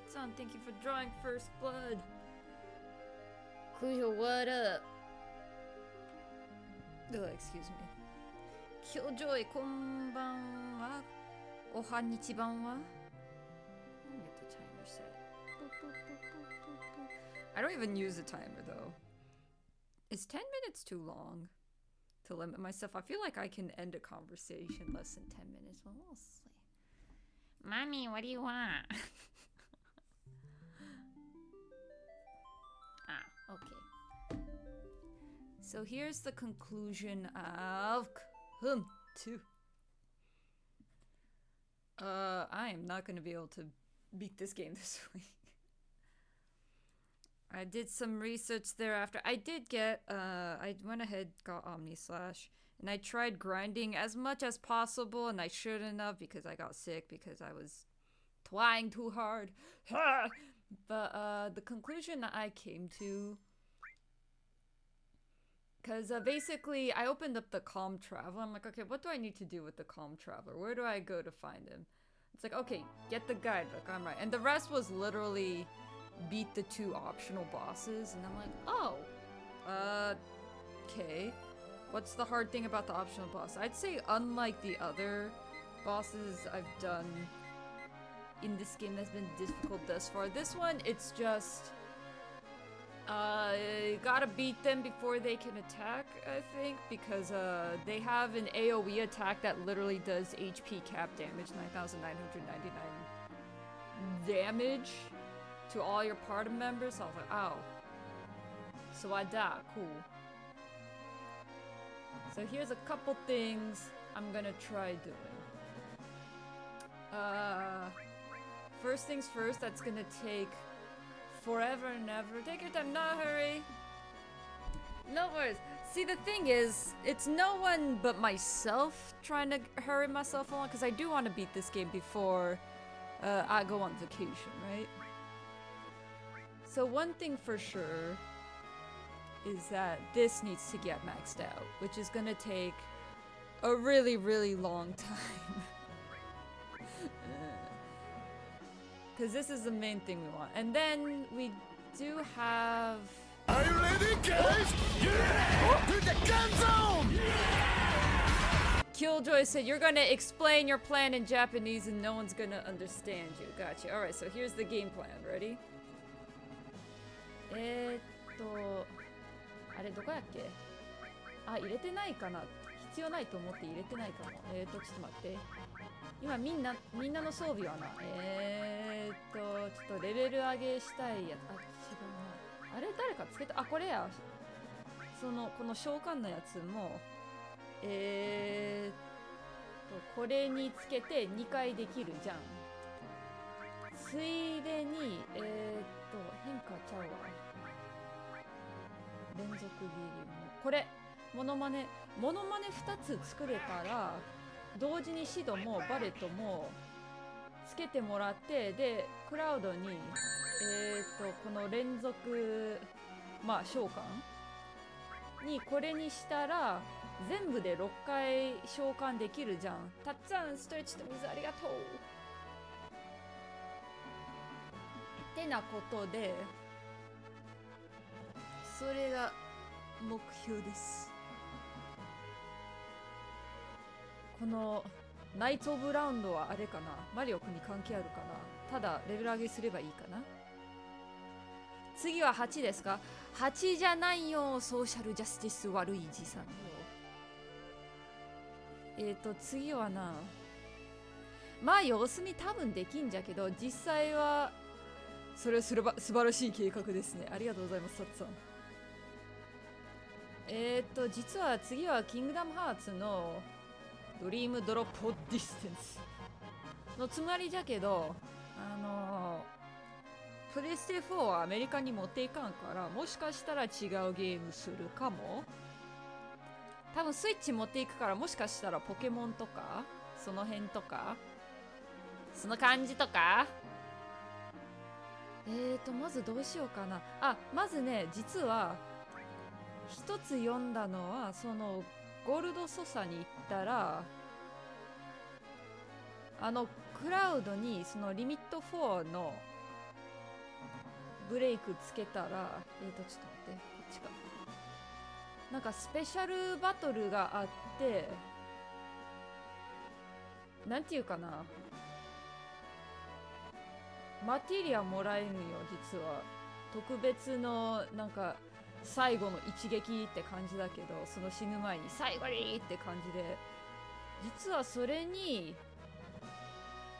Tatsan, thank you for drawing first blood. Kujo, what up? Oh, excuse me. Killjoy, konbanwa. Ohanichibanwa. Let me get the timer set. Boop, boop, boop, boop, boop, boop. I don't even use a timer though. Is 10 minutes too long to limit myself? I feel like I can end a conversation less than 10 minutes. Well, we'll see. Mommy, what do you want? Okay. So here's the conclusion of Khum 2. I am not going to be able to beat this game this week. I did some research thereafter. I did get, I went ahead, got Omni Slash, and I tried grinding as much as possible, and I shouldn't have because I got sick because I was trying too hard. But the conclusion that I came to, because basically I opened up the Calm Traveler. I'm like, okay, what do I need to do with the Calm Traveler? Where do I go to find him? It's like, okay, get the guidebook, I'm right. And the rest was literally beat the 2 optional bosses, and I'm like, oh, okay. What's the hard thing about the optional boss? I'd say unlike the other bosses I've done in this game that's been difficult thus far, this one, it's just, gotta beat them before they can attack, I think, because, they have an AoE attack that literally does HP cap damage, 9,999 damage to all your party members. So I was like, oh. So I died, cool. So here's a couple things I'm gonna try doing. First things first, that's gonna take forever and ever. Take your time, not hurry. No worries. See, the thing is, it's no one but myself trying to hurry myself along, because I do want to beat this game before I go on vacation, right? So one thing for sure is that this needs to get maxed out, which is gonna take a really, really long time. Because this is the main thing we want. And then we do have... Are you ready, guys? Yeah! To the gun zone! Yeah! Killjoy said, you're gonna explain your plan in Japanese and no one's gonna understand you. Gotcha. Alright, so here's the game plan. Ready? あれどこやっけ？あ、入れてないかな。必要ないと思って入れてないかも。ちょっと待って。今みんなの装備はな。ちょっとレベル上げしたいやつ。あ、違うな。あれ誰かつけた？あ、これや。この召喚のやつも、これにつけて2回できるじゃん。ついでに、変化ちゃうわ。連続ギリも。これ、モノマネ2つ作れたら、同時にシドもバレットもつけてもらって、で、クラウドに、この連続、まあ、召喚にこれにしたら、全部で6回召喚できるじゃん。たっつぁん、ストレッチと水ありがとう。ってなことで、それが目標です。このナイツ・オブ・ラウンドはあれかな、マリオ君に関係あるかな。ただレベル上げすればいいかな。次は8ですか。8じゃないよ、ソーシャルジャスティス悪いじさんよ。次はな、まあ様子見多分できんじゃけど、実際はそれは素晴らしい計画ですね。ありがとうございます、サッツさん。実は次はキングダムハーツのドリームドロップディステンスのつもりじゃけど、プレステ4はアメリカに持っていかんから、もしかしたら違うゲームするかも。多分スイッチ持っていくから、もしかしたらポケモンとかその辺とかその感じとか。まずどうしようかな。あ、まずね、実は一つ読んだのは、そのゴールドソサに行ったら、クラウドにそのリミット4のブレイクつけたら、ちょっと待って、こっちか。なんかスペシャルバトルがあって、なんていうかな。マテリアもらえるんよ、実は。特別の、なんか、最後の一撃って感じだけど、その死ぬ前に最後にって感じで、実はそれに、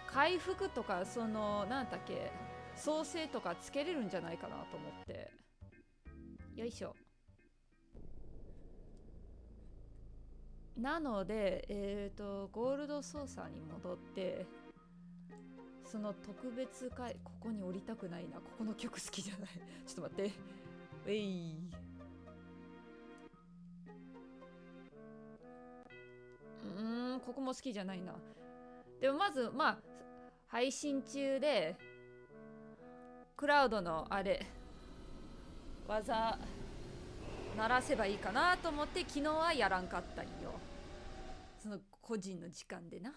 回復とか、その、なんだっけ、創生とかつけれるんじゃないかなと思って。よいしょ。なので、ゴールド操作に戻って、その特別回、ここに降りたくないな。ここの曲好きじゃない。ちょっと待って。ここも好きじゃないな。でもまず、まあ、配信中で、クラウドのあれ、技、鳴らせばいいかなと思って昨日はやらんかったんよ。その個人の時間でな。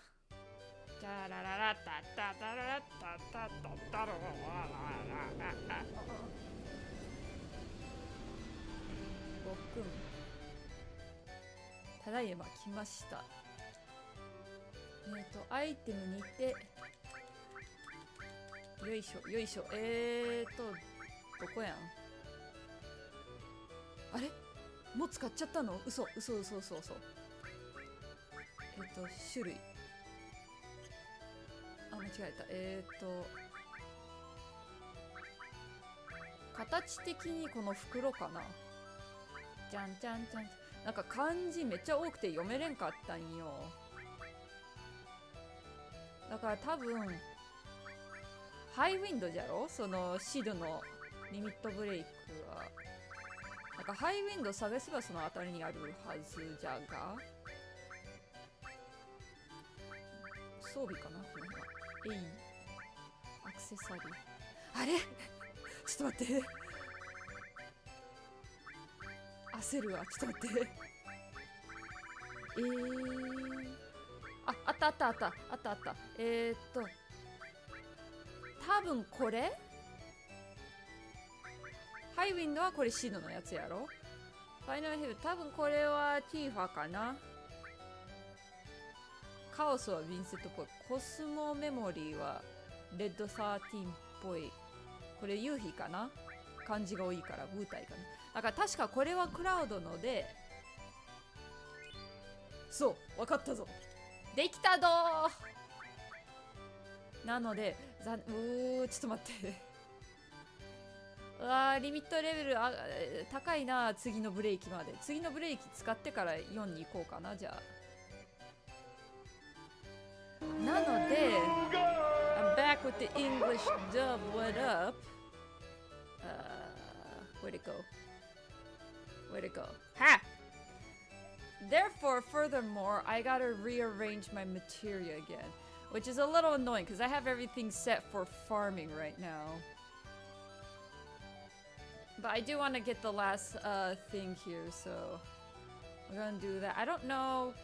タラララタタタララタタタタララララごっくん。ただいま来ました。アイテムにて、よいしょよいしょ。どこやん。あれもう使っちゃったの？嘘。種類。あ、間違えた。形的にこの袋かな。じゃんじゃんじゃん。なんか漢字めっちゃ多くて読めれんかったんよ。だから多分、ハイウィンドじゃろ？そのシドのリミットブレイクは。なんかハイウィンド探せばその辺りにあるはずじゃが。装備かなこれは。アクセサリー。あれちょっと待って。焦るわ。ちょっと待って。あった。多分これハイウィンドはこれシドのやつやろ。ファイナルヘブン、多分これはティーファかな。カオスはヴィンセントっぽい。コスモメモリーはレッド13っぽい。これ夕日かな。漢字が多いから舞台かな。だから確かこれはクラウドので、そう、わかったぞ。できたどー。なので、ちょっと待って。リミットレベル高いな。次のブレーキまで。次のブレーキ使ってから4に行こうかな。じゃあ。なので、I'm back with the English dub. What up? Where'd it go? Ha! Therefore, furthermore, I gotta rearrange my materia again, which is a little annoying because I have everything set for farming right now. But I do want to get the last thing here, so we're gonna do that. I don't know.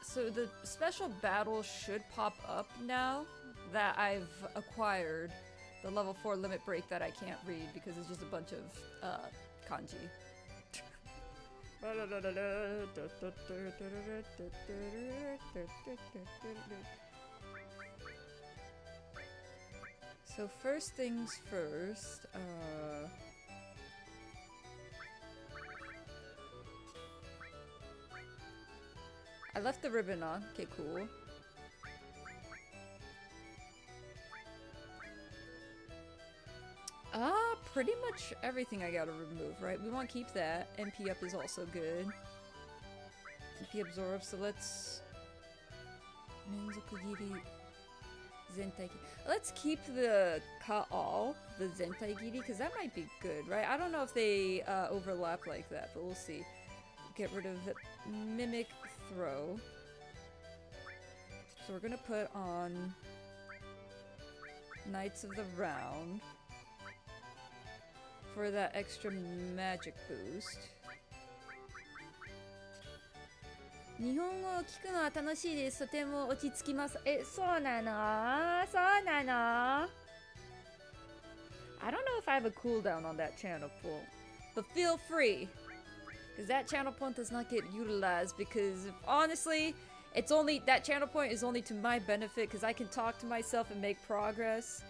So the special battle should pop up now that I've acquired the level 4 limit break that I can't read because it's just a bunch of kanji. So first things first, I left the ribbon on. Okay, cool. Pretty much everything I gotta remove, right? We want to keep that. MP up is also good. MP absorb, so let's... Let's keep the Ka'al, the Zentai Giri, because that might be good, right? I don't know if they overlap like that, but we'll see. Get rid of the Mimic Throw. So we're gonna put on Knights of the Round for that extra magic boost. 日本語を聞くのは楽しいです。とても落ち着きます。そうなの？そうなの？ I don't know if I have a cooldown on that channel point, but feel free, because that channel point does not get utilized. Because honestly, it's only that channel point is only to my benefit because I can talk to myself and make progress.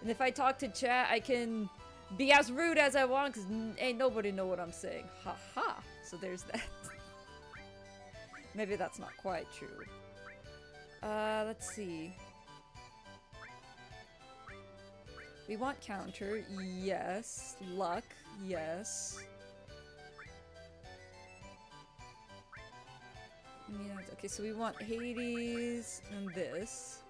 And if I talk to chat, I can be as rude as I want because ain't nobody know what I'm saying. Ha ha. So there's that. Maybe that's not quite true. Let's see. We want counter, yes. Luck, yes. Yeah, okay, so we want Hades and this.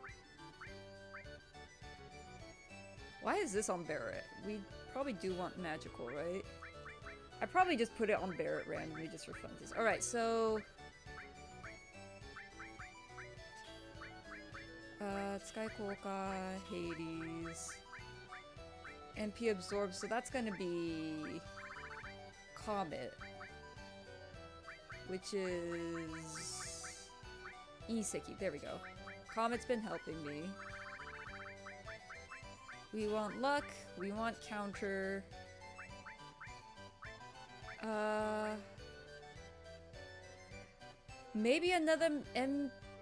Why is this on Barrett? We probably do want magical, right? I probably just put it on Barrett randomly just for fun. Alright, so... Sky Kolka, Hades... MP absorb, so that's gonna be... Comet. Which is... Iseki, there we go. Comet's been helping me. We want luck, we want counter. Maybe another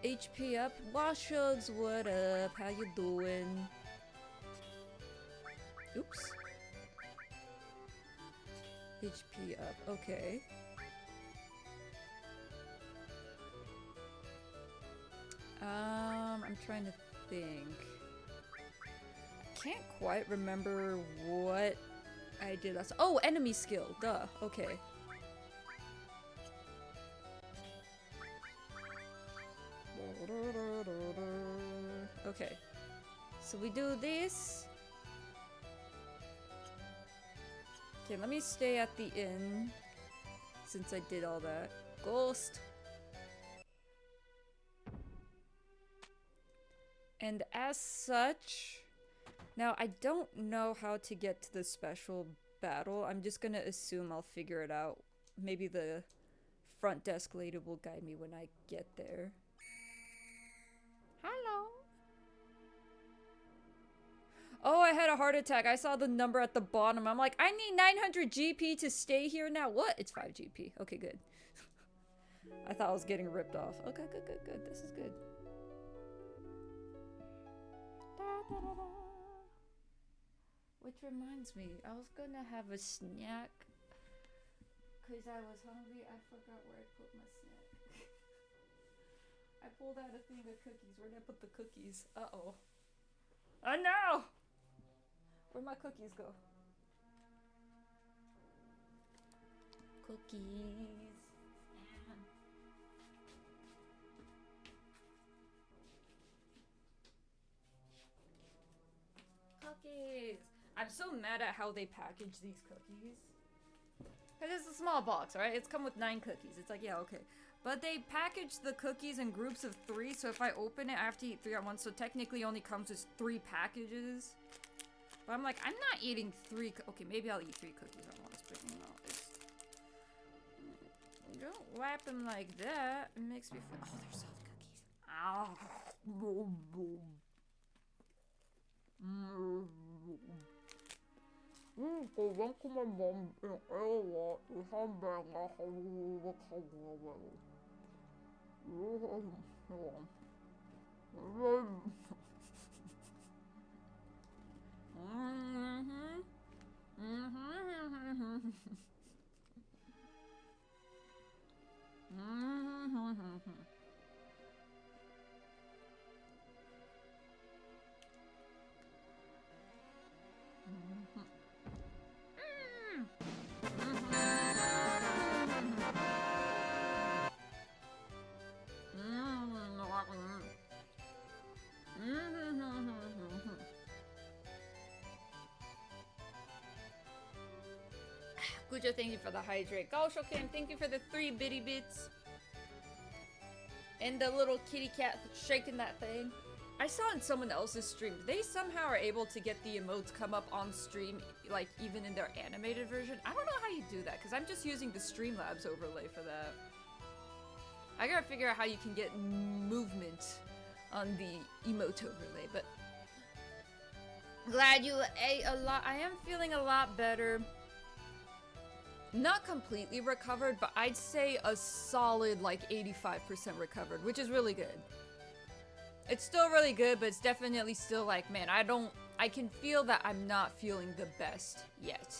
HP up. Washugs, what up? How you doing? Oops. HP up, okay. I'm trying to think. Can't quite remember what I did last. Oh, enemy skill. Duh. Okay. Okay. So we do this. Okay, let me stay at the inn since I did all that. Ghost. And as such, now I don't know how to get to the special battle. I'm just gonna assume I'll figure it out. Maybe the front desk lady will guide me when I get there. Hello. Oh, I had a heart attack. I saw the number at the bottom. I'm like, I need 900 GP to stay here now. What? It's 5 GP. Okay, good. I thought I was getting ripped off. Okay, good, good, good. This is good. Which reminds me, I was gonna have a snack because I was hungry. I forgot where I put my snack. I pulled out a thing of cookies. Where did I put the cookies? Uh-oh. Oh no! Where'd my cookies go? Cookies. Cookies! I'm so mad at how they package these cookies. Because it's a small box, right? It's come with 9 cookies. It's like, yeah, okay. But they package the cookies in groups of 3, so if I open it, I have to eat 3 at once, so technically only comes with 3 packages. But I'm like, I'm not eating 3 okay, maybe I'll eat 3 cookies at once, but you know, it's... Don't wrap them like that. It makes me feel... Oh, they're soft cookies. Ow. Gujo, thank you for the hydrate. Gaoshoken, thank you for the 3 bitty bits. And the little kitty cat shaking that thing. I saw in someone else's stream, they somehow are able to get the emotes come up on stream, like even in their animated version. I don't know how you do that, because I'm just using the Streamlabs overlay for that. I gotta figure out how you can get movement on the emote overlay, but... Glad you ate a lot. I am feeling a lot better. Not completely recovered, but I'd say a solid like 85% recovered, which is really good. It's still really good, but it's definitely still like, man, I can feel that I'm not feeling the best yet.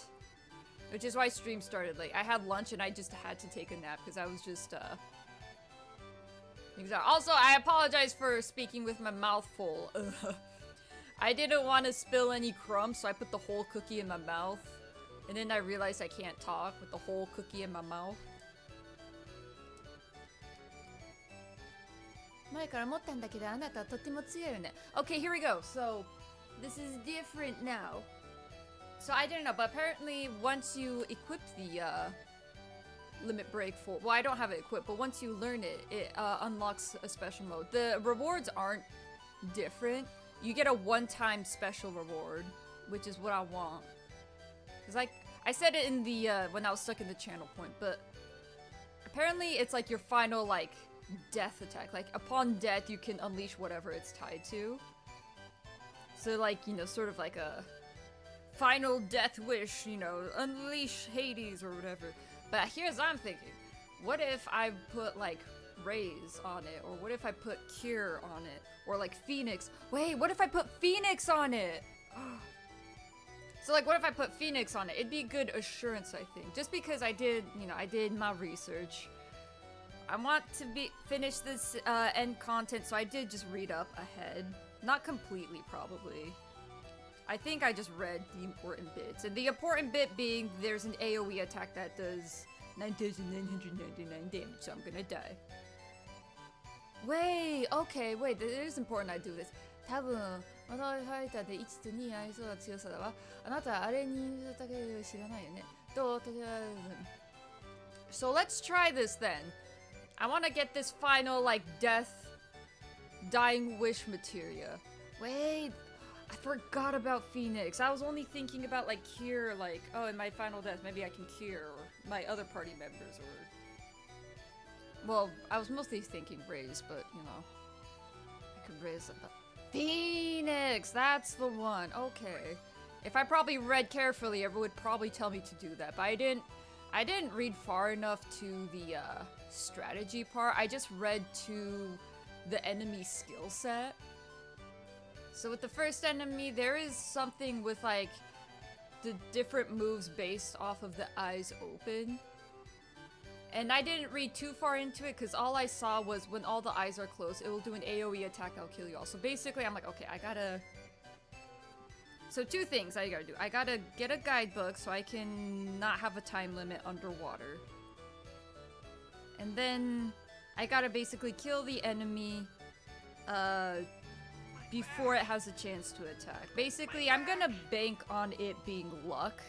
Which is why stream started late. I had lunch and I just had to take a nap because I was just, Also, I apologize for speaking with my mouth full. I didn't want to spill any crumbs, so I put the whole cookie in my mouth. And then I realized I can't talk with the whole cookie in my mouth. Okay, here we go. So, this is different now. So I didn't know, but apparently once you equip the limit break full, well, I don't have it equipped, but once you learn it, it unlocks a special mode. The rewards aren't different. You get a one-time special reward, which is what I want. Cause like I said it in the when I was stuck in the channel point, but apparently it's like your final like death attack. Like upon death, you can unleash whatever it's tied to. So like, you know, sort of like a final death wish, you know, unleash Hades or whatever. But here's what I'm thinking. What if I put like Raise on it? Or what if I put Cure on it? Or like Phoenix? Wait, what if I put Phoenix on it? So like, what if I put Phoenix on it? It'd be good assurance, I think. Just because I did, you know, I did my research. I want to finish this end content, so I did just read up ahead. Not completely, probably. I think I just read the important bits. And the important bit being there's an AoE attack that does 9,999 damage, so I'm gonna die. Wait, okay, wait, it is important I do this. 多分、またファイターで1と2合いそうな強さだわ。あなたはあれにだけ知らないよね。どう？ So let's try this then. I want to get this final, like, death, dying wish materia. Wait, I forgot about Phoenix. I was only thinking about, like, cure, like, oh, in my final death, maybe I can cure my other party members, or... Well, I was mostly thinking raise, but, you know, I could raise them up. Phoenix! That's the one. Okay. If I probably read carefully, it would probably tell me to do that, but I didn't read far enough to the, strategy part. I just read to the enemy skill set. So with the first enemy, there is something with, like, the different moves based off of the eyes open. And I didn't read too far into it, because all I saw was when all the eyes are closed, it will do an AoE attack, I'll kill you all. So basically, I'm like, okay, I gotta... So two things I gotta do. I gotta get a guidebook so I can not have a time limit underwater. And then I gotta basically kill the enemy before it has a chance to attack. Basically, I'm gonna bank on it being luck.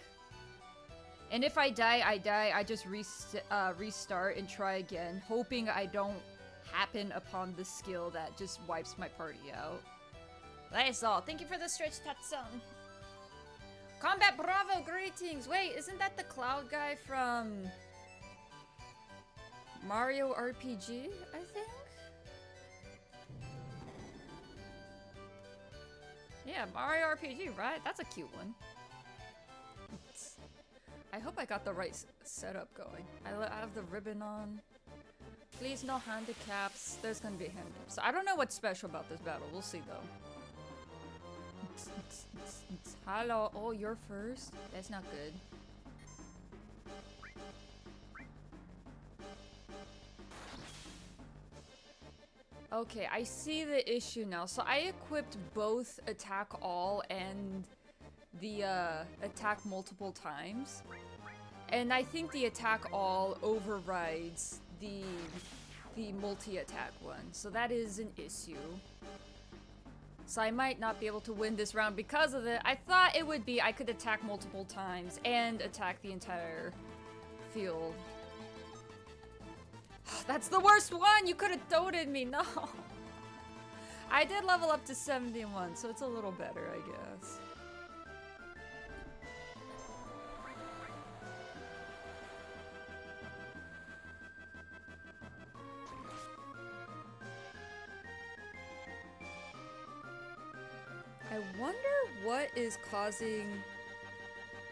And if I die, I die. I just restart and try again, hoping I don't happen upon the skill that just wipes my party out. That's all. Thank you for the stretch, Tatsun. Combat Bravo, greetings! Wait, isn't that the Cloud guy from Mario RPG, I think? Yeah, Mario RPG, right? That's a cute one. I hope I got the right setup going. I have the ribbon on. Please no handicaps. There's gonna be handicaps. So I don't know what's special about this battle. We'll see though. Hello. Oh, you're first? That's not good. Okay, I see the issue now. So I equipped both attack all and the attack multiple times. And I think the attack all overrides the multi-attack one. So that is an issue. So I might not be able to win this round because of it. I thought it would be I could attack multiple times and attack the entire field. That's the worst one! You could have doted me, no! I did level up to 71, so it's a little better, I guess. I wonder what is causing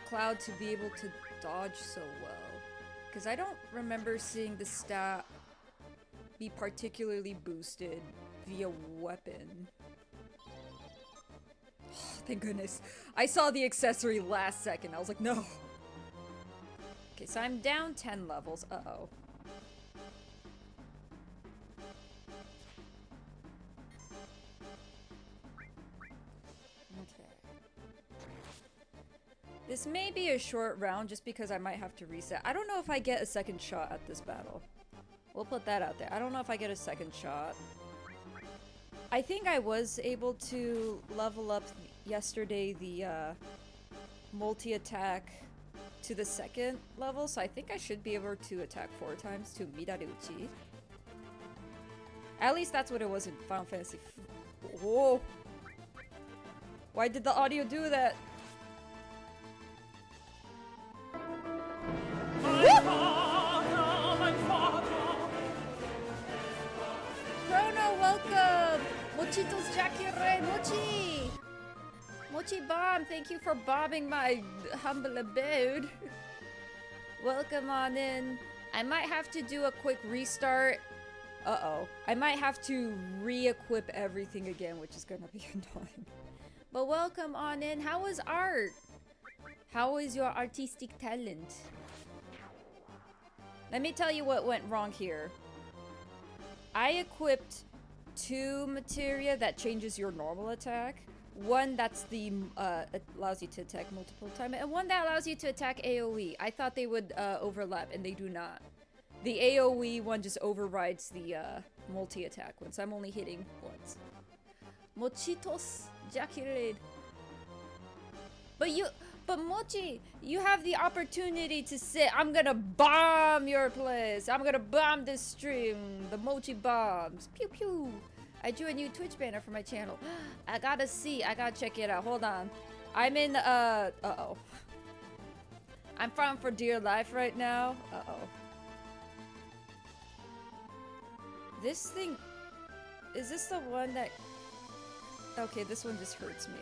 Cloud to be able to dodge so well. Because I don't remember seeing the stat be particularly boosted via weapon. Oh, thank goodness. I saw the accessory last second. I was like, no. Okay, so I'm down 10 levels. Uh-oh. Okay. This may be a short round just because I might have to reset. I don't know if I get a second shot at this battle. We'll put that out there. I don't know if I get a second shot. I think I was able to level up yesterday the multi-attack to the second level, so I think I should be able to attack 4 times to Midariuchi. At least that's what it was in Final Fantasy. Whoa! Why did the audio do that? Chrono, welcome! Mochitos Jakire, Mochi! Mochi Bomb, thank you for bombing my humble abode. Welcome on in. I might have to do a quick restart. Uh-oh. I might have to re-equip everything again, which is gonna be annoying. But welcome on in. How was art? How is your artistic talent? Let me tell you what went wrong here. I equipped 2 materia that changes your normal attack. One that's the allows you to attack multiple times, and one that allows you to attack AoE. I thought they would overlap, and they do not. The AoE one just overrides the multi-attack one, so I'm only hitting once. Mochitos Jakirade. But Mochi, you have the opportunity to say, I'm gonna bomb your place. I'm gonna bomb this stream. The Mochi bombs. Pew pew. I drew a new Twitch banner for my channel. I gotta see. I gotta check it out. Hold on. I'm in, uh-oh. I'm fighting for dear life right now. Uh-oh. This thing... Is this the one that... Okay, this one just hurts me.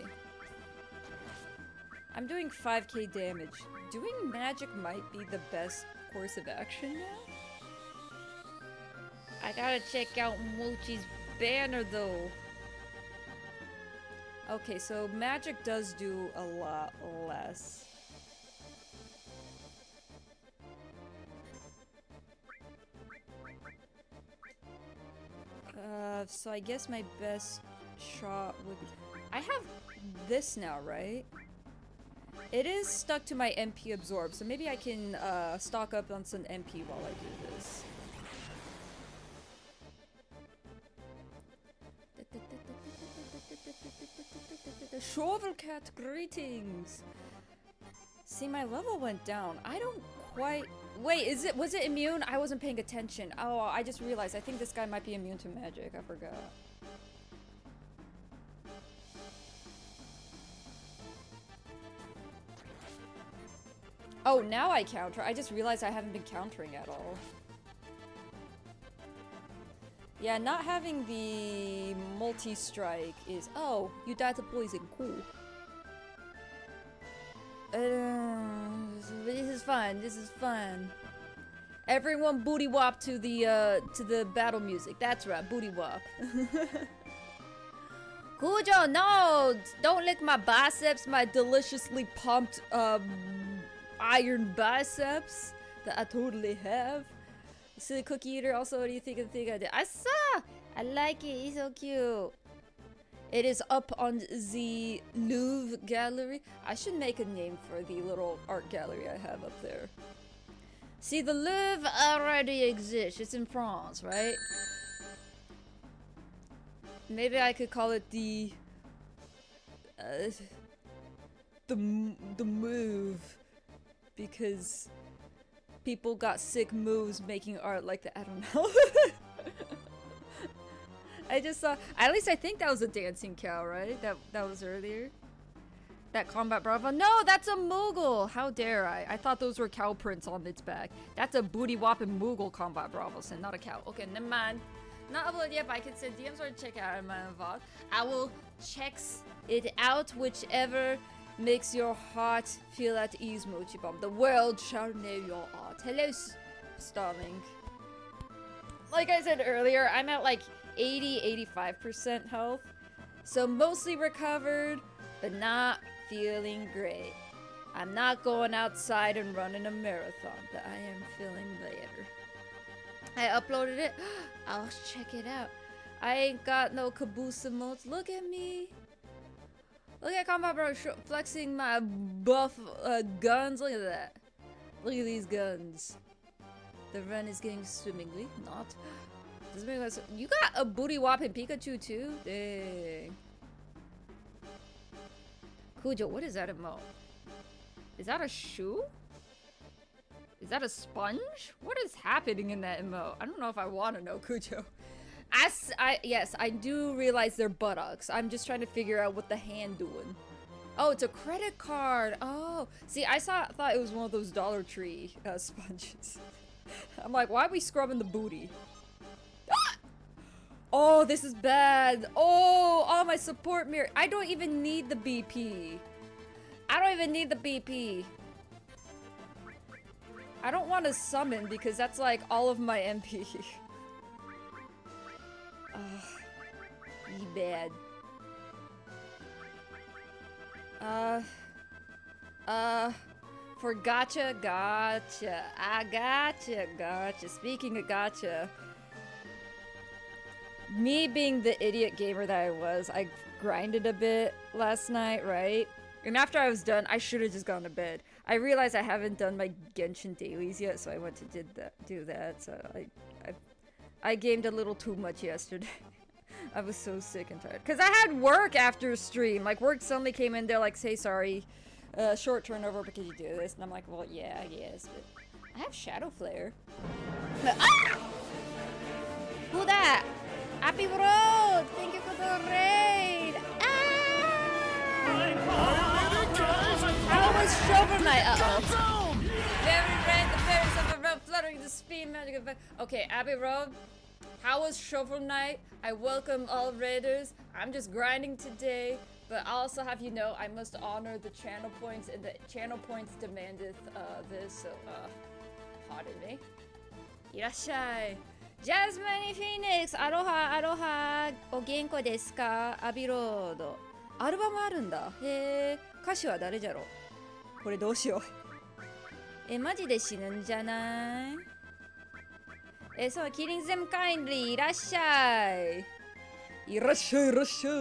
I'm doing 5k damage. Doing magic might be the best course of action now? I gotta check out Mochi's banner though. Okay, so magic does do a lot less. So I guess my best shot would be... I have this now, right? It is stuck to my MP absorb, so maybe I can stock up on some MP while I do this. Shovelcat, greetings! See, my level went down. I don't quite... Wait, was it immune? I wasn't paying attention. Oh, I just realized. I think this guy might be immune to magic. I forgot. Oh, now I counter. I just realized I haven't been countering at all. Yeah, not having the multi-strike is... Oh, you died to poison. Cool. This is fun. This is fun. Everyone booty wop to the battle music. That's right, booty wop. Kujo, no! Don't lick my biceps, my deliciously pumped, iron biceps that I totally have. Silly cookie eater, also, what do you think of the thing I did? I saw! I like it, he's so cute. It is up on the Louvre gallery. I should make a name for the little art gallery I have up there. See, the Louvre already exists. It's in France, right? Maybe I could call it the move, because people got sick moves making art like that. I don't know. I just saw, at least I think that was a dancing cow, right? That was earlier. That combat bravo. No, that's a Moogle. How dare I? I thought those were cow prints on its back. That's a booty whopping Moogle combat bravo, not a cow. Okay, never mind. Not uploaded yet, but I can send DMs or check out my vlog. I will checks it out, whichever makes your heart feel at ease, Mochi Bomb. The world shall know your art. Hello, Starling. Like I said earlier, I'm at like 80-85% health. So mostly recovered, but not feeling great. I'm not going outside and running a marathon, but I am feeling better. I uploaded it. I'll check it out. I ain't got no caboose emotes. Look at me. Look at Combat Bro flexing my buff guns. Look at that. Look at these guns. The run is going swimmingly. Not. Doesn't make sense. You got a booty whopping Pikachu too? Dang. Kujo, what is that emote? Is that a shoe? Is that a sponge? What is happening in that emote? I don't know if I want to know, Kujo. Yes, I do realize they're buttocks. I'm just trying to figure out what the hand doing. Oh, it's a credit card. Oh, see, I thought it was one of those Dollar Tree sponges. I'm like, why are we scrubbing the booty? Ah! Oh, this is bad. Oh, my support mirror. I don't even need the BP. I don't even need the BP. I don't want to summon because that's like all of my MP. Bad. For gotcha. Gotcha. Speaking of gotcha, me being the idiot gamer that I was, I grinded a bit last night, right? And after I was done, I should have just gone to bed. I realized I haven't done my Genshin dailies yet, so I went to do that. So I gamed a little too much yesterday. I was so sick and tired. Because I had work after stream. Like, work suddenly came in, they're like, say sorry. Short turnover because you do this. And I'm like, well, yeah, I guess. But I have Shadow Flare. Ah! Who that? Happy Road! Thank you for the raid! How was Shovel Knight? Uh-oh. Very red, the fairies of the road fluttering the speed magic of... Okay, Abbey Road. How was Shovel Knight? I welcome all raiders. I'm just grinding today, but I also have you know I must honor the channel points, and the channel points demandeth this, so pardon me. いらっしゃい。Jasmine Phoenix! アロハアロハお元気ですか？アビロード。アルバムあるんだ。へえ。歌手は誰じゃろ？これどうしよう。マジで死ぬんじゃない？そう、Killing them kindly いらっしゃい。いらっしゃいいらっしゃい。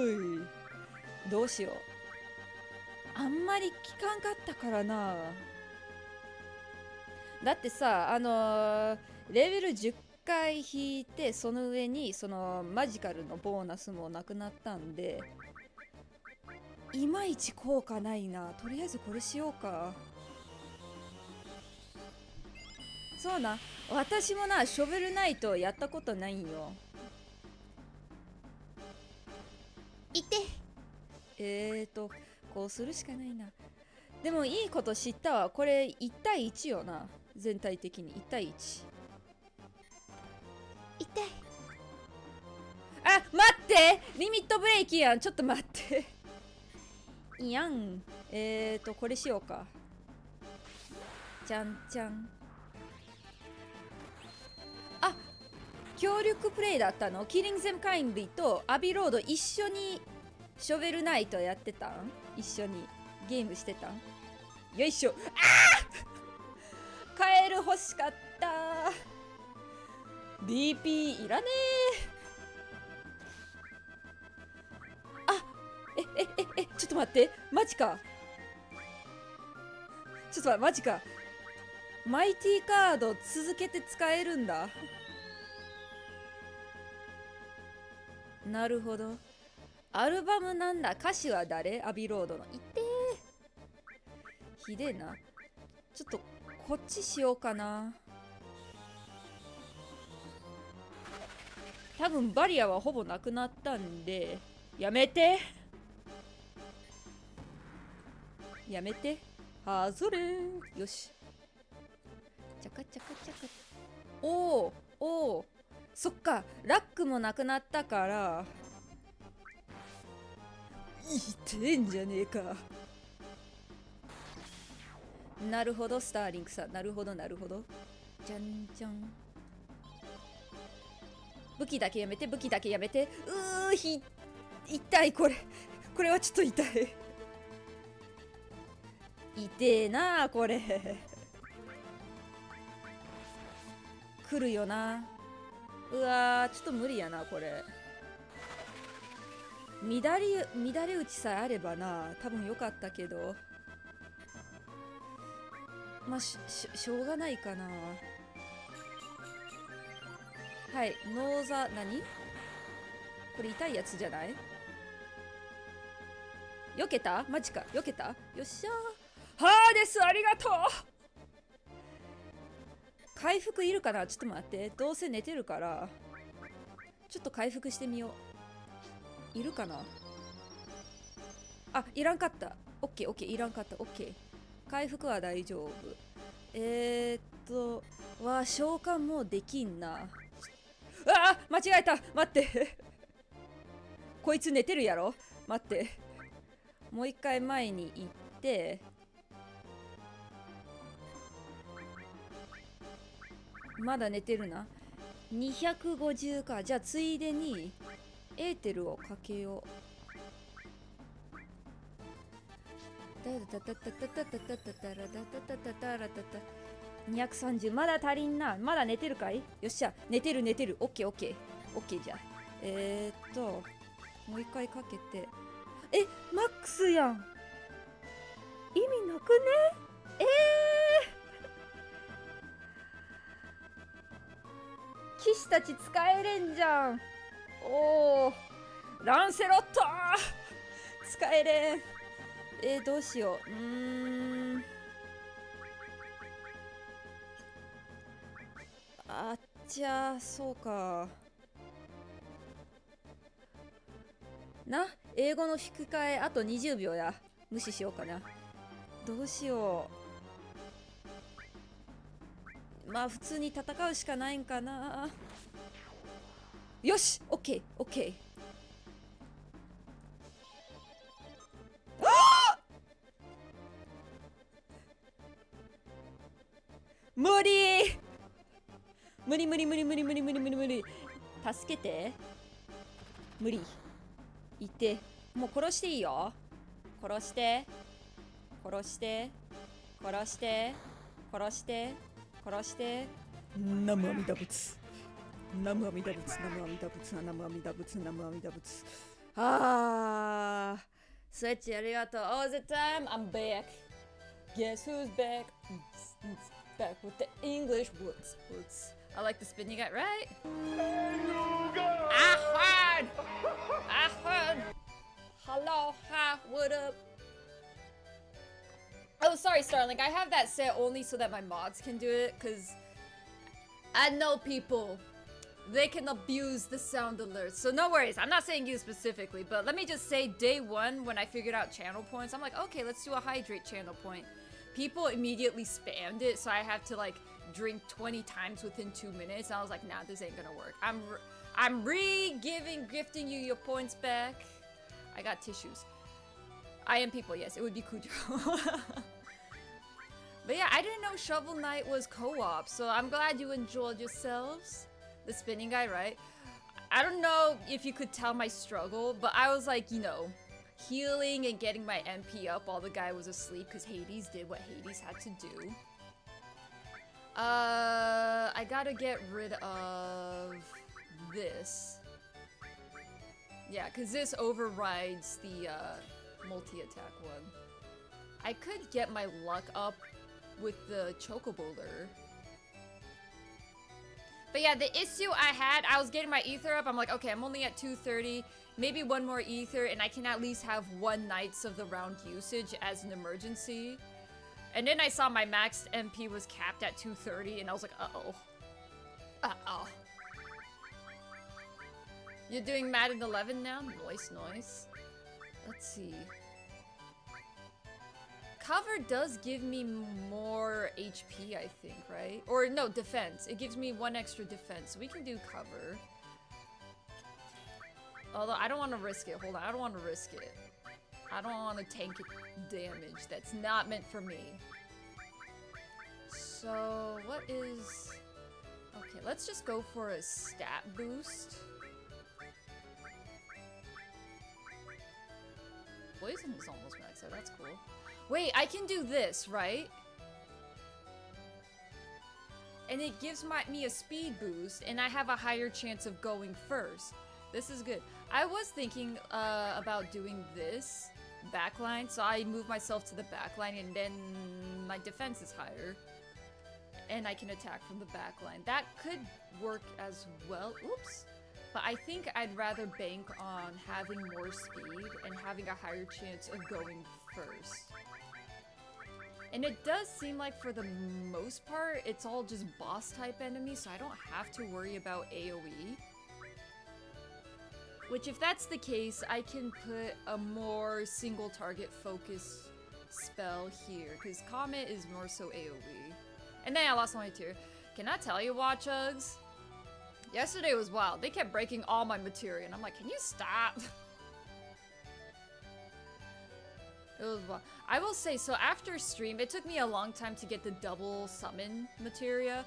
どうしよう。あんまり聞かんかったからな。だってさ、レベル10回引いて、その上にそのマジカルのボーナスもなくなったんで、いまいち効果ないな。とりあえずこれしようか。そうな、私もな、ショベルナイトやったことないんよ。いて。こうするしかないな。でもいいこと知ったわ。これ1対1よな。全体的に1対1。痛い。あ、待って、リミットブレーキやん。ちょっと待って。いやん。これしようか。じゃんじゃん。あ、協力プレイだったの？キリングゼムカインリーとアビロード一緒にショベルナイトやってたん？一緒にゲームしてたん？よいしょ。あーカエル欲しかった。DP いらねー。あ、ちょっと待って。マジか。ちょっと待って、マジか。マイティカード続けて使えるんだ。なるほど。アルバムなんだ。歌詞は誰？アビロードの。いてー。ひでえな。ちょっとこっちしようかな。多分バリアはほぼなくなったんで、やめて。やめて。はずれー。よし。チャカチャカチャカ。おお、そっか。ラックもなくなったから。痛えんじゃねえか。なるほど、スターリンクさん。なるほど、なるほど。じゃんじゃん。武器だけやめて、武器だけやめて。痛い、これ。これはちょっと痛い。痛えなあ、これ。来るよな。うわー、ちょっと無理やな、これ。乱れ打ちさえあればな、多分よかったけど。まあ、しょうがないかな。はい、ノーザ、何これ痛いやつじゃない？避けた？マジか、避けた？よっしゃー。はーです、ありがとう。回復いるかな？ちょっと待って。どうせ寝てるから。ちょっと回復してみよう。いるかな？あ、いらんかった。オッケー、オッケー、いらんかった。オッケー。回復は大丈夫。召喚もうできんな。間違えた。待って。こいつ寝てるやろ。待って。もう一回前に行って。まだ寝てるな。250か。じゃあついでにエーテルをかけよう。230。まだ足りんな。まだ寝てるかい？よっしゃ、寝てる寝てる。オッケーオッケーオッケー。じゃあもう一回かけて。マックスやん。意味なくね？騎士たち使えれんじゃん。おお、ランセロット使えれん。どうしよう。あっちゃ、そうかな。英語の吹き替えあと20秒や。無視しようかな。どうしよう。まあ普通に戦うしかないんかな。よし、オッケーオッケー。無理無理無理無理無理無理無理無理無理。助けて。無理。いて。もう殺していいよ。殺して殺して殺して殺して殺して。ナムアミダ仏、ナムアミダ仏、ナムアミダ仏、ナムアミダ仏、ナムアミダ仏。スイッチありがとう。 All the time I'm back. Guess who's back? Back with the English woods. I like the spin you got, right? Ahmad! Ahmad! Hello, hi, what up? Oh, sorry, Starlink. I have that set only so that my mods can do it, because I know people, they can abuse the sound alerts. So no worries. I'm not saying you specifically, but let me just say day one, when I figured out channel points, I'm like, okay, let's do a hydrate channel point. People immediately spammed it, so I have to like drink 20 times within 2 minutes. And I was like, nah, this ain't gonna work. I'm gifting you your points back. I got tissues. I am people, yes, it would be Cujo. But yeah, I didn't know Shovel Knight was co-op, so I'm glad you enjoyed yourselves. The spinning guy, right? I don't know if you could tell my struggle, but I was like, you know, healing and getting my MP up while the guy was asleep because Hades did what Hades had to do. I gotta get rid of this. Yeah, because this overrides the multi-attack one. I could get my luck up with the Chocobo lure. But yeah, the issue I had, I was getting my ether up. I'm like, okay, I'm only at 230. Maybe one more ether and I can at least have 1 Knights of the Round usage as an emergency. And then I saw my max MP was capped at 230 and I was like, uh-oh. Uh-oh. You're doing Madden 11 now? Nice, nice. Let's see. Cover does give me more HP, I think, right? Or no, defense. It gives me 1 extra defense. So we can do cover. Although I don't want to risk it. Hold on, I don't want to risk it. I don't want to tank damage. That's not meant for me. So, what is... Okay, let's just go for a stat boost. Poison is almost maxed out. That's cool. Wait, I can do this, right? And it gives me a speed boost, and I have a higher chance of going first. This is good. I was thinking about doing this backline, so I move myself to the backline, and then my defense is higher. And I can attack from the backline. That could work as well. Oops. But I think I'd rather bank on having more speed and having a higher chance of going first. And it does seem like for the most part, it's all just boss type enemies, so I don't have to worry about AoE. Which, if that's the case, I can put a more single target focus spell here, because Comet is more so AoE. And then I lost my tier. Can I tell you, Watchugs? Yesterday was wild. They kept breaking all my materia, and I'm like, can you stop? It was wild. I will say, so after stream, it took me a long time to get the double summon materia.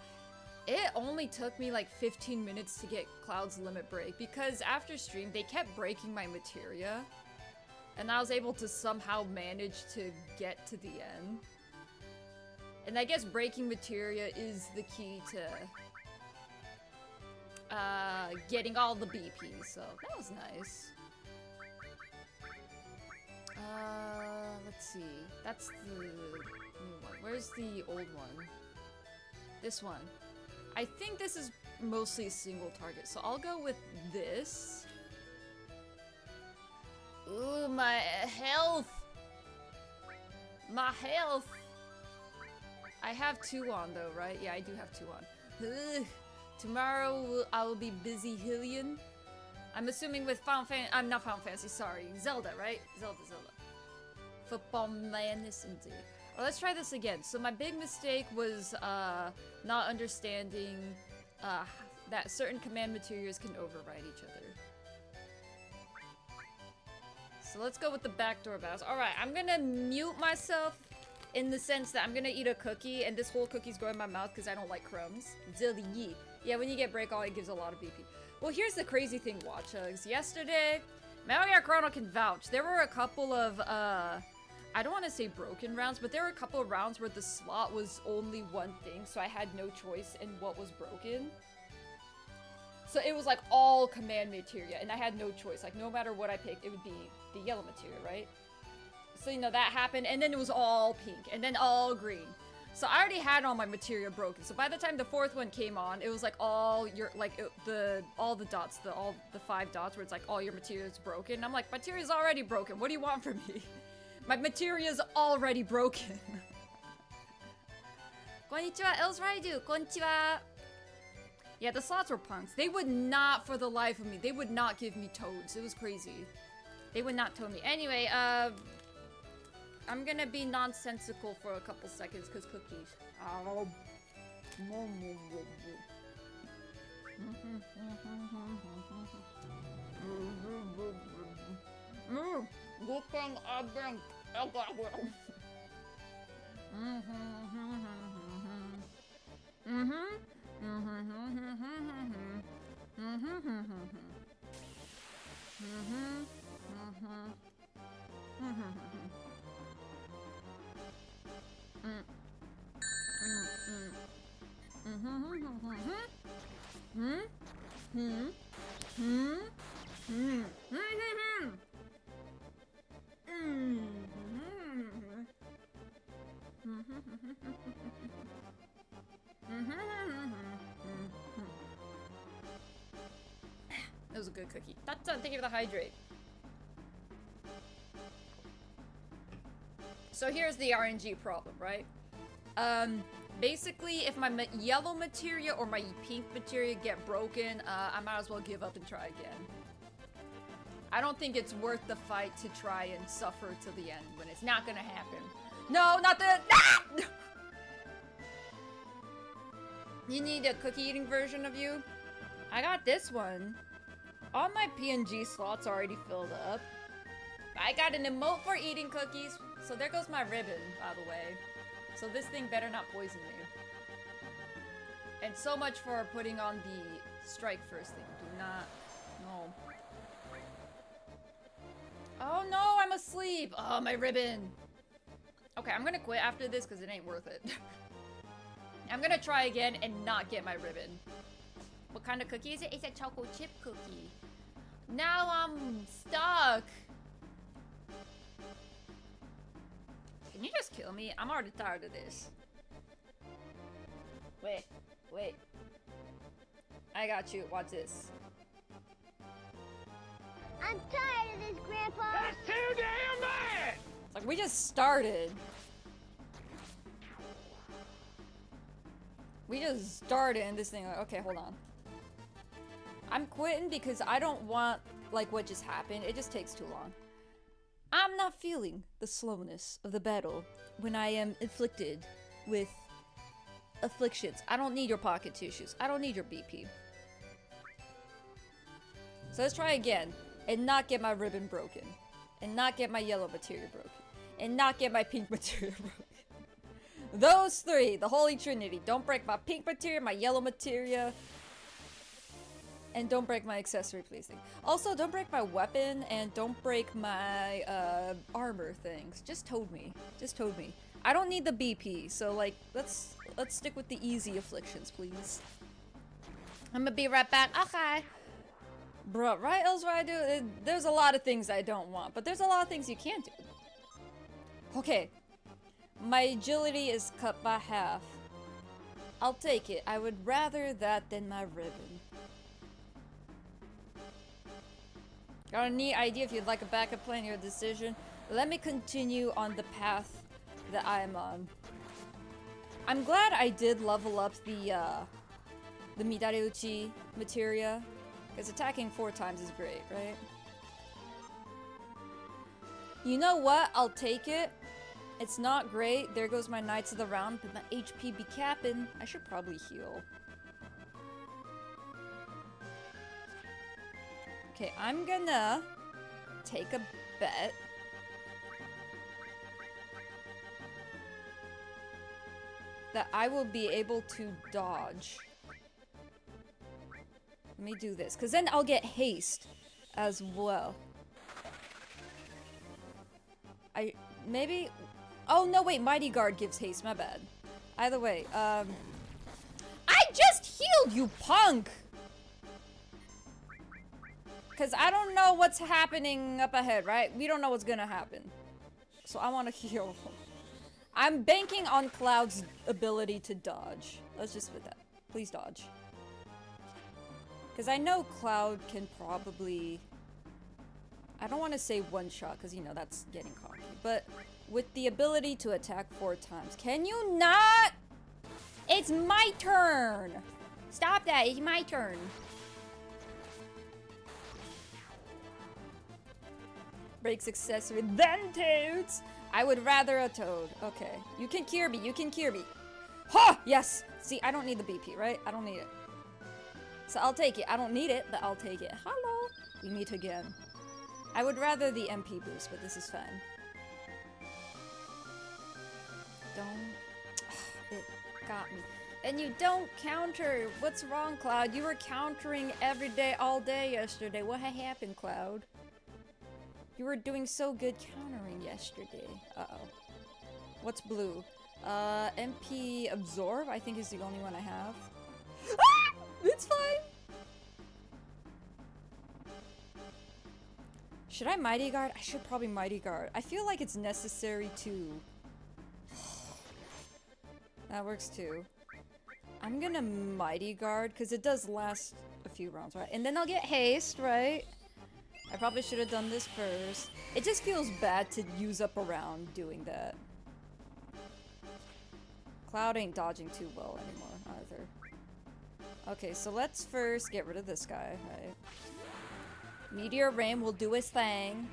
It only took me like 15 minutes to get Cloud's limit break, because after stream, they kept breaking my materia. And I was able to somehow manage to get to the end. And I guess breaking materia is the key to getting all the BP, so that was nice. Let's see. That's the new one. Where's the old one? This one. I think this is mostly a single target, so I'll go with this. Ooh, my health! My health! I have 2 on though, right? Yeah, I do have 2 on. Ugh. Tomorrow I will be busy Hillian. I'm assuming with Final Fantasy. I'm not Final Fantasy, sorry. Zelda, right? Zelda. Football madness indeed. Well, let's try this again. So my big mistake was not understanding that certain command materials can override each other. So let's go with the backdoor battles. Alright, I'm gonna mute myself in the sense that I'm gonna eat a cookie, and this whole cookie's going in my mouth because I don't like crumbs. Zilly. Yeah, when you get break all, it gives a lot of BP. Well, here's the crazy thing, Watchugs. Yesterday, Metal Gear Chrono can vouch. There were a couple of, I don't want to say broken rounds, but there were a couple of rounds where the slot was only one thing, so I had no choice in what was broken. So it was like all command materia, and I had no choice. Like, no matter what I picked, it would be the yellow materia, right? So, you know, that happened, and then it was all pink, and then all green. So I already had all my materia broken. So by the time the 4th one came on, it was like all your, like, all the dots, the 5 dots where it's like all your materia is broken. And I'm like, materia's already broken. What do you want from me? My materia's already broken. Konnichiwa, Elsraidu. Konnichiwa. Yeah, the slots were punks. They would not, for the life of me, they would not give me toads. It was crazy. They would not toad me. Anyway, I'm gonna be nonsensical for a couple seconds because cookies. Oh. Good thing I drink. That was a good cookie. That's thank you for the hydrate. So here's the RNG problem, right? Basically, if my yellow materia or my pink materia get broken, I might as well give up and try again. I don't think it's worth the fight to try and suffer to the end when it's not gonna happen. No, not the... Ah! You need a cookie eating version of you? I got this one. All my PNG slots already filled up. I got an emote for eating cookies. So there goes my ribbon, by the way. So this thing better not poison me. And so much for putting on the strike first thing. Do not. No. Oh no, I'm asleep. Oh, my ribbon. Okay, I'm gonna quit after this because it ain't worth it. I'm gonna try again and not get my ribbon. What kind of cookie is it? It's a choco chip cookie. Now I'm stuck. Can you just kill me? I'm already tired of this. Wait. I got you. Watch this. I'm tired of this, Grandpa. That's too damn bad! It's like we just started. We just started and this thing like, okay, hold on. I'm quitting because I don't want like what just happened. It just takes too long. I'm not feeling the slowness of the battle when I am inflicted with afflictions. I don't need your pocket tissues. I don't need your BP. So let's try again and not get my ribbon broken. And not get my yellow materia broken. And not get my pink materia broken. Those three, the Holy Trinity. Don't break my pink materia, my yellow materia. And don't break my accessory please thing. Also, don't break my weapon and don't break my armor things. Just told me. I don't need the BP, so like let's stick with the easy afflictions, please. I'm gonna be right back. Okay. Bruh, right else what I do? There's a lot of things I don't want, but there's a lot of things you can't do. Okay. My agility is cut by half. I'll take it. I would rather that than my ribbon. Got a neat idea. If you'd like a backup plan, your decision. Let me continue on the path that I am on. I'm glad I did level up the Midareuchi materia, because attacking 4 times is great, right? You know what? I'll take it. It's not great. There goes my Knights of the Round, but my HP be capping. I should probably heal. Okay, I'm gonna take a bet. That I will be able to dodge. Let me do this, because then I'll get haste as well. Maybe... Oh, no, wait, Mighty Guard gives haste, my bad. Either way, I just healed, you punk! Because I don't know what's happening up ahead, right? We don't know what's gonna happen. So I want to heal. I'm banking on Cloud's ability to dodge. Let's just put that. Please dodge. Because I know Cloud can probably... I don't want to say one shot, because, you know, that's getting cocky. But with the ability to attack 4 times. Can you not? It's my turn! Stop that, it's my turn. Breaks accessory, then Toads! I would rather a Toad. Okay. You can cure me, you can cure me. Ha! Yes! See, I don't need the BP, right? I don't need it. So I'll take it. I don't need it, but I'll take it. Hello! We meet again. I would rather the MP boost, but this is fine. It got me. And you don't counter. What's wrong, Cloud? You were countering every day, all day yesterday. What had happened, Cloud? You were doing so good countering yesterday. Uh-oh. What's blue? MP Absorb, I think is the only one I have. Ah! It's fine! Should I Mighty Guard? I should probably Mighty Guard. I feel like it's necessary to... That works too. I'm gonna Mighty Guard, because it does last a few rounds, right? And then I'll get haste, right? I probably should have done this first. It just feels bad to use up a round doing that. Cloud ain't dodging too well anymore, either. Okay, so let's first get rid of this guy, right? Meteor Rain will do his thing.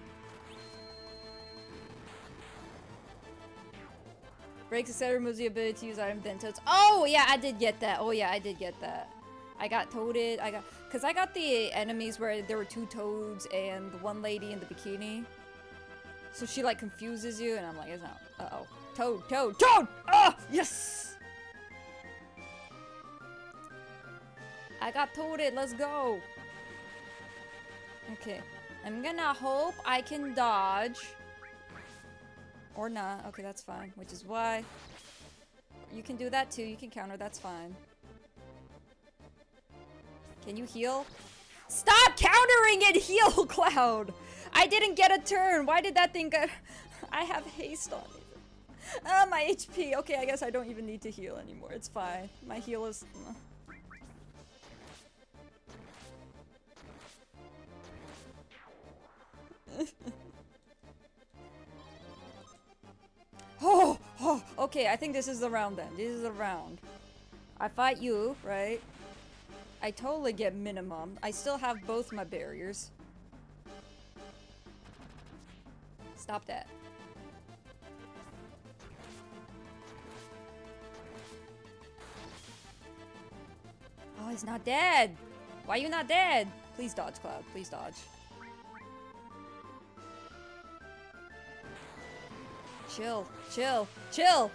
Breaks a set, removes the ability to use item, then toads. Oh, yeah, I did get that. Oh, yeah, I did get that. I got toaded. Because I got the enemies where there were 2 toads and the one lady in the bikini. So she like confuses you, and I'm like, it's not. Uh-oh. Toad, Toad, Toad! Ah! Yes! I got toaded, let's go! Okay. I'm gonna hope I can dodge. Or not. Okay, that's fine. Which is why... You can do that too. You can counter. That's fine. Can you heal? Stop countering and heal, Cloud! I didn't get a turn. Why did that thing get... I have haste on it. Ah, my HP. Okay, I guess I don't even need to heal anymore. It's fine. My heal is... Oh, okay, I think this is the round then. This is the round. I fight you, right? I totally get minimum. I still have both my barriers. Stop that. Oh, he's not dead! Why are you not dead? Please dodge, Cloud. Please dodge. Chill, chill, chill!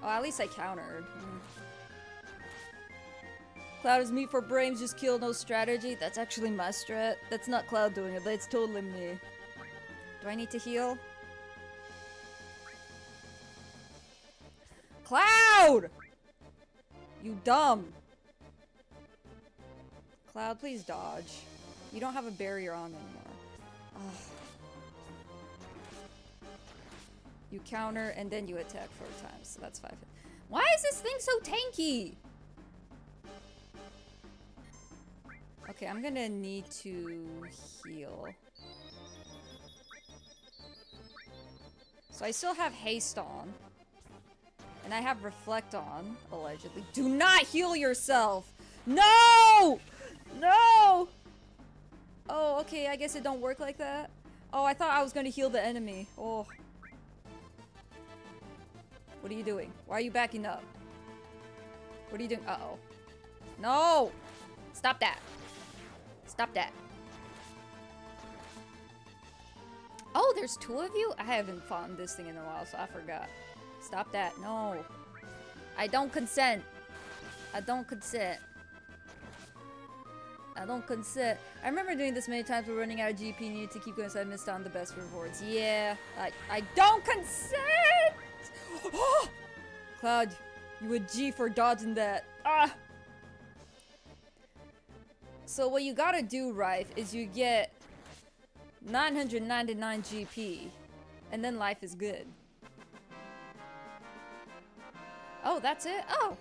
Oh, at least I countered. Cloud is meat for brains, just kill, no strategy. That's actually my strat. That's not Cloud doing it, that's totally me. Do I need to heal? Cloud! You dumb! Cloud, please dodge. You don't have a barrier on anymore. Ugh. You counter and then you attack 4 times, so that's 5. Why is this thing so tanky? Okay, I'm gonna need to heal. So I still have haste on. And I have reflect on, allegedly. Do not heal yourself! No! No! Oh, okay, I guess it don't work like that. Oh, I thought I was gonna heal the enemy. Oh. What are you doing? Why are you backing up? What are you doing? Uh-oh. No! Stop that. Stop that. Oh, there's 2 of you? I haven't fought this thing in a while, so I forgot. Stop that. No. I don't consent. I don't consent. I don't consent. I remember doing this many times. We're running out of GP. Needed to keep going, so I missed on the best rewards. Yeah. I don't consent! Oh! Cloud, you a G for dodging that. Ah! So what you gotta do, Rife, is you get 999 GP, and then life is good. Oh, that's it? Oh!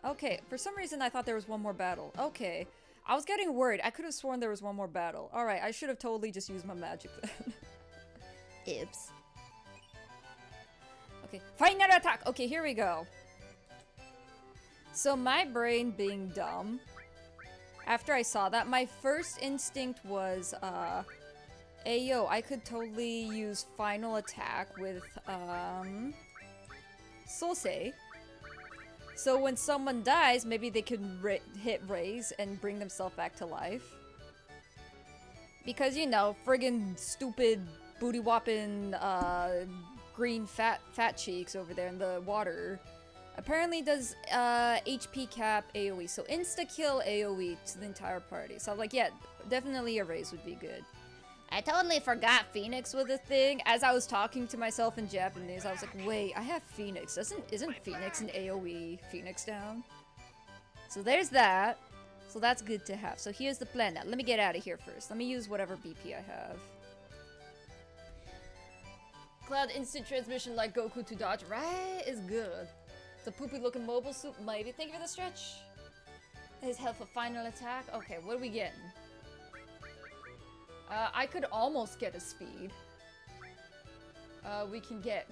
Okay, for some reason I thought there was one more battle. Okay. I was getting worried. I could have sworn there was one more battle. Alright, I should have totally just used my magic then. Ibs. Okay, final attack! Okay, here we go. So my brain being dumb, after I saw that, my first instinct was, Ayo, I could totally use final attack with, Sosei. So when someone dies, maybe they can hit raise and bring themselves back to life. Because, you know, friggin' stupid booty-whopping, green fat cheeks over there in the water apparently does, HP cap AoE. So insta-kill AoE to the entire party. So I'm like, yeah, definitely a raise would be good. I totally forgot Phoenix was a thing. As I was talking to myself in Japanese, I was like, wait, I have Phoenix. Isn't Phoenix an AoE Phoenix down? So there's that. So that's good to have. So here's the plan now. Let me get out of here first. Let me use whatever BP I have. Cloud instant transmission like Goku to dodge. Right? Is good. The poopy looking mobile suit, maybe. Thank you for the stretch. His health for final attack. Okay, what are we getting? I could almost get a speed. We can get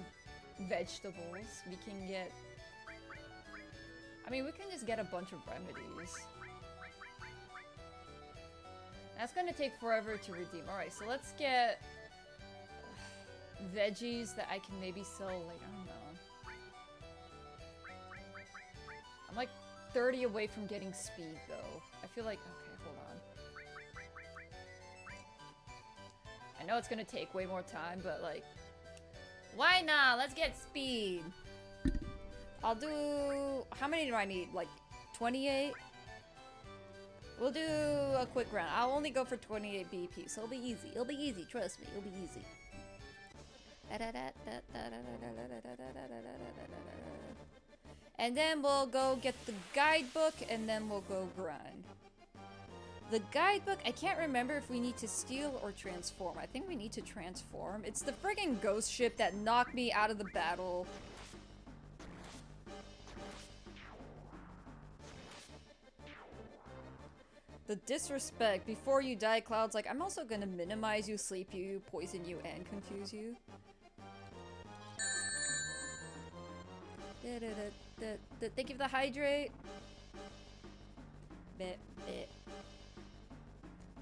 vegetables. We can get... I mean, we can just get a bunch of remedies. That's gonna take forever to redeem. Alright, so let's get... veggies that I can maybe sell later. I don't know. I'm like 30 away from getting speed, though. I feel like... Okay, hold on. I know it's gonna take way more time, but like, why not? Let's get speed. I'll do, how many do I need? Like 28? We'll do a quick round. I'll only go for 28 BP, so it'll be easy. It'll be easy, trust me, it'll be easy. And then we'll go get the guidebook, and then we'll go grind. The guidebook, I can't remember if we need to steal or transform. I think we need to transform. It's the friggin' ghost ship that knocked me out of the battle. The disrespect. Before you die, Cloud's like, I'm also gonna minimize you, sleep you, poison you, and confuse you. Thank you for the hydrate. Bit.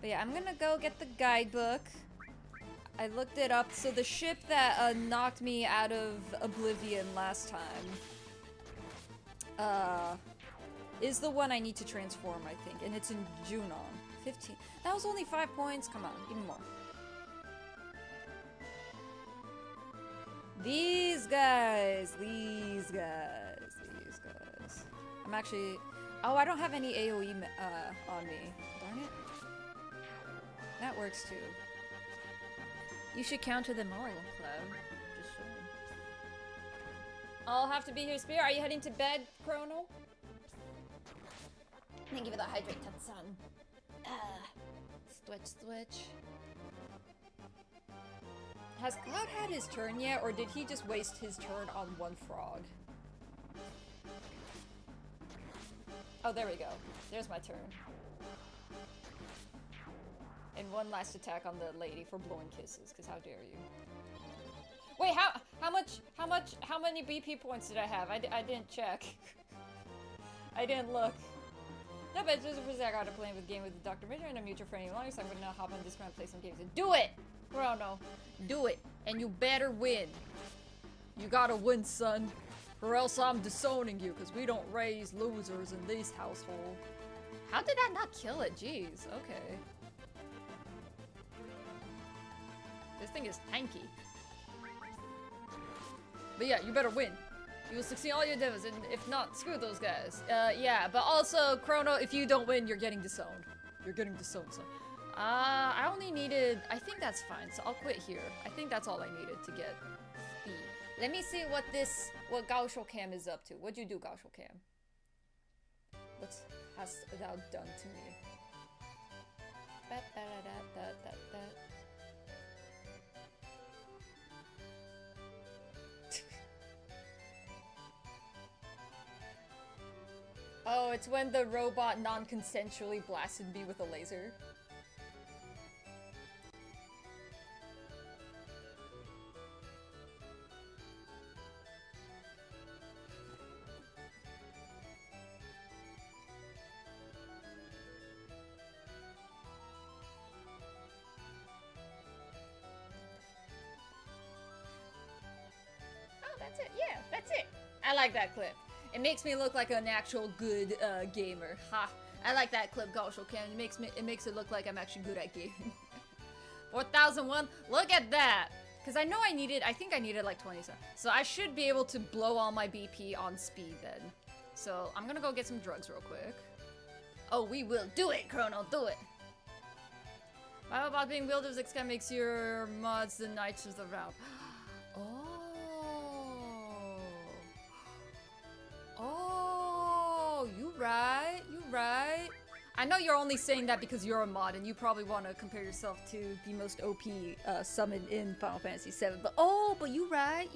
But yeah, I'm gonna go get the guidebook. I looked it up. So the ship that knocked me out of Oblivion last time is the one I need to transform, I think. And it's in Junon. 15. That was only 5 points. Come on, give me more. These guys. I'm actually... Oh, I don't have any AoE on me. Darn it. That works too. You should counter them all, Cloud. Just saying. I'll have to be here, Spear. Are you heading to bed, Chrono? Thank you for the hydrate, Tatsan. Switch. Has Cloud had his turn yet, or did he just waste his turn on one frog? Oh, there we go. There's my turn. And one last attack on the lady for blowing kisses, because how dare you. Wait, how many BP points did I have? I didn't check. I didn't look. No, but just for a sec, I got to play with game with Dr. Major and a mutual friend any longer, so I'm gonna hop on Discord and play some games. Do it! Chrono, do it, and you better win. You gotta win, son, or else I'm disowning you, because we don't raise losers in this household. How did I not kill it? Jeez, okay. This thing is tanky. But yeah, you better win. You will succeed all your endeavors, and if not, screw those guys. Yeah, but also, Chrono, if you don't win, you're getting disowned. You're getting disowned, son. I only needed... I think that's fine, so I'll quit here. I think that's all I needed to get speed. Let me see what Gaosho Cam is up to. What'd you do, Gaosho Cam? What hast thou done to me? Oh, it's when the robot non-consensually blasted me with a laser. Oh, that's it. Yeah, that's it. I like that clip. It makes me look like an actual good gamer. Ha! I like that clip, Gaosho Cam. It makes it look like I'm actually good at gaming. 4001. Look at that. Because I know I think I needed like 27. So I should be able to blow all my BP on speed then. So I'm gonna go get some drugs real quick. Oh, we will do it, Chrono. Do it. How about being Wilders X makes your mods the knights of the round? Oh, you right. I know you're only saying that because you're a mod and you probably want to compare yourself to the most OP summon in Final Fantasy VII. But you right.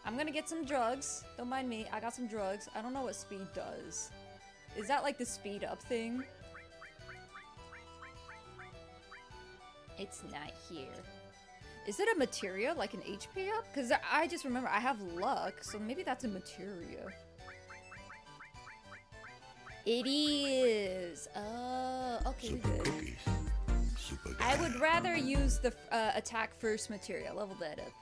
I'm gonna get some drugs. Don't mind me. I got some drugs. I don't know what speed does. Is that like the speed up thing? It's not here. Is it a materia, like an HP up? Because I just remember I have luck, so maybe that's a materia. It is. Oh, okay, good. I would rather use the attack first materia. Level that up.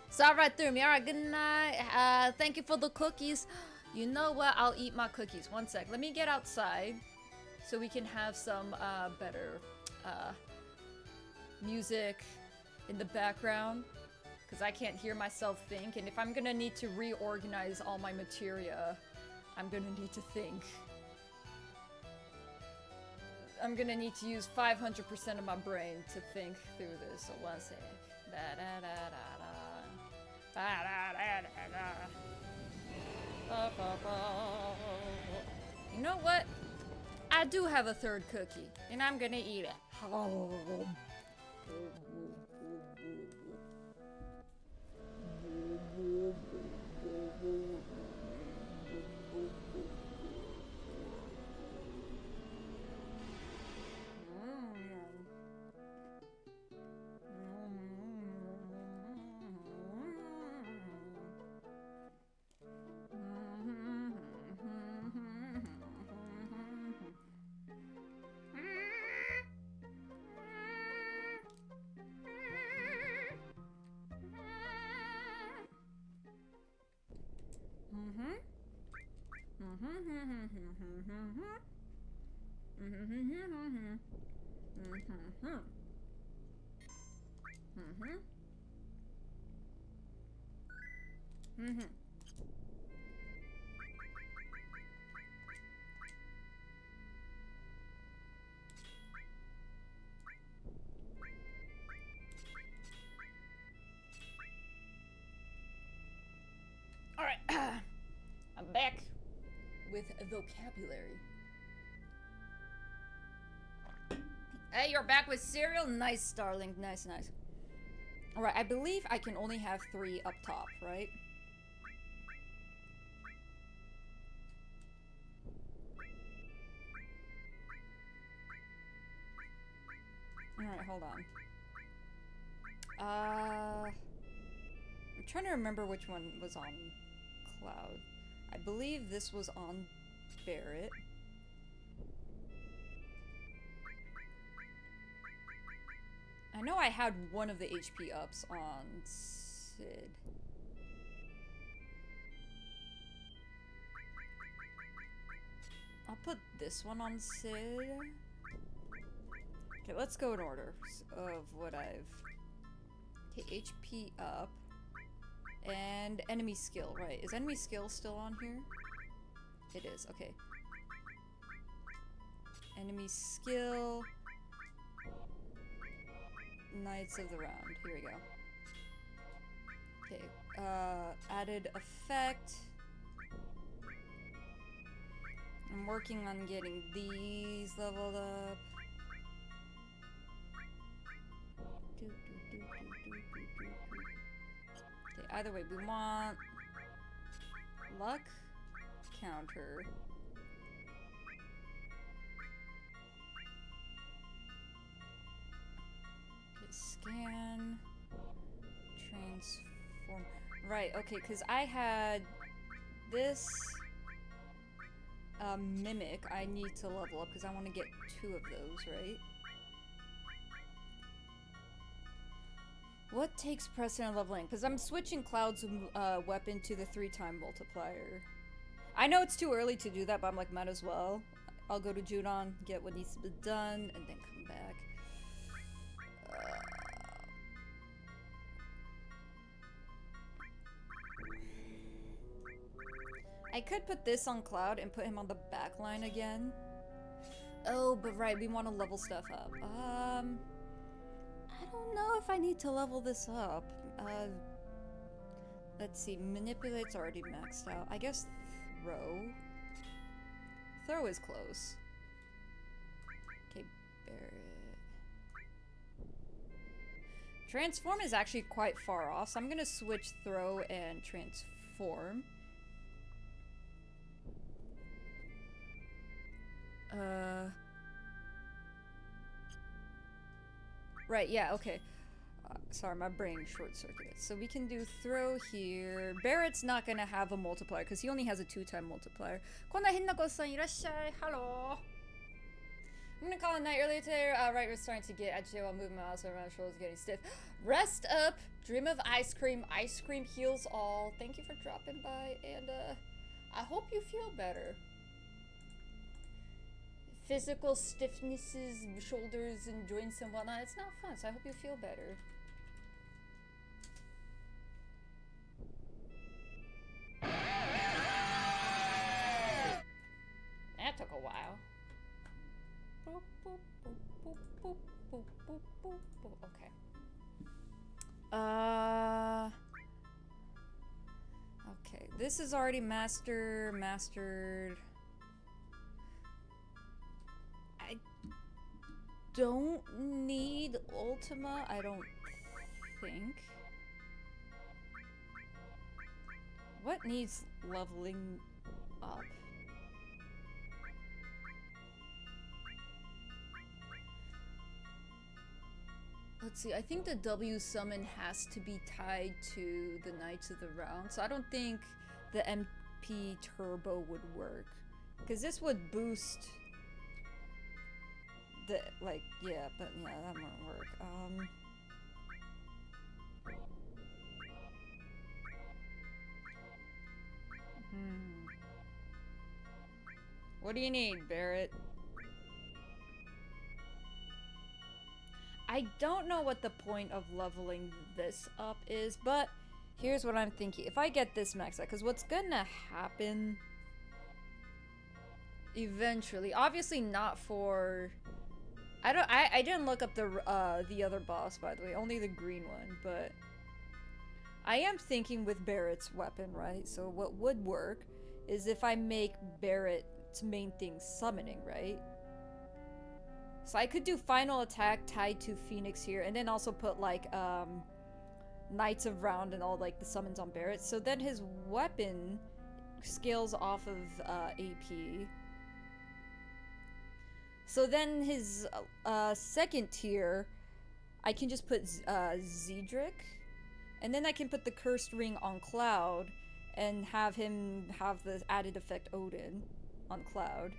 Saw right through me. Alright, good night. Thank you for the cookies. You know what? I'll eat my cookies. One sec. Let me get outside so we can have some better music in the background because I can't hear myself think, and if I'm gonna need to reorganize all my materia, I'm gonna need to think. I'm gonna need to use 500% of my brain to think through this, so one sec. You know what? I do have a third cookie, and I'm gonna eat it. Alright, I'm back with vocabulary. Hey, you're back with cereal? Nice, darling. Nice, nice. Alright, I believe I can only have 3 up top, right? Alright, hold on. I'm trying to remember which one was on Cloud. I believe this was on Barrett. I know I had one of the HP ups on Sid. I'll put this one on Sid. Okay, let's go in order of what I've... Okay, HP up. And enemy skill, right. Is enemy skill still on here? It is, okay. Enemy skill... Knights of the Round. Here we go. Okay, added effect. I'm working on getting these leveled up. Okay, either way, we want luck counter. Scan, transform. Right, okay, because I had this mimic I need to level up because I want to get 2 of those, right? What takes precedent leveling? Because I'm switching Cloud's weapon to the 3-time multiplier. I know it's too early to do that, but I'm like, might as well. I'll go to Judon, get what needs to be done, and then come back. I could put this on Cloud and put him on the back line again. Oh, but right, we want to level stuff up. I don't know if I need to level this up. Let's see, Manipulate's already maxed out. I guess Throw. Throw is close. Okay, Barrett. Transform is actually quite far off, so I'm gonna switch Throw and Transform. Right, yeah, okay. Sorry, my brain short-circuited. So we can do Throw here. Barrett's not gonna have a multiplier, because he only has a 2-time multiplier. Konna Hinako-san, irashai! Hello! I'm gonna call it night earlier today. Right, we're starting to get agitated while moving my mouse around, shoulders getting stiff. Rest up! Dream of ice cream. Ice cream heals all. Thank you for dropping by, and I hope you feel better. physical stiffnesses, shoulders and joints and whatnot. It's not fun, so I hope you feel better. That took a while. Okay. Okay, this is already mastered. I don't need Ultima, I don't think. What needs leveling up? Let's see, I think the W summon has to be tied to the Knights of the Round, so I don't think the MP Turbo would work. Because this would boost the, like, yeah, but yeah, that won't work. What do you need, Barrett? I don't know what the point of leveling this up is, but here's what I'm thinking. If I get this max out, because what's gonna happen eventually, obviously not for... I didn't look up the other boss, by the way, only the green one, but I am thinking with Barrett's weapon, right? So what would work is if I make Barrett's main thing summoning, right? So I could do final attack tied to Phoenix here, and then also put like Knights of Round and all like the summons on Barrett. So then his weapon scales off of AP. So then his second tier, I can just put Zedric, and then I can put the Cursed Ring on Cloud, and have him have the added effect Odin on Cloud.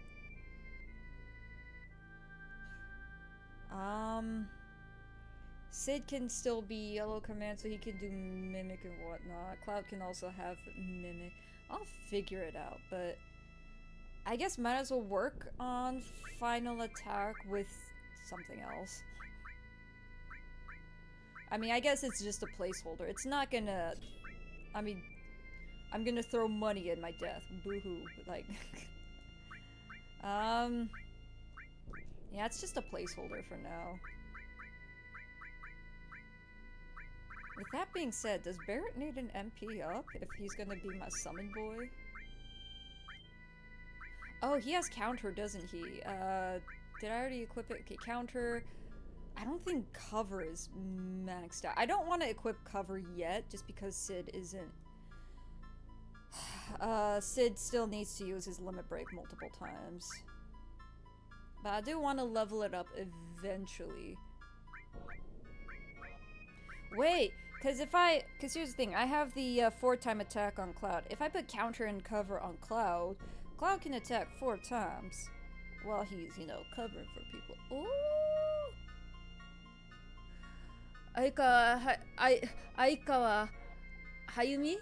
Sid can still be Yellow Command, so he can do Mimic and whatnot. Cloud can also have Mimic. I'll figure it out, but I guess might as well work on Final Attack with something else. I mean, I guess it's just a placeholder. It's not gonna... I mean, I'm gonna throw money at my death. Boo-hoo. Like... Yeah, it's just a placeholder for now. With that being said, does Barrett need an MP up if he's gonna be my summon boy? Oh, he has counter, doesn't he? Did I already equip it? Okay, counter. I don't think cover is maxed out. I don't want to equip cover yet, just because Sid isn't... Sid still needs to use his limit break multiple times. But I do want to level it up eventually. Wait, because here's the thing, I have the 4-time attack on Cloud. If I put counter and cover on Cloud, Cloud can attack 4 times while he's, you know, covering for people. Ooh! Aikawa Hayumi?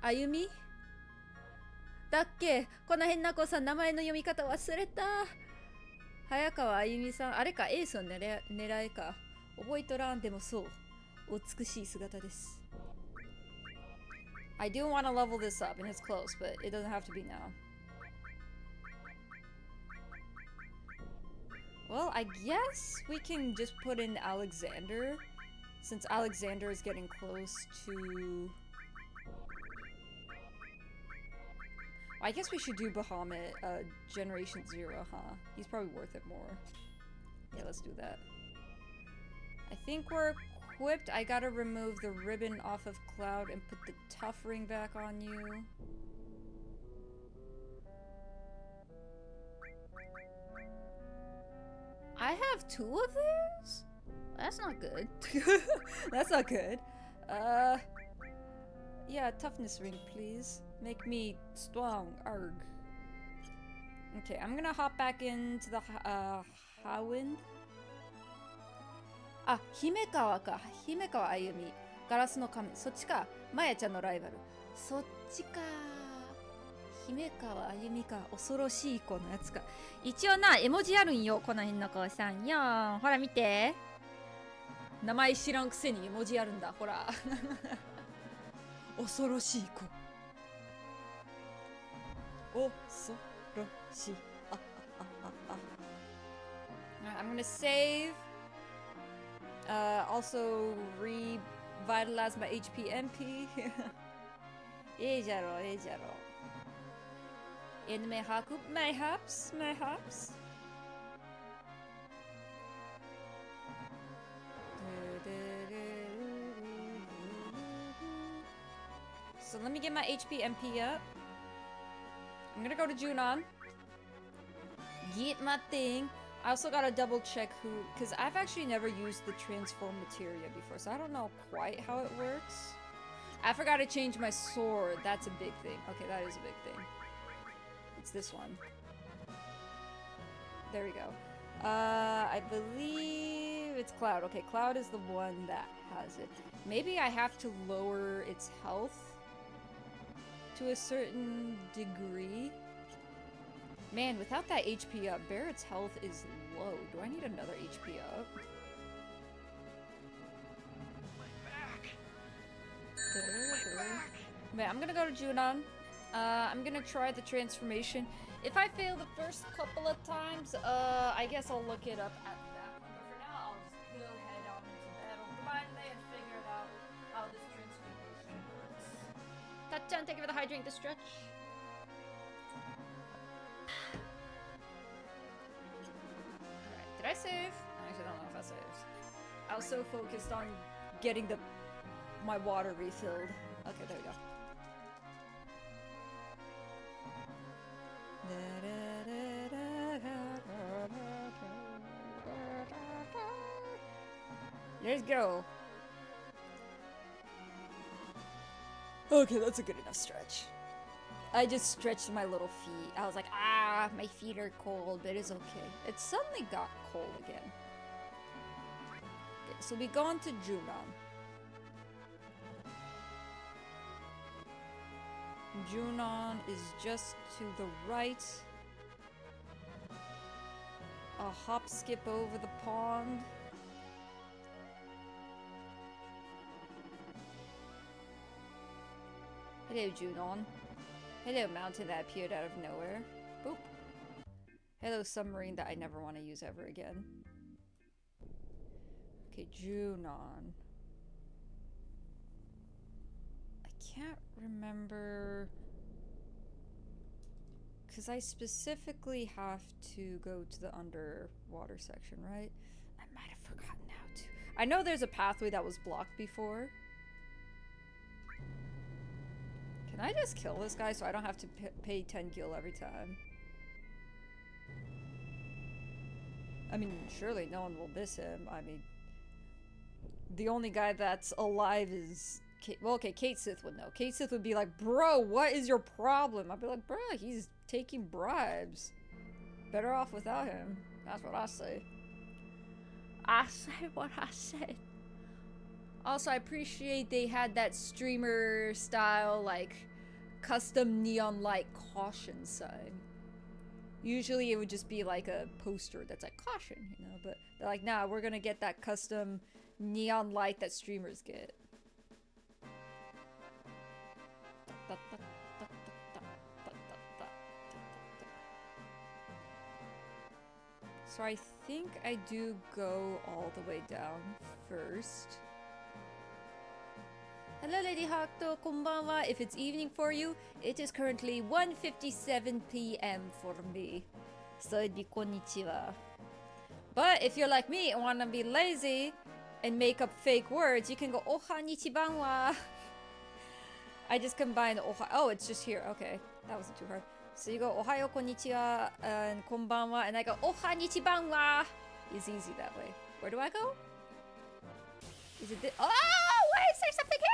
Ayumi? だっけこの変な子さん、名前の読み方忘れた。早川あゆみさん、あれか、エースの狙いか。覚えとらんでもそう。お美しい姿です。I do want to level this up, and it's close, but it doesn't have to be now. Well, I guess we can just put in Alexander, since Alexander is getting close to... I guess we should do Bahamut, Generation 0, huh? He's probably worth it more. Yeah, let's do that. I think we're equipped. I gotta remove the ribbon off of Cloud and put the tough ring back on you. I have 2 of these? That's not good. That's not good. Yeah, toughness ring, please. Make me strong, arg. Okay, I'm gonna hop back into the Howind. Ah, Himekawa ka. Himekawa Ayumi. ガラスの仮面。そっちか。マヤちゃんのライバル。そっちか。姫川あゆみか。恐ろしい子のやつか。一応な、絵文字あるんよ。この辺の子さんよ。ほら見て。名前知らんくせに絵文字あるんだ。ほら。恐ろしい子。恐ろしい。I'm gonna save. Also revitalize my HP MP. いいじゃろ、いいじゃろ。In mayhaps. So let me get my HP MP up. I'm gonna go to Junon. Get my thing. I also gotta double check who, because I've actually never used the transform materia before, so I don't know quite how it works. I forgot to change my sword. That's a big thing. Okay, that is a big thing. It's this one. There we go. I believe it's Cloud. Okay, Cloud is the one that has it. Maybe I have to lower its health to a certain degree. Man, without that HP up, Barrett's health is low. Do I need another HP up? Man, I'm gonna go to Junon. I'm gonna try the transformation. If I fail the first couple of times, I guess I'll look it up at that point. But for now, I'll just go head on into battle blindly and figure out how this transformation works. Tachan, thank you for the hydrant, the stretch. Alright, did I save? I actually don't know if I saved. I was so focused on getting my water refilled. Okay, there we go. Let's go. Okay, that's a good enough stretch. I just stretched my little feet. I was like, ah, my feet are cold, but it's okay. It suddenly got cold again. Okay, so we go on to Junon. Junon is just to the right. A hop skip over the pond. Hello, Junon. Hello, mountain that appeared out of nowhere. Boop. Hello, submarine that I never want to use ever again. Okay, Junon. I can't remember... Because I specifically have to go to the underwater section, right? I might have forgotten how to. I know there's a pathway that was blocked before. Can I just kill this guy so I don't have to pay 10 gil every time? I mean, surely no one will miss him. I mean, the only guy that's alive is... Well, okay, Kate Sith would know. Kate Sith would be like, bro, what is your problem? I'd be like, bro, he's taking bribes. Better off without him. That's what I say. I say what I said. Also, I appreciate they had that streamer style, like, custom neon light caution sign. Usually it would just be like a poster that's like, caution, you know, but they're like, nah, we're gonna get that custom neon light that streamers get. So I think I do go all the way down first. Hello, Lady Hakuto, konbanwa. If it's evening for you, it is currently 1:57 p.m. for me. So it'd be konnichiwa. But if you're like me and want to be lazy and make up fake words, you can go oha nichibanwa. I just combined oha. Oh, it's just here. Okay, that wasn't too hard. So you go ohayo konnichiwa and konbanwa, and I go oha nichibanwa. It's easy that way. Where do I go? Is it this? Oh, wait, is there something here?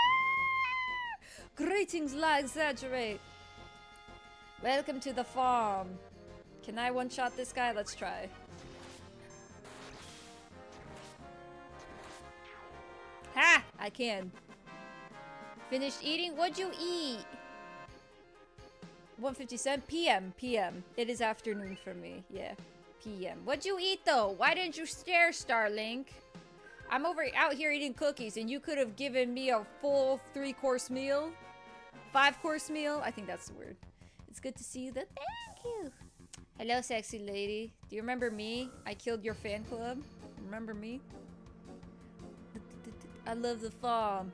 Greetings, la exaggerate. Welcome to the farm. Can I one-shot this guy? Let's try. Ha! I can. Finished eating? What'd you eat? 1:57 p.m. p.m. It is afternoon for me. Yeah, p.m. What'd you eat though? Why didn't you stare, Starlink? I'm out here eating cookies, and you could have given me a full 3-course meal, 5-course meal. I think that's the word. It's good to see you. Thank you. Hello, sexy lady. Do you remember me? I killed your fan club. Remember me? I love the farm.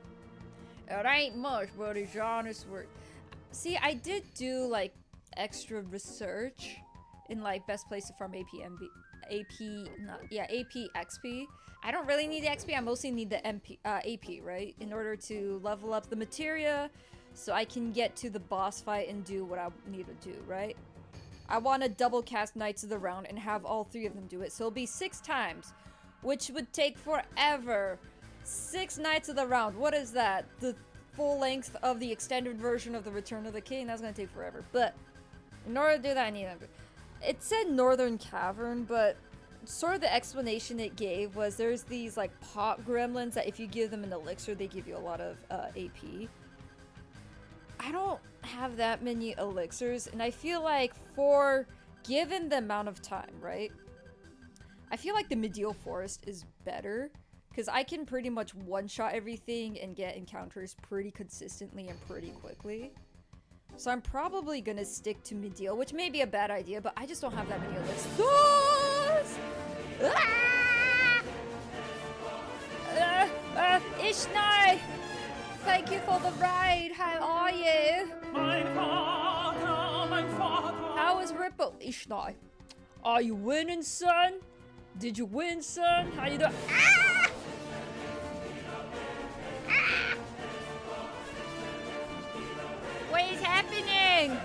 It ain't much, but it's honest work. See, I did do like extra research in like best place to farm AP XP. I don't really need the XP. I mostly need the AP, right? In order to level up the materia, so I can get to the boss fight and do what I need to do, right? I want to double cast Knights of the Round and have all 3 of them do it. So it'll be 6 times, which would take forever. 6 Knights of the Round. What is that? The full length of the extended version of the Return of the King? That's gonna take forever. But in order to do that, I need them. It said Northern Cavern, but sort of the explanation it gave was there's these like pot gremlins that if you give them an elixir, they give you a lot of AP. I don't have that many elixirs, and I feel like given the amount of time, right? I feel like the Medial Forest is better, because I can pretty much one-shot everything and get encounters pretty consistently and pretty quickly. So I'm probably gonna stick to Medial, which may be a bad idea, but I just don't have that many elixirs. Ishnai! Thank you for the ride. How are you? How is Ripple? Ishnai. Are you winning, son? Did you win, son? How you doing? Ah! Ah! What is happening?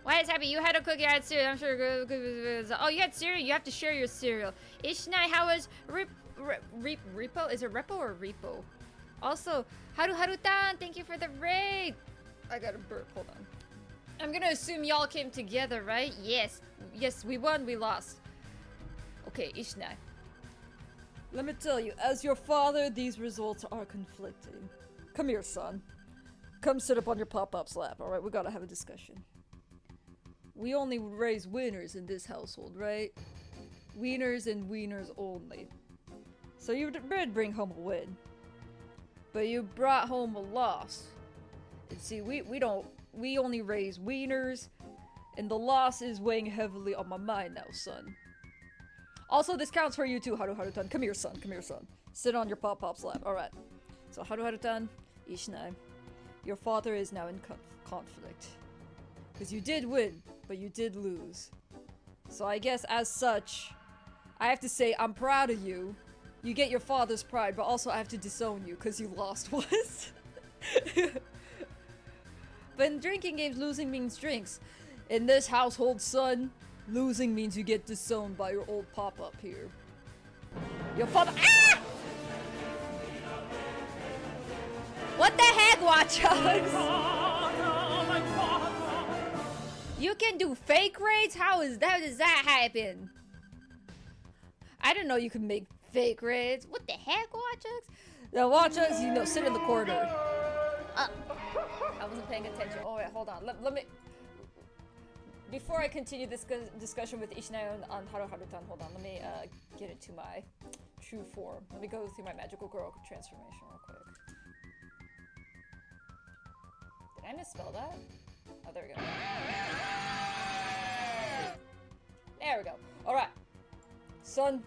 What is happening? You had a cookie, I had cereal. I'm sure. Oh, you had cereal? You have to share your cereal. Ishnai, how is Repo? Is it Repo or Repo? Also, Harutan, thank you for the raid. I got a burp, hold on. I'm gonna assume y'all came together, right? Yes. Yes, we won, we lost. Okay, Ishnai. Let me tell you, as your father, these results are conflicting. Come here, son. Come sit up on your pop-up slab, alright? We gotta have a discussion. We only raise winners in this household, right? Wieners and wieners only. So you did bring home a win. But you brought home a loss. And see, we only raise wieners, and the loss is weighing heavily on my mind now, son. Also, this counts for you too, Harutan. Come here, son. Come here, son. Sit on your pop-pop slab. Alright. So, Harutan, Ishnai, your father is now in conflict. Because you did win, but you did lose. So I guess as such, I have to say I'm proud of you. You get your father's pride, but also I have to disown you because you lost once. But in drinking games, losing means drinks. In this household, son, losing means you get disowned by your old pop-up here. Your father— Ah! What the heck, Watch Dogs? You can do fake raids? How does that happen? I didn't know you could make fake raids. What the heck, Watch Dogs? The Watch Dogs, you know, sit in the corner. I wasn't paying attention. Oh wait, hold on. Let me. Before I continue this discussion with Ishinai on Harutan, hold on. Let me get into my true form. Let me go through my magical girl transformation real quick. Did I misspell that? Oh, there we go. There we go. Alright. Son.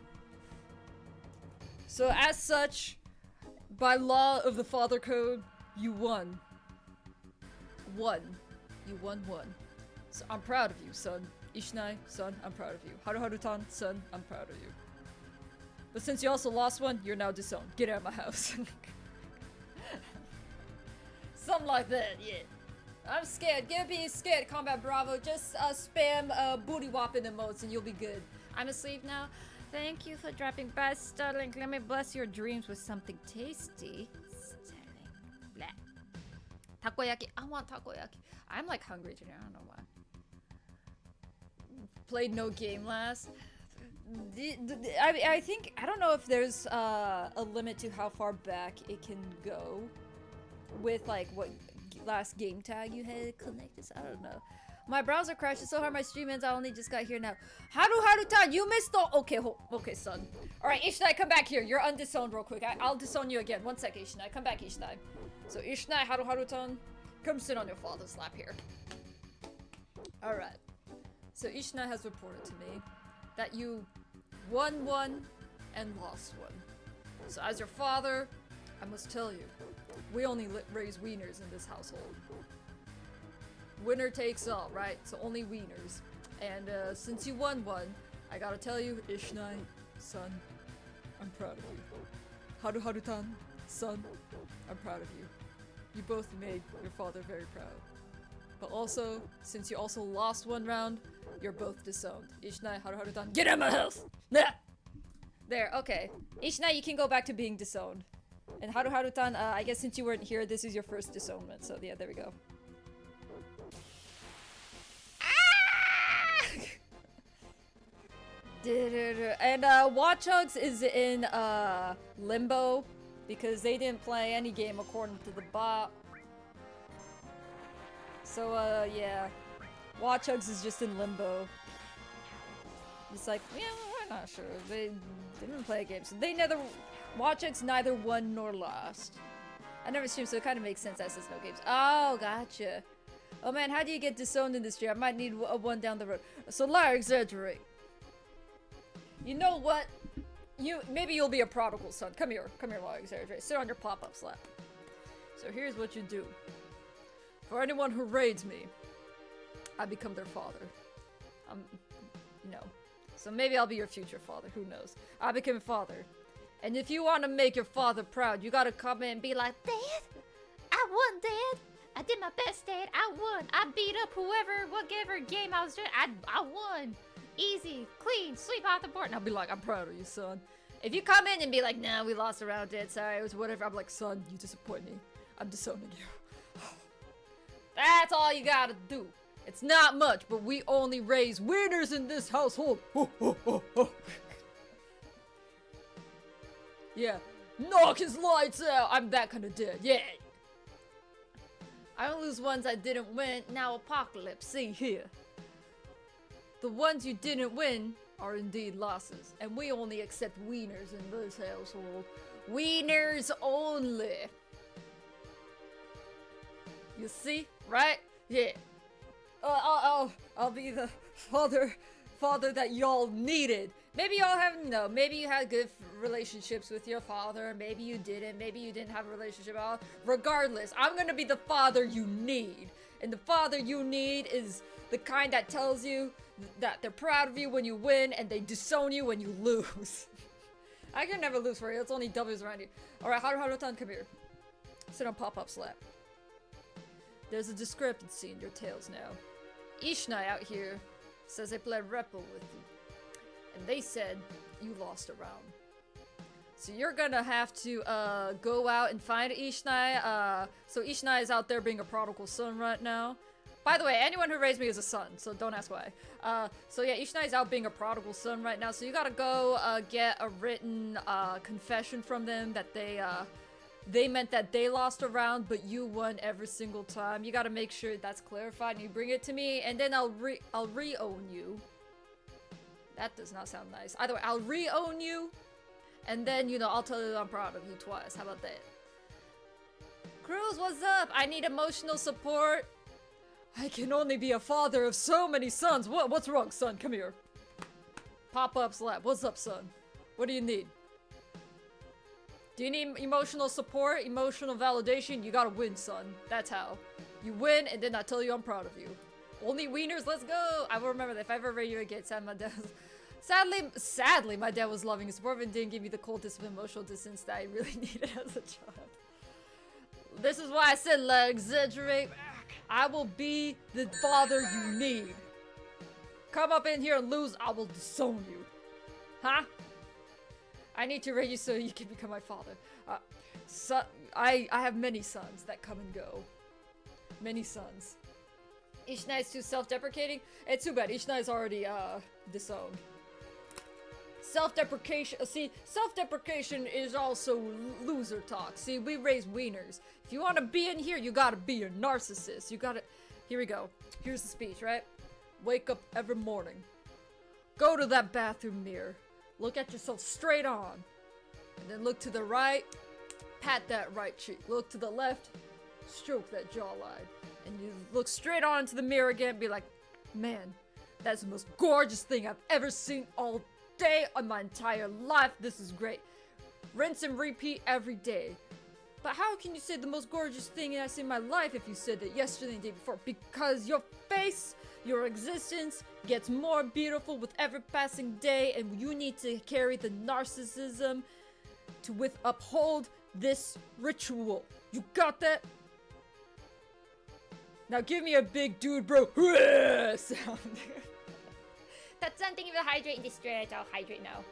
So as such, by law of the Father Code, you won. You won one. So I'm proud of you, son. Ishinai, son, I'm proud of you. Harutan, son, I'm proud of you. But since you also lost one, you're now disowned. Get out of my house. Something like that, yeah. I'm scared. Get be scared, Combat Bravo. Just spam booty whopping emotes and you'll be good. I'm asleep now. Thank you for dropping by, Starlink. Let me bless your dreams with something tasty. Starlink. Blah. Takoyaki. I want takoyaki. I'm like hungry today. I don't know why. Played no game last. I think, I don't know if there's a limit to how far back it can go with like what last game tag you had connected? I don't know. My browser crashed so hard my stream ends. I only just got here now. Harutan, you missed the. Okay, son. All right, Ishinai, come back here. You're undisowned real quick. I'll disown you again. 1 sec, Ishinai. Come back, Ishinai. So Ishinai, Harutan, come sit on your father's lap here. All right. So Ishinai has reported to me that you won one and lost one. So as your father, I must tell you, we only raise wieners in this household. Winner takes all, right? So only wieners. And since you won one, I gotta tell you, Ishinai, son, I'm proud of you. Harutan, son, I'm proud of you. You both made your father very proud. But also, since you also lost one round, you're both disowned. Ishinai, Harutan, get out of my house! There, okay. Ishinai, you can go back to being disowned. And Harutan, I guess since you weren't here, this is your first disownment. So yeah, there we go. And Watch Dogs is in limbo because they didn't play any game according to the bot. So yeah, Watch Dogs is just in limbo. It's like, yeah, we're not sure. They didn't play a game, so they neither. Watch Dogs neither won nor lost. I never streamed, so it kind of makes sense as there's no games. Oh, gotcha. Oh man, how do you get disowned in this stream? I might need a one down the road. So lie or exaggerate. You know what? Maybe you'll be a prodigal son. Come here, lie or exaggerate. Sit on your pop-up slap. So here's what you do. For anyone who raids me, I become their father. You know. So maybe I'll be your future father. Who knows? I become a father. And if you want to make your father proud, you gotta come in and be like, Dad, I won, Dad. I did my best, Dad. I won. I beat up whatever game I was doing. I won. Easy, clean, sweep off the board. And I'll be like, I'm proud of you, son. If you come in and be like, nah, we lost a round, Dad. Sorry, it was whatever. I'm like, son, you disappoint me. I'm disowning you. That's all you gotta do. It's not much, but we only raise winners in this household. Yeah. Knock his lights out. I'm that kind of dead. Yeah. I don't lose ones I didn't win. Now apocalypse. See here. The ones you didn't win are indeed losses. And we only accept wieners in this household. Wieners only. You see? Right? Yeah. I'll be the father that y'all needed. Maybe y'all have, maybe you had good relationships with your father. Maybe you didn't. Maybe you didn't have a relationship at all. Regardless, I'm gonna be the father you need. And the father you need is the kind that tells you that they're proud of you when you win and they disown you when you lose. I can never lose for you. It's only W's around you. Alright, Harutan, come here. Sit on pop-up slap. There's a discrepancy in your tales now. Ishinai out here says they played Repo with you. And they said you lost a round. So you're gonna have to go out and find Ishinai. So Ishinai is out there being a prodigal son right now. By the way, anyone who raised me is a son, so don't ask why. So yeah, Ishinai is out being a prodigal son right now. So you gotta go get a written confession from them that they meant that they lost a round, but you won every single time. You gotta make sure that's clarified, and you bring it to me, and then I'll re-own you. That does not sound nice. Either way, I'll re-own you, and then, I'll tell you I'm proud of you twice. How about that? Cruz, what's up? I need emotional support. I can only be a father of so many sons. What's wrong, son? Come here. Pop-up slap. What's up, son? What do you need? Do you need emotional support? Emotional validation? You gotta win, son. That's how. You win, and then I tell you I'm proud of you. Only wieners, let's go! I will remember that if I ever raid you again, my dad was... Sadly, my dad was loving his support and didn't give me the coldest of emotional distance that I really needed as a child. This is why I said, exaggerate. I will be the father you need. Come up in here and lose, I will disown you. Huh? I need to raise you so you can become my father. I have many sons that come and go. Many sons. Ishinai is too self-deprecating. It's too bad. Ishinai is already disowned. Self-deprecation. See, self-deprecation is also loser talk. See, we raise wieners. If you want to be in here, you gotta be a narcissist. You gotta. Here we go. Here's the speech, right? Wake up every morning. Go to that bathroom mirror. Look at yourself straight on. And then look to the right. Pat that right cheek. Look to the left. Stroke that jawline. And you look straight on into the mirror again and be like, man, that's the most gorgeous thing I've ever seen all day on my entire life. This is great. Rinse and repeat every day. But how can you say the most gorgeous thing I've seen in my life if you said it yesterday and the day before? Because your face, your existence gets more beautiful with every passing day, and you need to carry the narcissism to uphold this ritual. You got that? Now give me a big dude bro sound. That's something if you hydrate in distress. I'll hydrate now.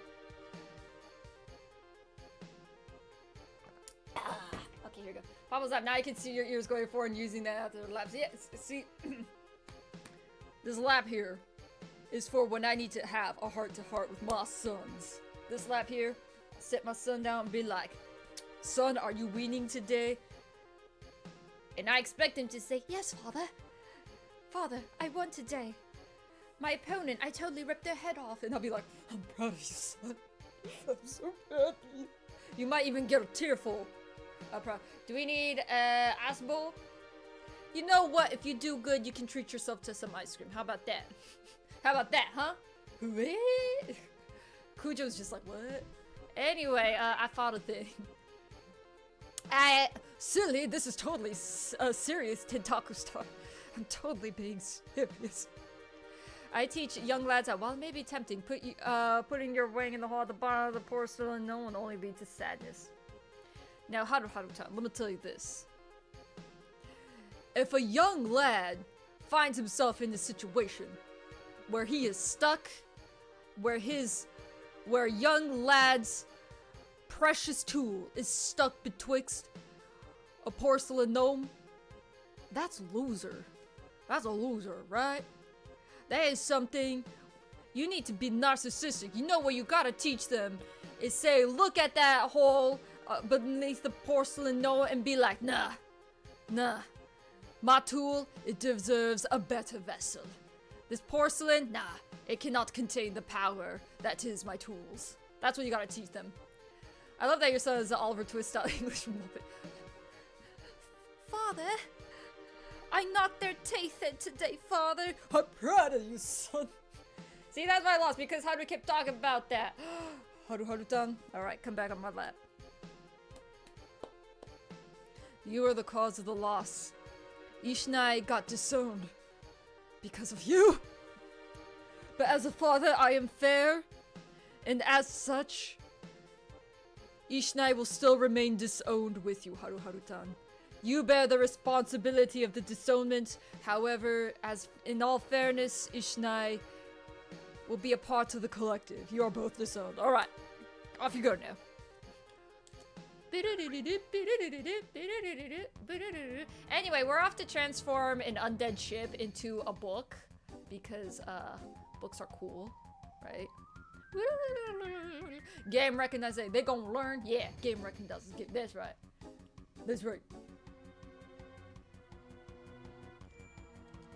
Okay, here we go. Bubbles up. Now I can see your ears going forward and using that after the laps. Yes, see, this lap here is for when I need to have a heart-to-heart with my sons. This lap here, I'll sit my son down and be like, son, are you weaning today? And I expect him to say, yes, father. Father, I won today. My opponent, I totally ripped their head off. And I'll be like, I'm proud of you, son. I'm so happy. You might even get a tearful. Do we need ice bowl? You know what? If you do good, you can treat yourself to some ice cream. How about that? How about that, huh? What? Cujo's just like, what? Anyway, I thought a thing. Silly, this is totally serious, Tentaku Star. I'm totally being serious. I teach young lads that while it may be tempting, putting your wing in the hole at the bottom of the porcelain no will only lead to sadness. Now, Haru-Haru-chan, let me tell you this. If a young lad finds himself in a situation where he is stuck, where young lad's precious tool is stuck betwixt a porcelain gnome, that's loser. That's a loser, right? That is something you need to be narcissistic. You know what you gotta teach them is say, look at that hole beneath the porcelain gnome and be like, nah. My tool, it deserves a better vessel. This porcelain, nah, it cannot contain the power that is my tools. That's what you gotta teach them. I love that your son is an Oliver Twist style English muppet. Father, I knocked their teeth in today, father. I'm proud of you, son. See, that's why I lost, because Haru kept talking about that. Haru-Haru-tan. Alright, come back on my lap. You are the cause of the loss. Ishinai got disowned because of you. But as a father, I am fair. And as such, Ishinai will still remain disowned with you, Haru-Haru-tan. You bear the responsibility of the disownment. However, as in all fairness, Ishinai will be a part of the collective. You are both disowned. Alright, off you go now. Anyway, we're off to transform an undead ship into a book. Because, books are cool, right? Game recognizes they gonna learn. Yeah, game recognizes. Get this right. That's right.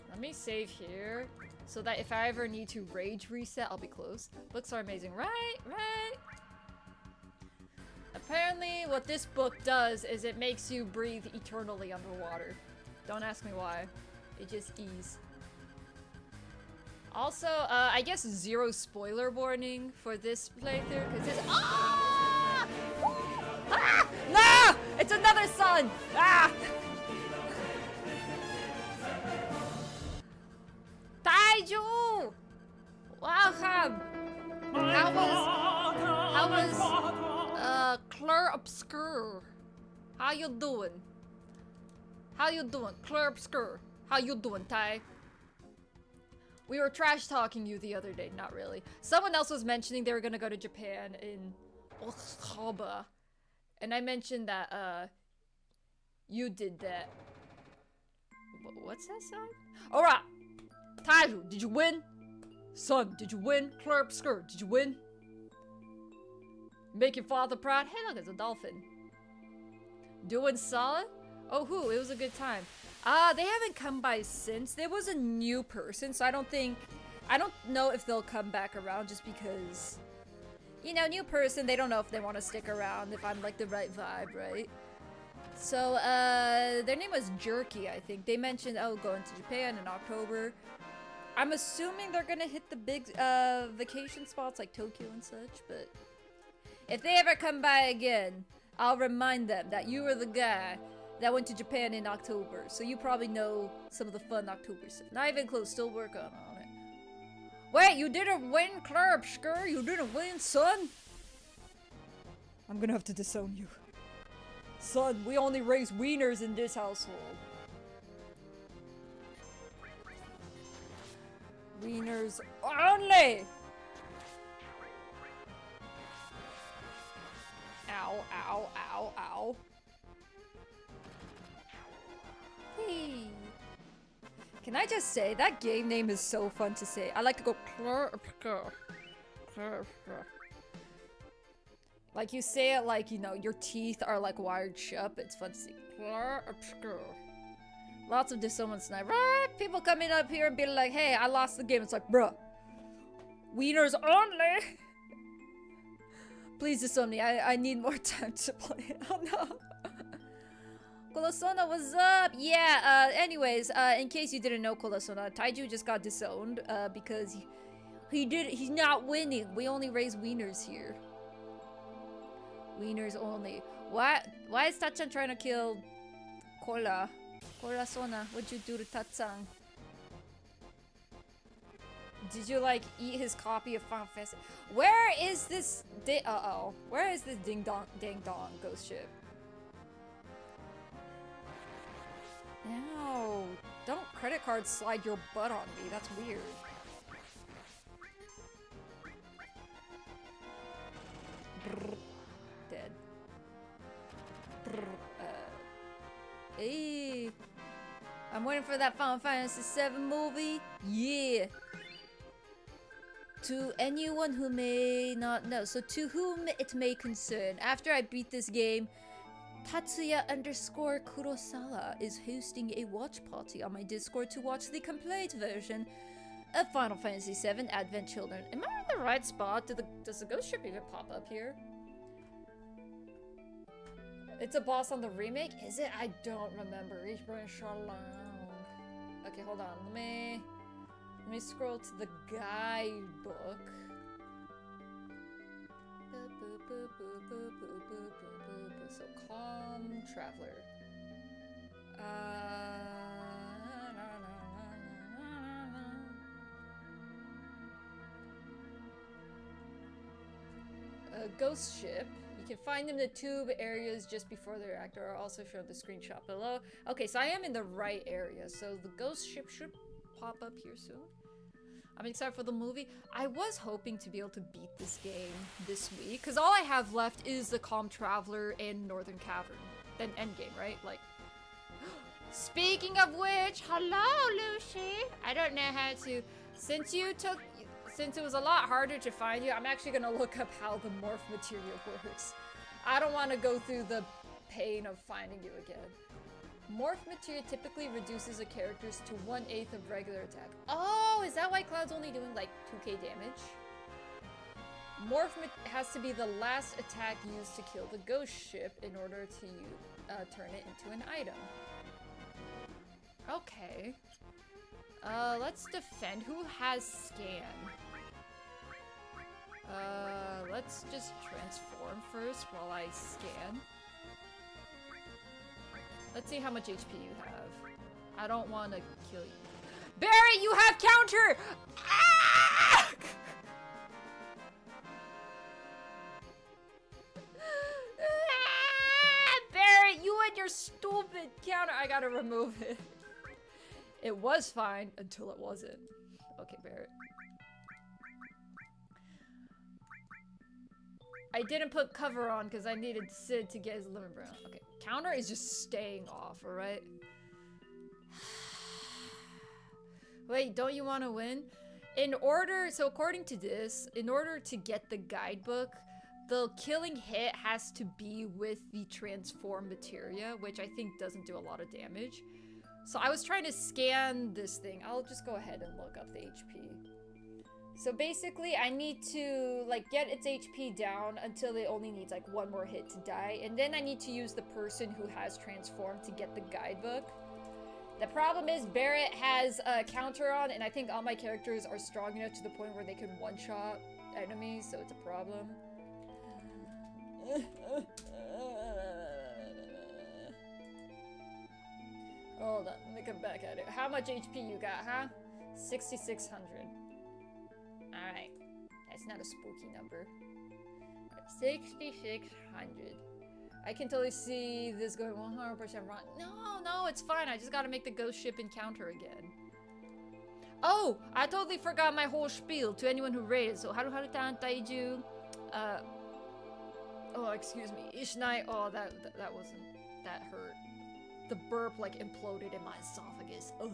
Let me save here so that if I ever need to rage reset, I'll be close. Books are amazing, right? Right. Apparently, what this book does is it makes you breathe eternally underwater. Don't ask me why. It just ease. Also, I guess zero spoiler warning for this playthrough, because this- Ah! Ah! No! It's another son! Ah! Taiju! Welcome! How was Claire Obscure? How you doing? How you doing? Claire Obscure. How you doing, Tai? We were trash talking you the other day, not really. Someone else was mentioning they were gonna go to Japan in Oktober. And I mentioned that, you did that. What's that sign? Alright! Taiju, did you win? Son, did you win? Claire Obscure, did you win? Make your father proud. Hey, look, it's a dolphin. Doing solid? Oh, who? It was a good time. They haven't come by since. There was a new person, so I don't know if they'll come back around just because, you know, new person, they don't know if they want to stick around, if I'm like the right vibe, right? So, their name was Jerky, I think. They mentioned, oh, going to Japan in October. I'm assuming they're gonna hit the big, vacation spots like Tokyo and such, but if they ever come by again, I'll remind them that you were the guy that went to Japan in October, so you probably know some of the fun October stuff. Not even close, still working on it. Wait, you didn't win, Claire Obscure? You didn't win, son? I'm gonna have to disown you. Son, we only raise wieners in this household. Wieners only! Ow, ow, ow, ow. Hey. Can I just say, that game name is so fun to say. I like to go like you say it like, you know, your teeth are like wired shut. It's fun to say. Lots of dissonance tonight, right? People coming up here and being like, hey, I lost the game. It's like, bruh. Wieners only! Please disown me. I need more time to play. Oh no. Kolosona, what's up? Yeah, anyways, in case you didn't know Kolosona, Taiju just got disowned, because he's not winning. We only raise wieners here. Wieners only. Why is Tachan trying to kill Kolosona, what'd you do to Tatsang? Did you, like, eat his copy of Final Fantasy? Where is this where is this ding dong ghost ship? No, don't credit card slide your butt on me. That's weird. Brr. Dead. Brr. Hey, I'm waiting for that Final Fantasy VII movie. Yeah. To anyone who may not know, so to whom it may concern, after I beat this game, Tatsuya_Kurosawa is hosting a watch party on my Discord to watch the complete version of Final Fantasy VII Advent Children. Am I in the right spot? Does the ghost ship even pop up here? It's a boss on the remake? Is it? I don't remember. Okay, hold on. Let me scroll to the guidebook. So, calm traveler. A ghost ship. You can find them in the tube areas just before the reactor. I'll also show the screenshot below. Okay, so I am in the right area. So the ghost ship should pop up here soon. I'm excited for the movie. I was hoping to be able to beat this game this week, because all I have left is the Calm Traveler and Northern Cavern. Then Endgame, right? Like, speaking of which, hello, Lucy. I don't know how to, since it was a lot harder to find you, I'm actually gonna look up how the morph material works. I don't want to go through the pain of finding you again. Morph material typically reduces a character's to 1/8 of regular attack. Oh, is that why Cloud's only doing like 2k damage? Morph has to be the last attack used to kill the ghost ship in order to turn it into an item. Okay. Let's defend. Who has scan? Let's just transform first while I scan. Let's see how much HP you have. I don't want to kill you. Barry, you have counter! Ah! Barry, you and your stupid counter. I gotta remove it. It was fine until it wasn't. Okay, Barrett. I didn't put cover on because I needed Sid to get his limit brown. Okay, counter is just staying off, alright? Wait, don't you want to win? So according to this, in order to get the guidebook, the killing hit has to be with the transform materia, which I think doesn't do a lot of damage. So I was trying to scan this thing. I'll just go ahead and look up the HP. So basically, I need to like get its HP down until it only needs like one more hit to die, and then I need to use the person who has transformed to get the guidebook. The problem is Barrett has a counter on, and I think all my characters are strong enough to the point where they can one-shot enemies, so it's a problem. Hold on, let me come back at it. How much HP you got, huh? 6,600. Alright. That's not a spooky number. 6,600. I can totally see this going 100% wrong. No, it's fine. I just gotta make the ghost ship encounter again. Oh! I totally forgot my whole spiel to anyone who rated. So, haru tan taiju. Oh, excuse me. Ishnai. Oh, that wasn't. That hurt. The burp like imploded in my esophagus. Ugh.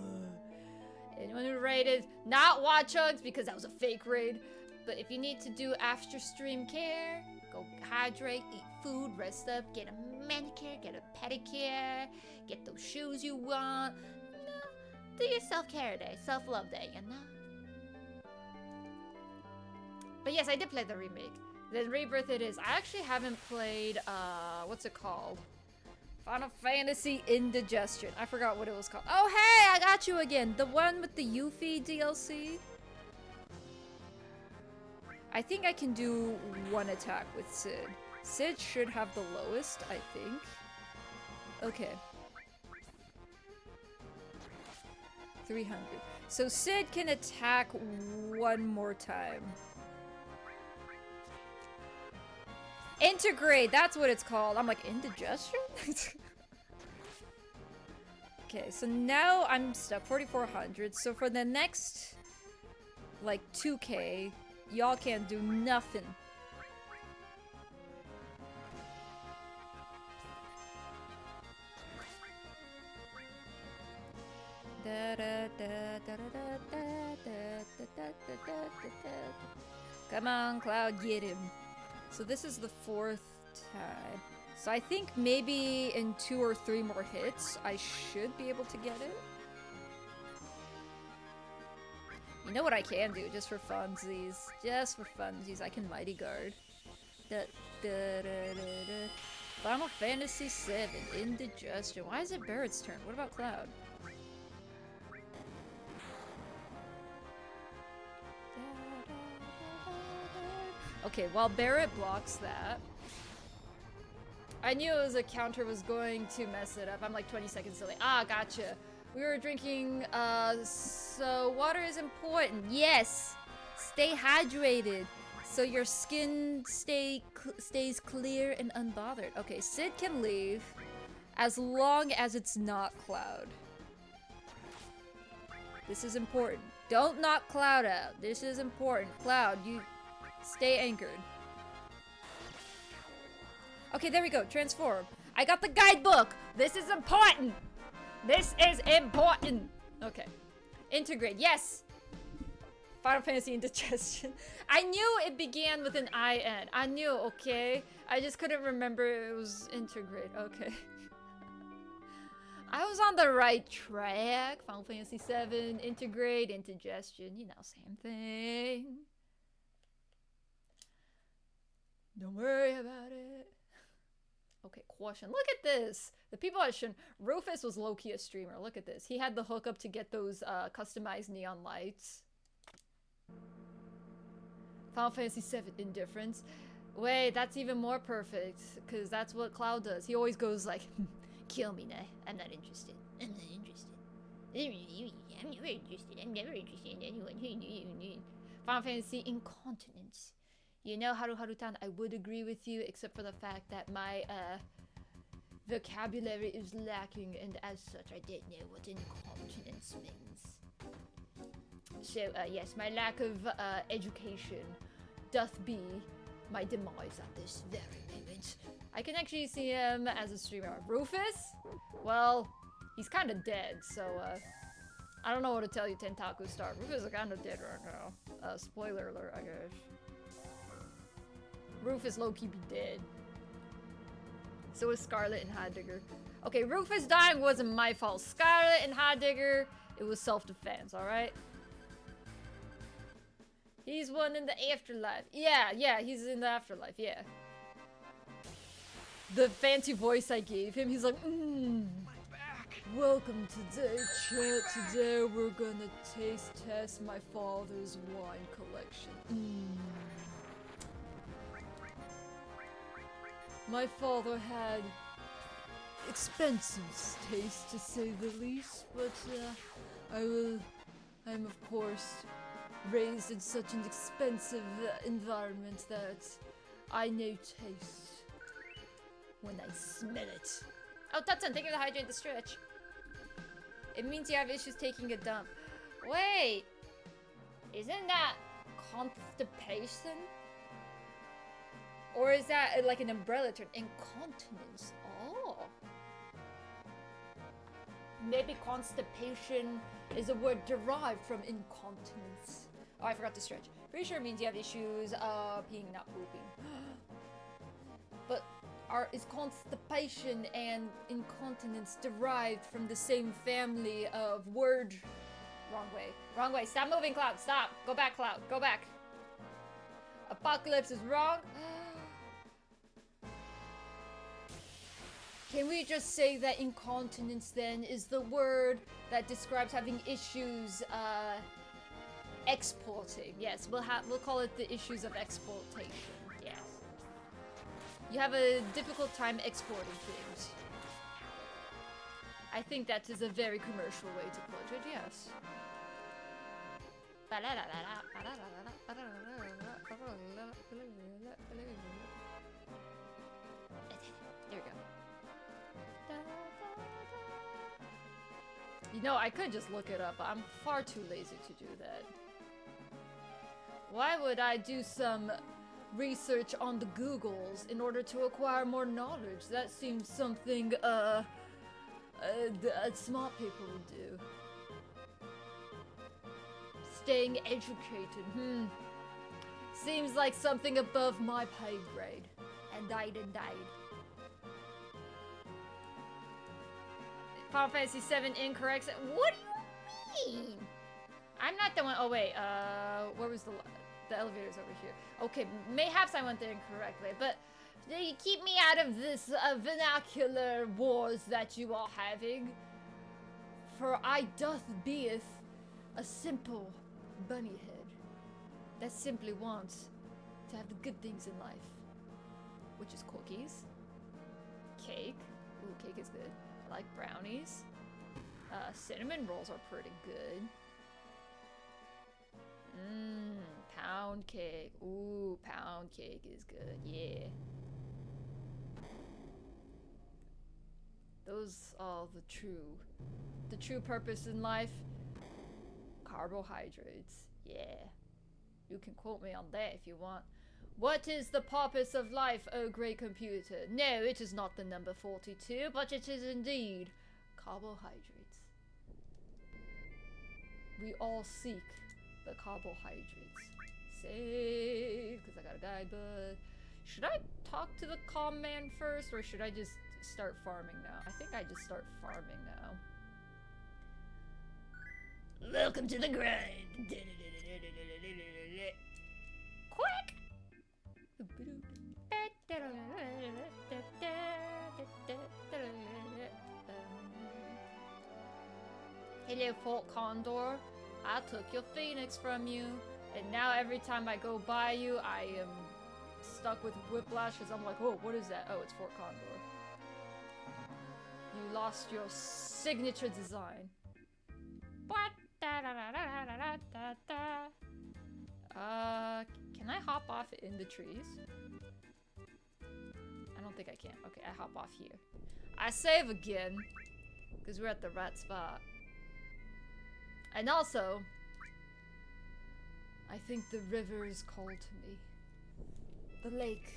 Anyone who raided, not Watchugs because that was a fake raid. But if you need to do after stream care, go hydrate, eat food, rest up, get a manicure, get a pedicure, get those shoes you want. You know, do your self-care day, self-love day, you know? But yes, I did play the remake. The Rebirth it is. I actually haven't played, what's it called? Final Fantasy Indigestion. I forgot what it was called. Oh, hey, I got you again. The one with the Yuffie DLC. I think I can do one attack with Sid. Sid should have the lowest, I think. Okay. 300. So Sid can attack one more time. Integrate, that's what it's called. I'm like, indigestion? Okay, so now I'm stuck 4,400. So for the next, like, 2K, y'all can't do nothing. Come on, Cloud, get him. So this is the 4th time. So I think maybe in 2 or 3 more hits, I should be able to get it. You know what I can do, just for funsies. Just for funsies, I can Mighty Guard. Final Fantasy VII, Indigestion. Why is it Barrett's turn? What about Cloud? Okay, while Barrett blocks that, I knew it was a counter was going to mess it up. I'm like 20 seconds delayed. Ah, gotcha. We were drinking, so water is important. Yes! Stay hydrated so your skin stays clear and unbothered. Okay, Sid can leave as long as it's not Cloud. This is important. Don't knock Cloud out. This is important. Cloud, you stay anchored. Okay, there we go. Transform. I got the guidebook. This is important. This is important. Okay. Integrate. Yes. Final Fantasy Indigestion. I knew it began with an IN. I knew, okay? I just couldn't remember it was integrate. Okay. I was on the right track. Final Fantasy VII, integrate, indigestion. You know, same thing. Don't worry about it. Okay, caution. Look at this. The people I shouldn't. Rufus was low-key a streamer. Look at this. He had the hookup to get those customized neon lights. Final Fantasy VII Indifference. Wait, that's even more perfect. Because that's what Cloud does. He always goes like, kill me, nah. I'm not interested. I'm not interested. I'm never interested. I'm never interested in anyone. Final Fantasy Incontinence. You know, Harutan, I would agree with you, except for the fact that my vocabulary is lacking, and as such, I don't know what incontinence means. So, yes, my lack of education doth be my demise at this very moment. I can actually see him as a streamer. Rufus? Well, he's kind of dead, so I don't know what to tell you, Tentaku Star. Rufus is kind of dead right now. Spoiler alert, I guess. Rufus low-key be dead. So is Scarlet and Heidegger. Okay, Rufus dying wasn't my fault. Scarlet and Heidegger, it was self-defense, alright? He's one in the afterlife. Yeah, he's in the afterlife, yeah. The fancy voice I gave him, he's like, welcome today, chat. Today we're gonna taste test my father's wine collection. My father had expensive taste, to say the least, but I'm of course raised in such an expensive environment that I know taste when I smell it. Oh, Tutson, thank you for the hydrate the stretch. It means you have issues taking a dump. Wait, isn't that constipation? Or is that like an umbrella term? Incontinence. Oh. Maybe constipation is a word derived from incontinence. Oh, I forgot to stretch. Pretty sure it means you have issues peeing, not pooping. But is constipation and incontinence derived from the same family of word? Wrong way. Wrong way. Stop moving, Cloud. Stop. Go back, Cloud. Go back. Apocalypse is wrong. Can we just say that incontinence then is the word that describes having issues exporting? Yes, we'll call it the issues of exportation. Yes. You have a difficult time exporting things. I think that is a very commercial way to put it, yes. There we go. You know, I could just look it up, but I'm far too lazy to do that. Why would I do some research on the Googles in order to acquire more knowledge? That seems something, smart people would do. Staying educated, seems like something above my pay grade. And died. Final Fantasy VII incorrect. What do you mean? I'm not the one. Oh wait, where was the elevator's over here? Okay, mayhaps I went there incorrectly, but you keep me out of this vernacular wars that you are having. For I doth beeth a simple bunny head that simply wants to have the good things in life, which is cookies, cake. Ooh, cake is good. I like brownies. Cinnamon rolls are pretty good. Pound cake. Ooh, pound cake is good. Yeah. Those are the true purpose in life. Carbohydrates. Yeah. You can quote me on that if you want. What is the purpose of life, O great computer? No, it is not the number 42, but it is indeed carbohydrates. We all seek the carbohydrates. Save, because I got a guidebook. Should I talk to the comm man first, or should I just start farming now? I think I just start farming now. Welcome to the grind. Quick! Hello, Fort Condor. I took your phoenix from you, and now every time I go by you, I am stuck with whiplash because I'm like, oh, what is that? Oh, it's Fort Condor. You lost your signature design. What? Can I hop off in the trees? I don't think I can. Okay, I hop off here. I save again, because we're at the right spot. And also, I think the river is called to me. The lake,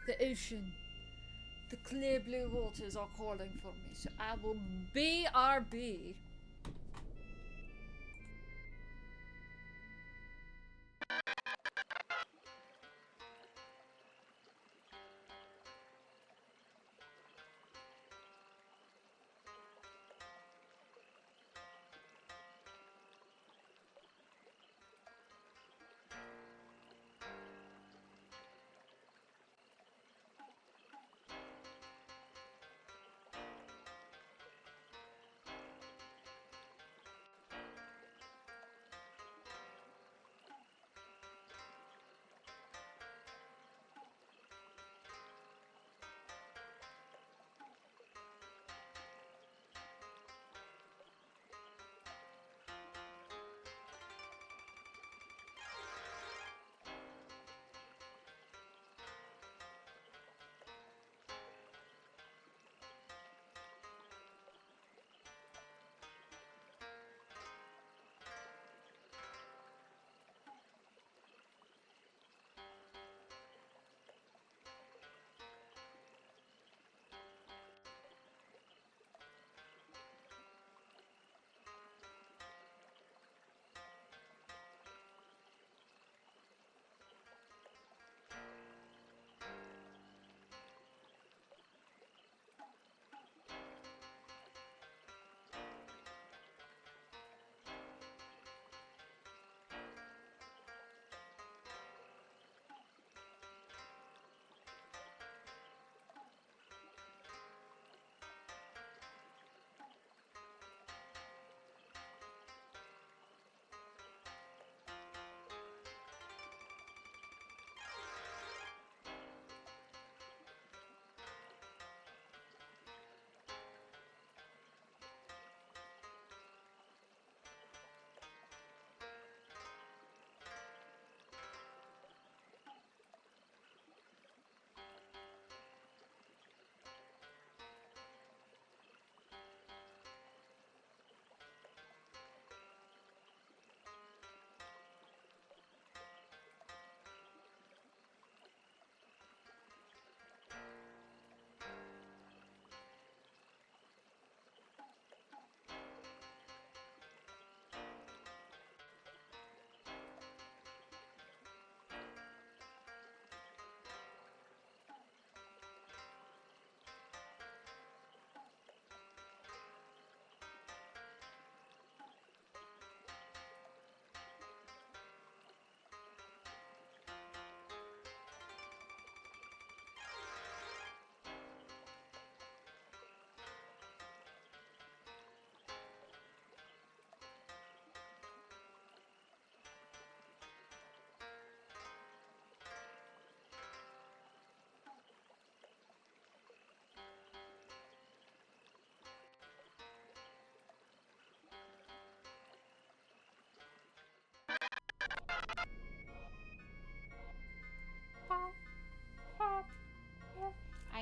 the ocean, the clear blue waters are calling for me, so I will BRB.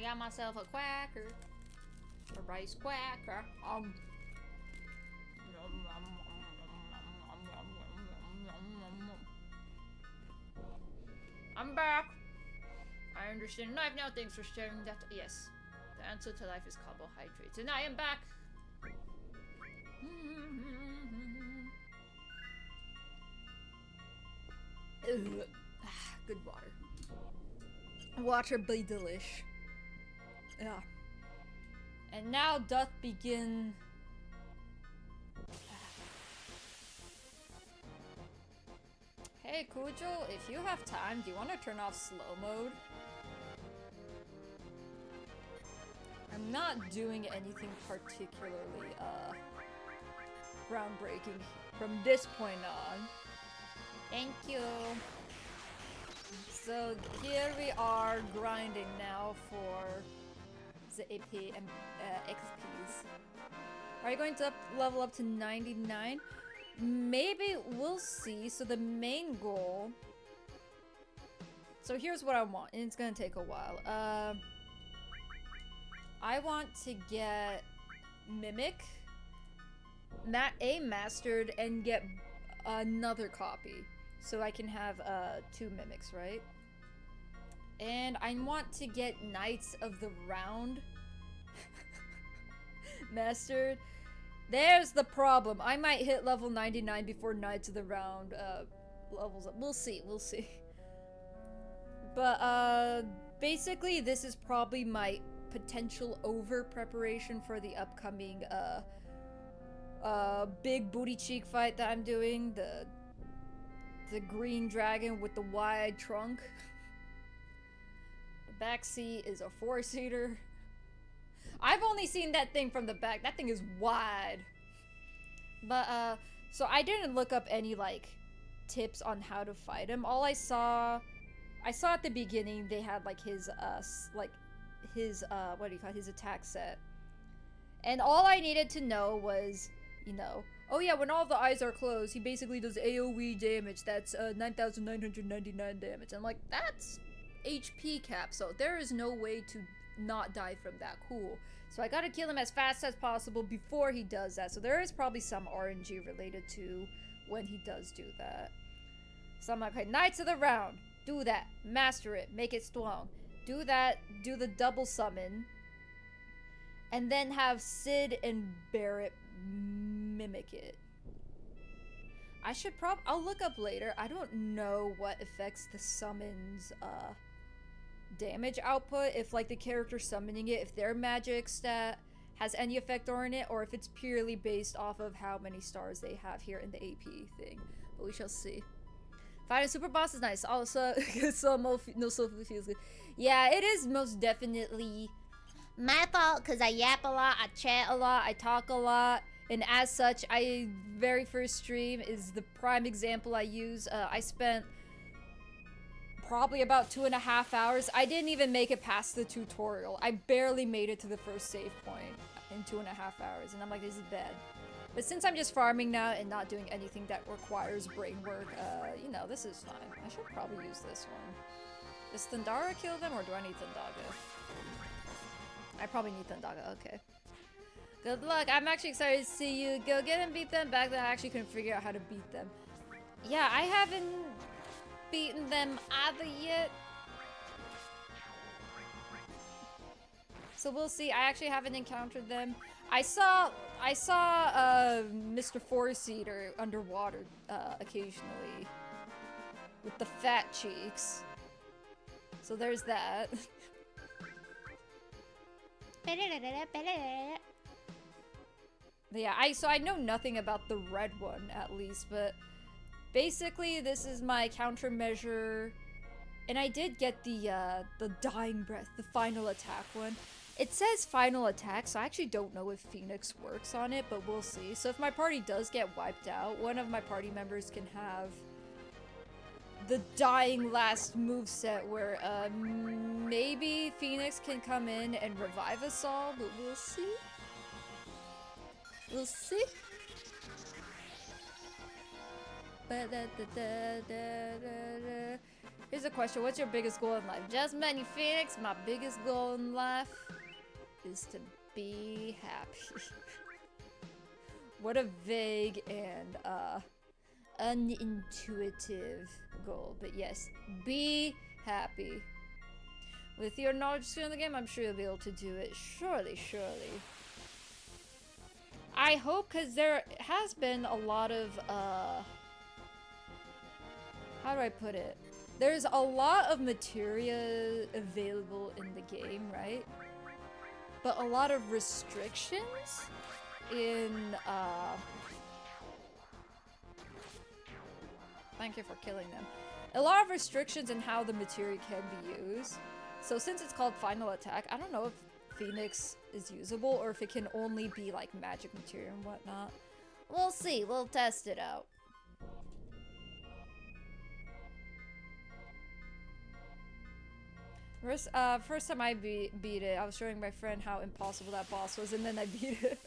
got myself a quacker. A rice quacker. I'm back. I understand knife now. Thanks for sharing that. Yes. The answer to life is carbohydrates. And I am back. Good water. Water be delish. Yeah. And now doth begin. Hey Kujal, if you have time, do you want to turn off slow mode? I'm not doing anything particularly groundbreaking from this point on. Thank you. So here we are grinding now for the AP and XPs. Are you going to level up to 99? Maybe, we'll see. So the main goal... So here's what I want, and it's gonna take a while. I want to get Mimic, mastered, and get another copy. So I can have 2 Mimics, right? And I want to get Knights of the Round mastered. There's the problem. I might hit level 99 before Knights of the Round levels up. We'll see, we'll see. But basically this is probably my potential over preparation for the upcoming big booty cheek fight that I'm doing. The green dragon with the wide trunk. The back seat is a 4-seater. I've only seen that thing from the back. That thing is wide. But, so I didn't look up any, like, tips on how to fight him. All I saw at the beginning, they had, like, his what do you call it? His attack set. And all I needed to know was, you know, oh yeah, when all the eyes are closed, he basically does AoE damage. That's 9,999 damage. I'm like, that's HP cap, so there is no way to not die from that. Cool. So I gotta kill him as fast as possible before he does that. So there is probably some RNG related to when he does do that. So I'm like, okay, Knights of the Round. Do that. Master it. Make it strong. Do that. Do the double summon. And then have Sid and Barrett mimic it. I should I'll look up later. I don't know what affects the summons, damage output, if like the character summoning it, if their magic stat has any effect on it, or if it's purely based off of how many stars they have here in the AP thing. But we shall see. Fighting super boss is nice. Also, no soul feels good. Yeah, it is most definitely my fault because I yap a lot, I chat a lot, I talk a lot, and as such, very first stream is the prime example I use. I spent probably about 2.5 hours. I didn't even make it past the tutorial. I barely made it to the first save point in 2.5 hours, and I'm like, this is bad. But since I'm just farming now and not doing anything that requires brain work, you know, this is fine. I should probably use this one. Does Thundara kill them, or do I need Thundaga? I probably need Thundaga, okay. Good luck, I'm actually excited to see you go get and beat them. Back then I actually couldn't figure out how to beat them. Yeah, I haven't beaten them either yet. So we'll see. I actually haven't encountered them. I saw Mr. Four-Seater underwater occasionally with the fat cheeks. So there's that. But yeah, I know nothing about the red one at least, but basically this is my countermeasure, and I did get the dying breath, the final attack one. It says final attack, so I actually don't know if Phoenix works on it, but we'll see. So if my party does get wiped out, one of my party members can have the dying last moveset where maybe Phoenix can come in and revive us all, but we'll see. We'll see. Here's a question. What's your biggest goal in life? Just Many Phoenix, my biggest goal in life is to be happy. What a vague and unintuitive goal. But yes, be happy. With your knowledge skill in the game, I'm sure you'll be able to do it. Surely, surely. I hope, because there has been a lot of, how do I put it? There's a lot of materia available in the game, right? But a lot of restrictions in, thank you for killing them. A lot of restrictions in how the materia can be used. So since it's called Final Attack, I don't know if Phoenix is usable or if it can only be like magic materia and whatnot. We'll see. We'll test it out. First time I beat it, I was showing my friend how impossible that boss was, and then I beat it.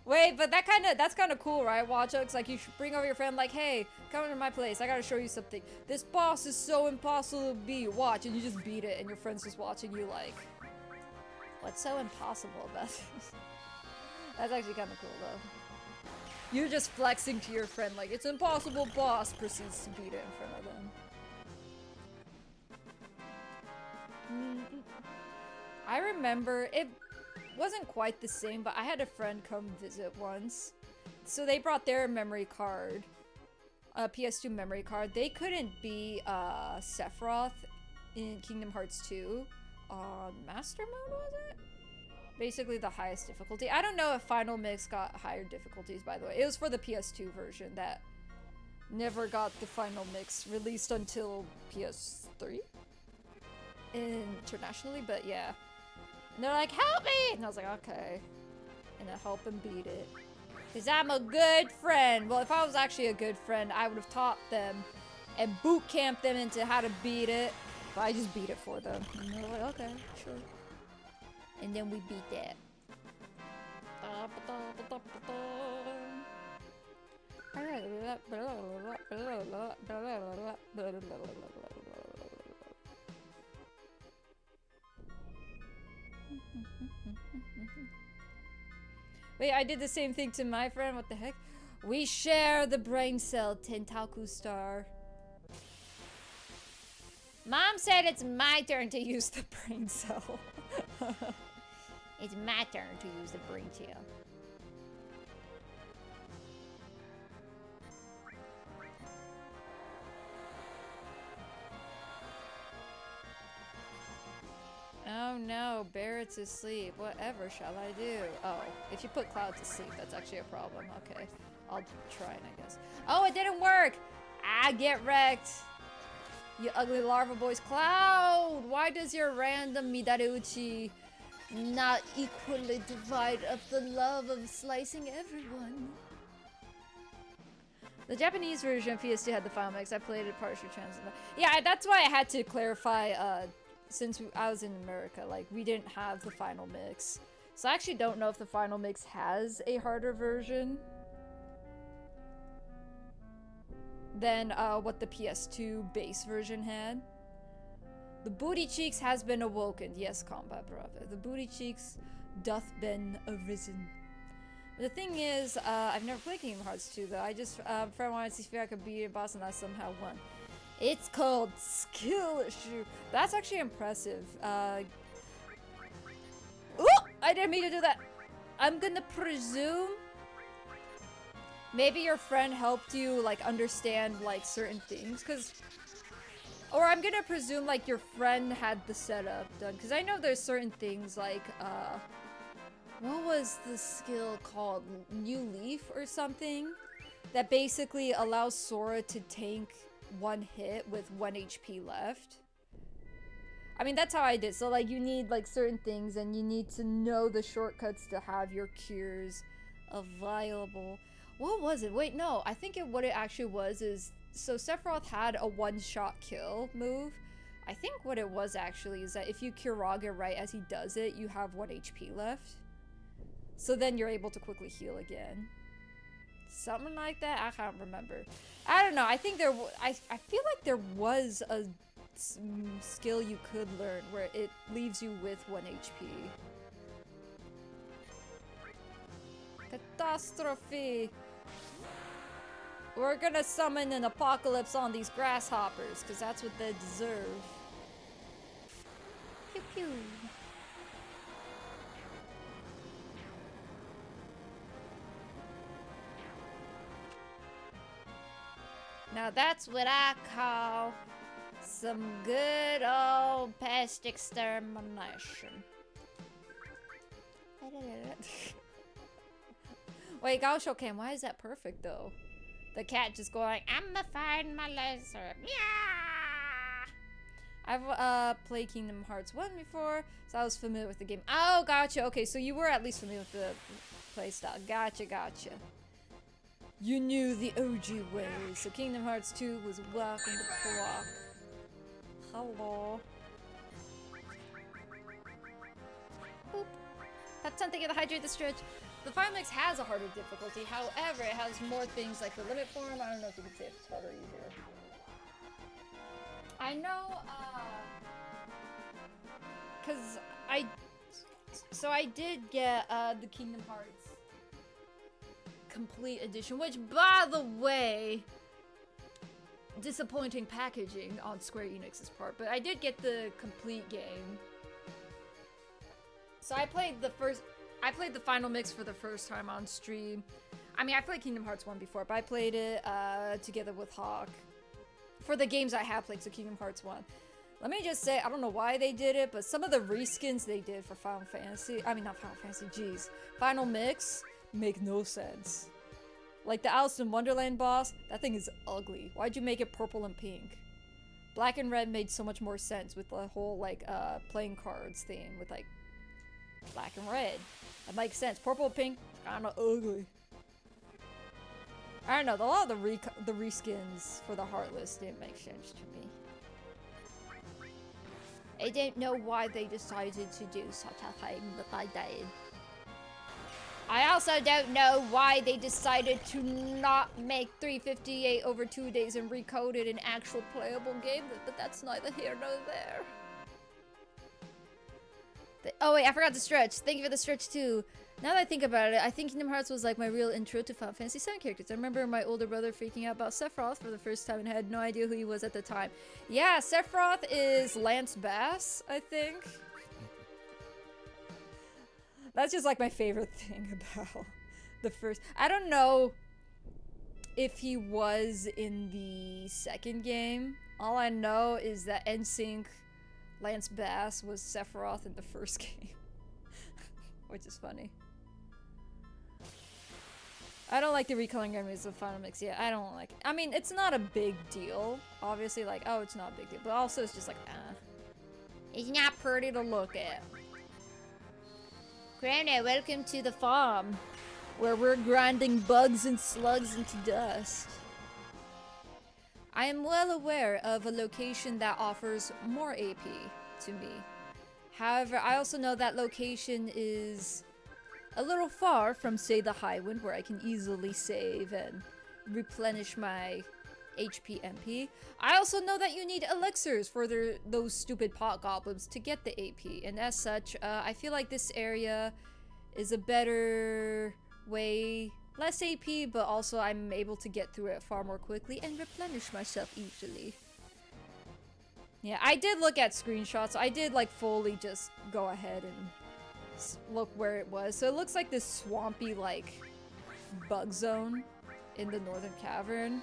Wait, but that's kind of cool, right? Watch Oaks, like you should bring over your friend, like, hey, come over to my place. I gotta show you something. This boss is so impossible to beat. Watch, and you just beat it, and your friend's just watching you, like, what's so impossible about this? That's actually kind of cool, though. You're just flexing to your friend, like, it's impossible. Boss proceeds to beat it in front of them. I remember it wasn't quite the same, but I had a friend come visit once. So they brought their memory card, PS2 memory card. They couldn't be Sephiroth in Kingdom Hearts 2 on Master Mode, was it? Basically the highest difficulty. I don't know if Final Mix got higher difficulties, by the way. It was for the PS2 version that never got the Final Mix released until PS3 internationally, but yeah. And they're like, help me! And I was like, okay. And I help him beat it. Because I'm a good friend. Well, if I was actually a good friend, I would have taught them and boot camped them into how to beat it. But I just beat it for them. And they're like, okay, sure. And then we beat that. Wait, I did the same thing to my friend. What the heck? We share the brain cell, Tentaku Star. Mom said it's my turn to use the brain cell. It's my turn to use the brain cell. Oh no, Barrett's asleep. Whatever shall I do? Oh, if you put Cloud to sleep, that's actually a problem. Okay, I'll try it, I guess. Oh, it didn't work! Ah, get wrecked! You ugly larva boys. Cloud! Why does your random Midareuchi not equally divide up the love of slicing everyone? The Japanese version of PS2 had the Final Mix. I played it partially translated. Yeah, that's why I had to clarify, since I was in America, like, we didn't have the Final Mix. So I actually don't know if the Final Mix has a harder version than what the PS2 base version had. The booty cheeks has been awoken. Yes, Combat Brava. The booty cheeks doth been arisen. But the thing is, I've never played Kingdom Hearts 2 though. I just, friend wanted to see if I could beat a boss and I somehow won. It's called skill issue. That's actually impressive. Ooh! I didn't mean to do that. I'm gonna presume maybe your friend helped you, like, understand, like, certain things, because... Or I'm gonna presume, like, your friend had the setup done, because I know there's certain things, like, what was the skill called? New Leaf or something? That basically allows Sora to tank one hit with 1 HP left. I mean, that's how I did. So, like, you need, like, certain things, and you need to know the shortcuts to have your cures available. What was it? Wait, no. I think what it actually was is... So, Sephiroth had a one-shot kill move. I think what it was, actually, is that if you cure Raga right as he does it, you have 1 HP left. So then you're able to quickly heal again. Something like that? I can't remember. I don't know. I think I feel like there was a skill you could learn where it leaves you with 1 HP. Catastrophe! We're gonna summon an apocalypse on these grasshoppers, because that's what they deserve. Pew pew. Now that's what I call some good old pest extermination. Wait, Gaosho Cam, why is that perfect though? The cat just going, I'ma find my laser. Yeah! I've played Kingdom Hearts 1 before, so I was familiar with the game. Oh, gotcha. Okay, so you were at least familiar with the playstyle. Gotcha, gotcha. You knew the OG ways. So Kingdom Hearts 2 was welcome to Block. Hello. Boop. That's something to hydrate the stretch. The Fire Mix has a harder difficulty, however, it has more things like the limit form. I don't know if you could say it's harder easier. I know, cause I did get, the Kingdom Hearts Complete Edition, which, by the way, disappointing packaging on Square Enix's part, but I did get the complete game. So I played the Final Mix for the first time on stream. I mean, I played Kingdom Hearts 1 before, but I played it together with Hawk. For the games I have played, so Kingdom Hearts 1. Let me just say, I don't know why they did it, but some of the reskins they did for Final Fantasy, I mean not Final Fantasy, jeez. Final Mix make no sense. Like the Alice in Wonderland boss, that thing is ugly. Why'd you make it purple and pink? Black and red made so much more sense with the whole like playing cards thing with like black and red. That makes sense. Purple and pink, kinda ugly. I don't know, a lot of the reskins for the Heartless didn't make sense to me. I don't know why they decided to do such a thing, but I did. I also don't know why they decided to not make 358 over 2 days and recode it an actual playable game, but that's neither here nor there. Oh wait, I forgot to stretch. Thank you for the stretch too. Now that I think about it, I think Kingdom Hearts was like my real intro to Final Fantasy VII characters. I remember my older brother freaking out about Sephiroth for the first time and had no idea who he was at the time. Yeah, Sephiroth is Lance Bass, I think. That's just like my favorite thing about the first. I don't know if he was in the second game. All I know is that NSYNC Lance Bass was Sephiroth in the first game. Which is funny. I don't like the recoloring enemies of Final Mix. Yeah, I don't like it. I mean, it's not a big deal. Obviously, like, oh, it's not a big deal. But also, it's just like, it's not pretty to look at. Grandma, welcome to the farm, where we're grinding bugs and slugs into dust. I am well aware of a location that offers more AP to me. However, I also know that location is a little far from, say, the Highwind, where I can easily save and replenish my HP MP. I also know that you need elixirs for those stupid pot goblins to get the AP, and as such, I feel like this area is a better way, less AP, but also I'm able to get through it far more quickly and replenish myself easily. Yeah, I did look at screenshots. I did like fully just go ahead and look where it was. So it looks like this swampy like bug zone in the northern cavern.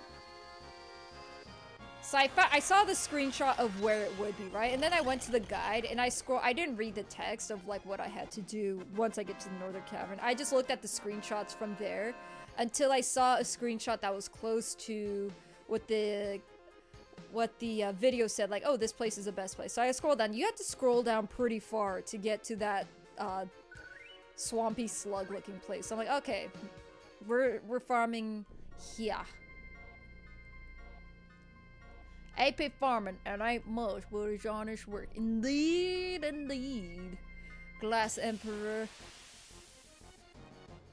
So I saw the screenshot of where it would be, right? And then I went to the guide and I didn't read the text of like what I had to do once I get to the northern cavern. I just looked at the screenshots from there until I saw a screenshot that was close to what the video said, like, oh, this place is the best place. So I scrolled down. You had to scroll down pretty far to get to that swampy slug looking place. So I'm like, okay, we're farming here. AP farming, and ain't much, but it's honest work. Indeed, indeed. Glass Emperor.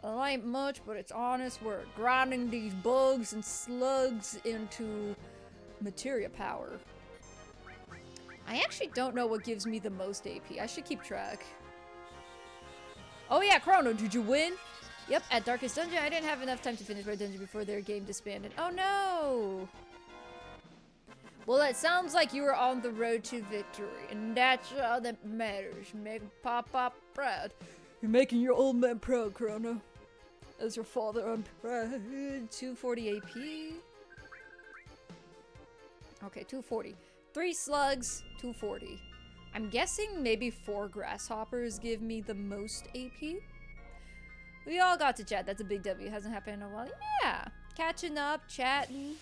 It ain't much, but it's honest work. Grinding these bugs and slugs into materia power. I actually don't know what gives me the most AP. I should keep track. Oh yeah, Chrono, did you win? Yep, at Darkest Dungeon, I didn't have enough time to finish my dungeon before their game disbanded. Oh no! Well, it sounds like you were on the road to victory, and that's all that matters. Make Pop proud. You're making your old man proud, Chrono. As your father, I'm proud. 240 AP. Okay, 240. 3 slugs, 240. I'm guessing maybe 4 grasshoppers give me the most AP. We all got to chat. That's a big W. Hasn't happened in a while. Yeah. Catching up, chatting.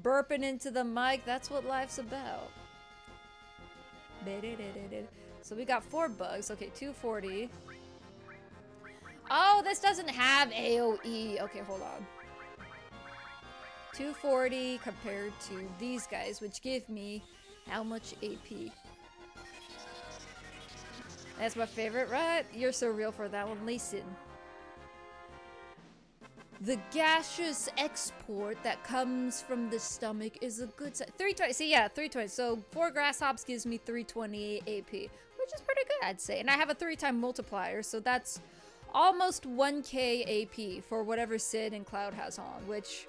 Burping into the mic. That's what life's about. So we got 4 bugs. Okay, 240. Oh, this doesn't have AoE. Okay, hold on. 240 compared to these guys, which give me how much AP? That's my favorite, right? You're so real for that one. Listen. The gaseous export that comes from the stomach is a good side. 320. See, yeah, 320. So 4 grasshops gives me 320 AP, which is pretty good, I'd say. And I have a 3-time multiplier, so that's almost 1k AP for whatever Sid and Cloud has on, which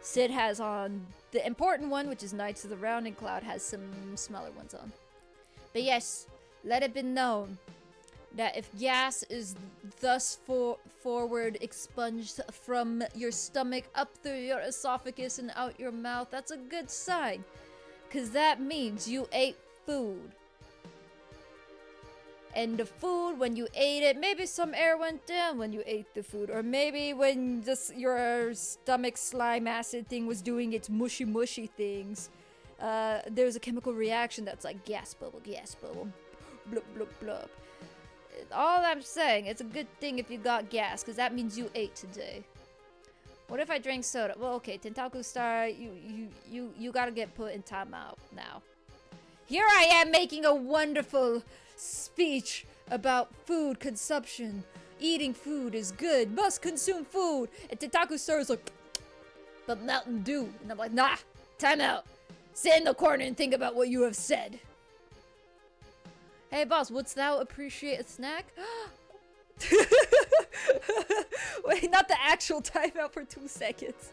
Sid has on the important one, which is Knights of the Round, and Cloud has some smaller ones on. But yes, let it be known that if gas is thus forward expunged from your stomach up through your esophagus and out your mouth, that's a good sign. Because that means you ate food. And the food, when you ate it, maybe some air went down when you ate the food. Or maybe when just your stomach slime acid thing was doing its mushy things. There's a chemical reaction that's like gas bubble, blub, blub, blub. All I'm saying, it's a good thing if you got gas, because that means you ate today. What if I drank soda? Well, okay, Tentaku Star, you gotta get put in timeout now. Here I am making a wonderful speech about food consumption. Eating food is good. Must consume food. And Tentaku Star is like, but Mountain Dew. And I'm like, nah, time out. Sit in the corner and think about what you have said. Hey boss, wouldst thou appreciate a snack? Wait, not the actual timeout for 2 seconds.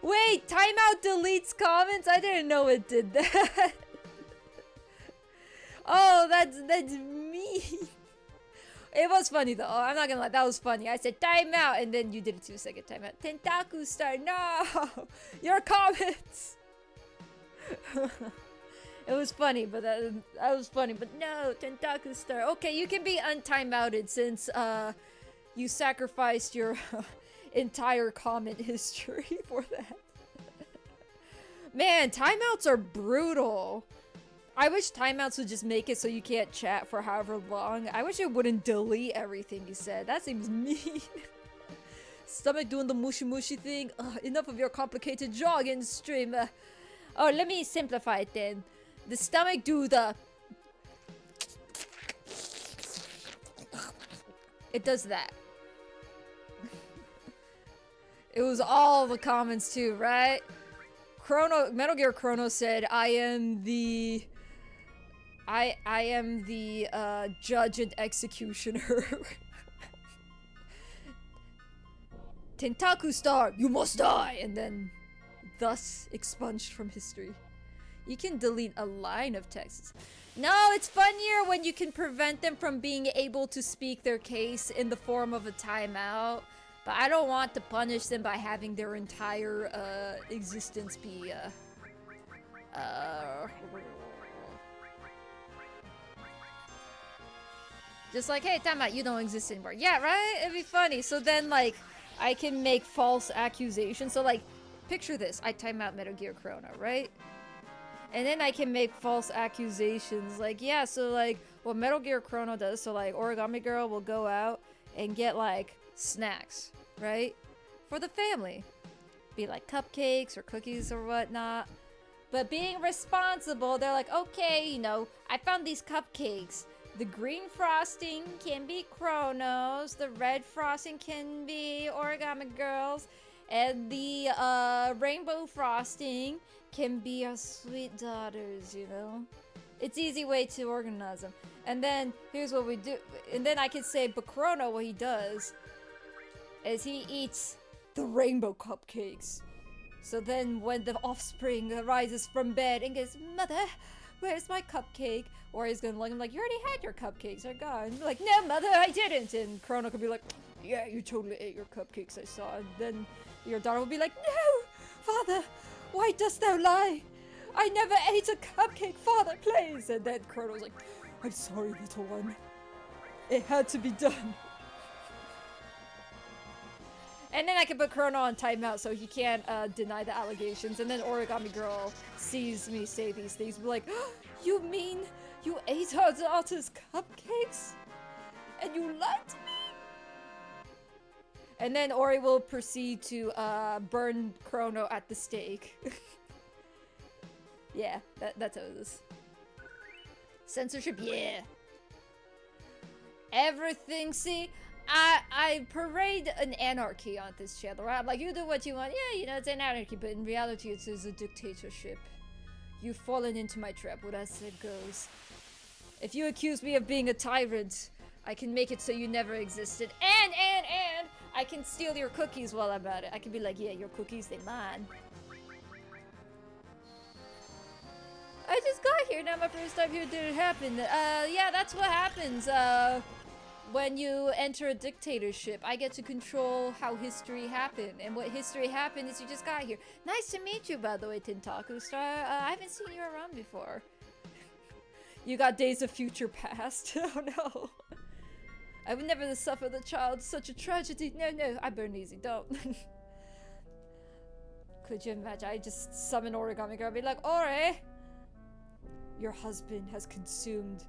Wait, timeout deletes comments? I didn't know it did that. Oh, that's mean. It was funny though. I'm not gonna lie, that was funny. I said timeout, and then you did a 2-second timeout. Tentaku Star, no! Your comments! It was funny, but that was funny. But no, Tentaku Star. Okay, you can be untimeouted since you sacrificed your entire comment history for that. Man, timeouts are brutal. I wish timeouts would just make it so you can't chat for however long. I wish it wouldn't delete everything you said. That seems mean. Stomach doing the mushy thing. Enough of your complicated jogging stream. Oh, let me simplify it then. The stomach do the... It does that. It was all the comments too, right? Metal Gear Chrono said, I am the judge and executioner. Tentaku Star, you must die! And then, thus expunged from history. You can delete a line of texts. No, it's funnier when you can prevent them from being able to speak their case in the form of a timeout. But I don't want to punish them by having their entire existence be just like, hey, timeout, you don't exist anymore. Yeah, right? It'd be funny. So then, like, I can make false accusations. So, like, picture this. I time out Metal Gear Chrono, right? And then I can make false accusations. Like, yeah, so, like, what Metal Gear Chrono does, so, like, Origami Girl will go out and get, like, snacks, right? For the family. Be like cupcakes or cookies or whatnot. But being responsible, they're like, okay, you know, I found these cupcakes. The green frosting can be Chronos. The red frosting can be Origami Girls. And the rainbow frosting can be our sweet daughters, you know? It's easy way to organize them. And then, here's what we do. And then I can say, but Chrono, what he does is he eats the rainbow cupcakes. So then when the offspring arises from bed and goes, Mother, where's my cupcake? Or he's gonna look at him like, you already had your cupcakes, they're gone. Like, no, Mother, I didn't. And Chrono could be like, yeah, you totally ate your cupcakes, I saw. And then your daughter will be like, no, Father, why dost thou lie? I never ate a cupcake, Father, please. And then Chrono's like, I'm sorry, little one. It had to be done. And then I can put Chrono on timeout so he can't deny the allegations. And then Origami Girl sees me say these things. Be like, oh, you mean you ate our daughter's cupcakes? And you lied to me? And then Ori will proceed to burn Chrono at the stake. Yeah, that's how it is. Censorship, yeah. Everything, see? I parade an anarchy on this channel, right? I'm like, you do what you want. Yeah, you know, it's an anarchy, but in reality, it's a dictatorship. You've fallen into my trap, what I said goes. If you accuse me of being a tyrant, I can make it so you never existed. And I can steal your cookies while I'm at it. I can be like, yeah, your cookies, they're mine. I just got here, not my first time here, did it happen? Yeah, that's what happens, when you enter a dictatorship. I get to control how history happened, and what history happened is you just got here. Nice to meet you, by the way, Tentaku Star. I haven't seen you around before. You got Days of Future Past. Oh no. I would never suffer the child such a tragedy. No, I burn easy, don't. Could you imagine? I just summon Origami Girl and be like, Ore! Your husband has consumed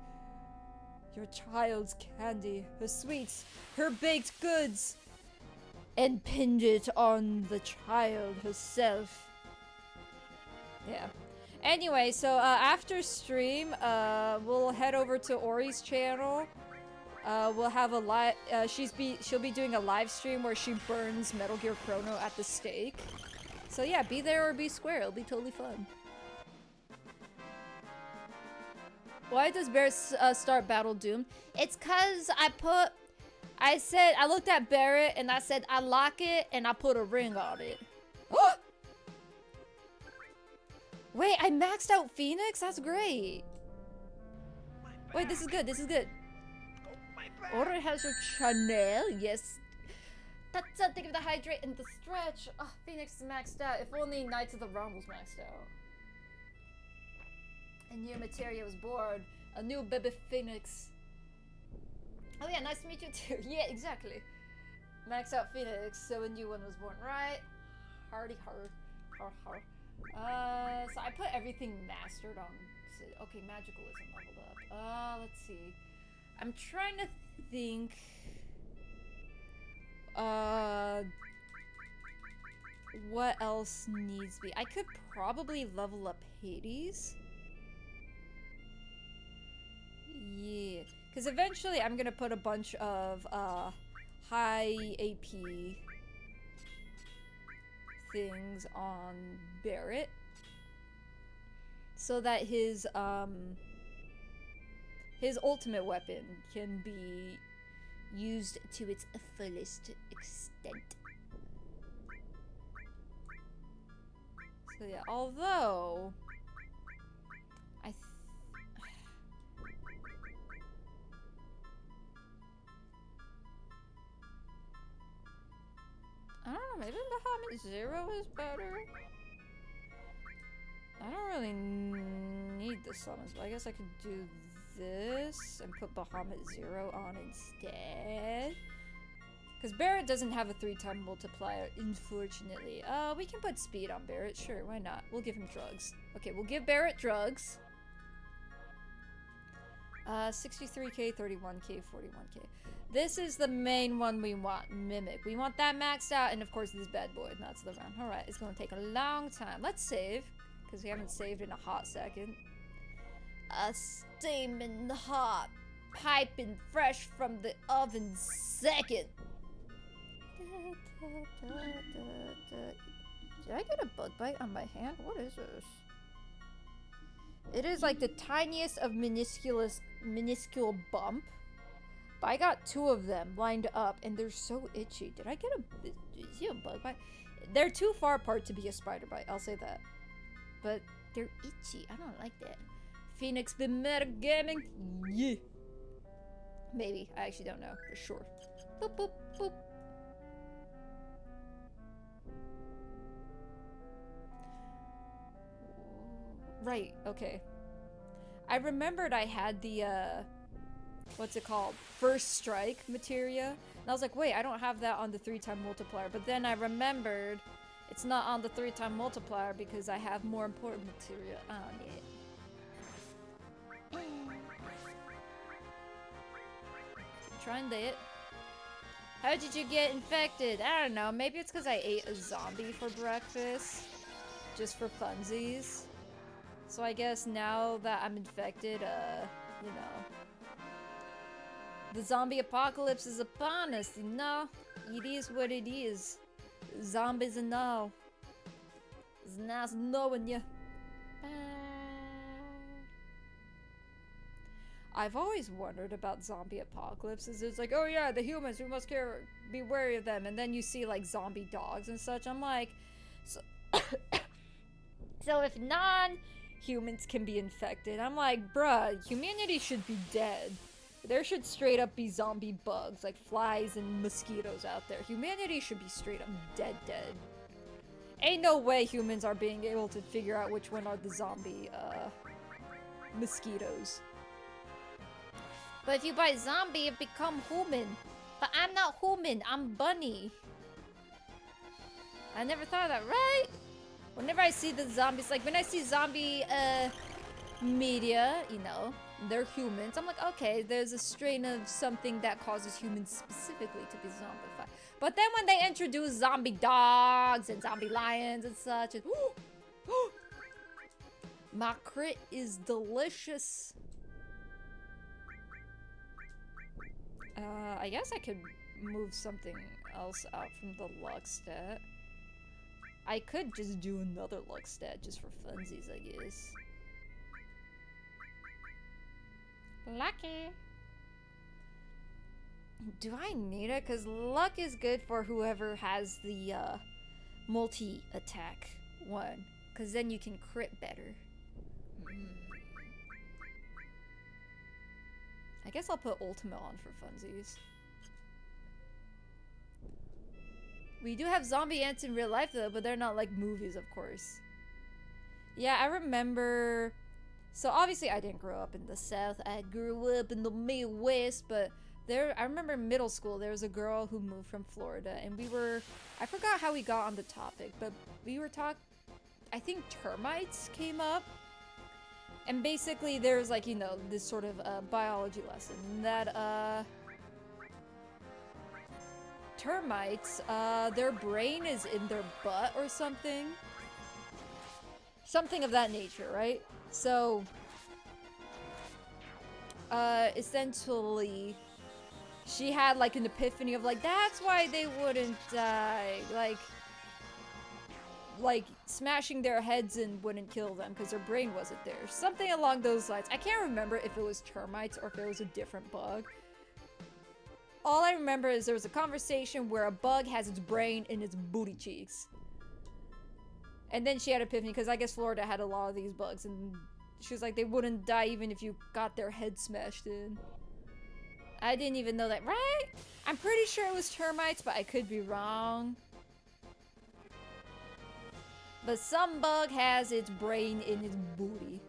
your child's candy, her sweets, her baked goods, and pinned it on the child herself. Yeah. Anyway, so after stream, we'll head over to Ori's channel. We'll have a live. She'll be doing a live stream where she burns Metal Gear Chrono at the stake. So yeah, be there or be square. It'll be totally fun. Why does Barrett start Battle Doom? It's cause I looked at Barrett and I said I lock it and I put a ring on it. Wait, I maxed out Phoenix? That's great. Wait, this is good. Order has your channel, yes. That's something of the hydrate and the stretch. Oh, Phoenix is maxed out. If only Knights of the Realm was maxed out. A new materia was born. A new baby Phoenix. Oh yeah, nice to meet you too. Yeah, exactly. Max out Phoenix, so a new one was born, right? Hardy har. So I put everything mastered on. Okay, magical isn't leveled up. Let's see. I'm trying to think. What else needs to be? I could probably level up Hades. Yeah, because eventually I'm gonna put a bunch of high AP things on Barrett so that his ultimate weapon can be used to its fullest extent. So yeah, although I don't know, maybe Bahamut Zero is better? I don't really need the summons, but I guess I could do this and put Bahamut Zero on instead. Because Barrett doesn't have a 3-time multiplier, unfortunately. We can put speed on Barrett, sure, why not? We'll give him drugs. Okay, we'll give Barrett drugs. 63k, 31k, 41k. This is the main one we want, Mimic. We want that maxed out, and of course this bad boy, that's the round. Alright, it's gonna take a long time. Let's save, because we haven't saved in a hot second. A steaming hot, piping fresh from the oven second. Did I get a bug bite on my hand? What is this? It is like the tiniest of minuscule bump. But I got 2 of them lined up and they're so itchy. Did I get a bug bite? They're too far apart to be a spider bite, I'll say that. But they're itchy. I don't like that. Phoenix been metagaming? Yeah. Maybe. I actually don't know for sure. Boop, boop, boop. Right, okay. I remembered I had the, what's it called? First strike materia. And I was like, wait, I don't have that on the 3-time multiplier. But then I remembered it's not on the 3-time multiplier because I have more important materia on it. Trying that. How did you get infected? I don't know. Maybe it's because I ate a zombie for breakfast. Just for funsies. So I guess now that I'm infected, you know. The zombie apocalypse is upon us, you know? It is what it is. Zombies and all. It's nice knowing you. I've always wondered about zombie apocalypses. It's like, oh yeah, the humans, we must be wary of them. And then you see like zombie dogs and such. I'm like, so, so if non-humans can be infected, I'm like, bruh, humanity should be dead. There should straight up be zombie bugs, like flies and mosquitoes out there. Humanity should be straight up dead. Ain't no way humans are being able to figure out which one are the zombie, mosquitoes. But if you buy zombie, it become human. But I'm not human, I'm bunny. I never thought of that, right? Whenever I see the zombies, like when I see zombie, media, you know, they're humans. I'm like, okay, there's a strain of something that causes humans specifically to be zombified. But then when they introduce zombie dogs and zombie lions and such, and my crit is delicious. I guess I could move something else out from the luck stat. I could just do another luck stat just for funsies, I guess. Lucky. Do I need it? Because luck is good for whoever has the multi-attack one. Because then you can crit better. I guess I'll put Ultimate on for funsies. We do have zombie ants in real life though, but they're not like movies, of course. Yeah, I remember... So obviously I didn't grow up in the South. I grew up in the Midwest, but I remember in middle school there was a girl who moved from Florida, and I forgot how we got on the topic, but we were I think termites came up. And basically there's like, you know, this sort of biology lesson that termites, their brain is in their butt or something. Something of that nature, right? So, essentially, she had like an epiphany of like, that's why they wouldn't die. Like smashing their heads in wouldn't kill them because their brain wasn't there. Something along those lines. I can't remember if it was termites or if it was a different bug. All I remember is there was a conversation where a bug has its brain in its booty cheeks. And then she had an epiphany because I guess Florida had a lot of these bugs, and she was like, they wouldn't die even if you got their head smashed in. I didn't even know that, right? I'm pretty sure it was termites, but I could be wrong. But some bug has its brain in its booty.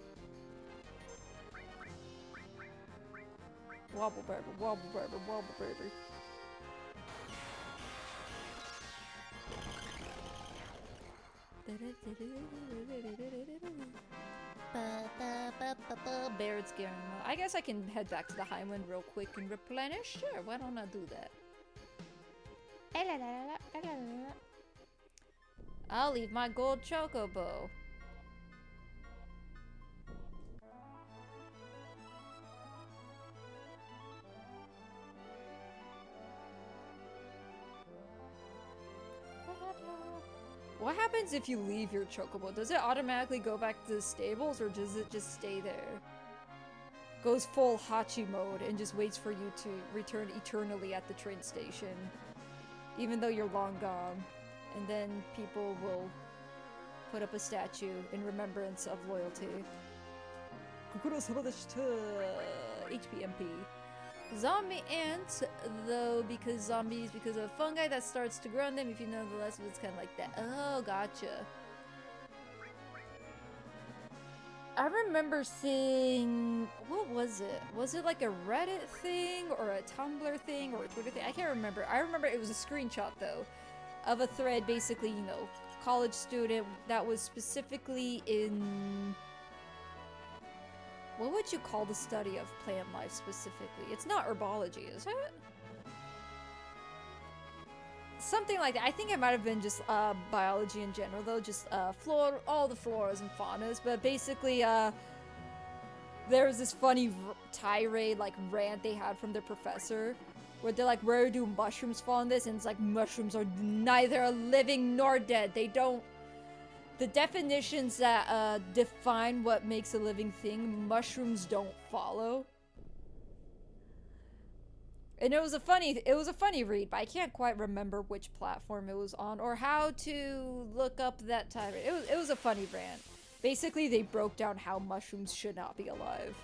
Wobble baby, wobble baby, wobble baby. Baird's scaring me. I guess I can head back to the Highwind real quick and replenish. Sure, why don't I do that? I'll leave my gold chocobo. What happens if you leave your chocobo? Does it automatically go back to the stables, or does it just stay there? Goes full Hachi mode and just waits for you to return eternally at the train station, even though you're long gone. And then people will put up a statue in remembrance of loyalty. HPMP. Zombie ants, though, because of fungi that starts to grow on them. If you know the lesson, it's kind of like that. Oh, gotcha. I remember seeing, what was it? Was it like a Reddit thing or a Tumblr thing or a Twitter thing? I can't remember. I remember it was a screenshot though of a thread, basically, you know, college student that was specifically in, what would you call the study of plant life specifically? It's not herbology, is it? Something like that. I think it might have been just biology in general, though. Just flora, all the floras and faunas. But basically, there was this funny tirade, like rant they had from their professor, where they're like, "Where do mushrooms fall in this?" And it's like, mushrooms are neither living nor dead. They don't. The definitions that define what makes a living thing, mushrooms don't follow. And it was a funny read, but I can't quite remember which platform it was on or how to look up that time. It was a funny rant. Basically, they broke down how mushrooms should not be alive,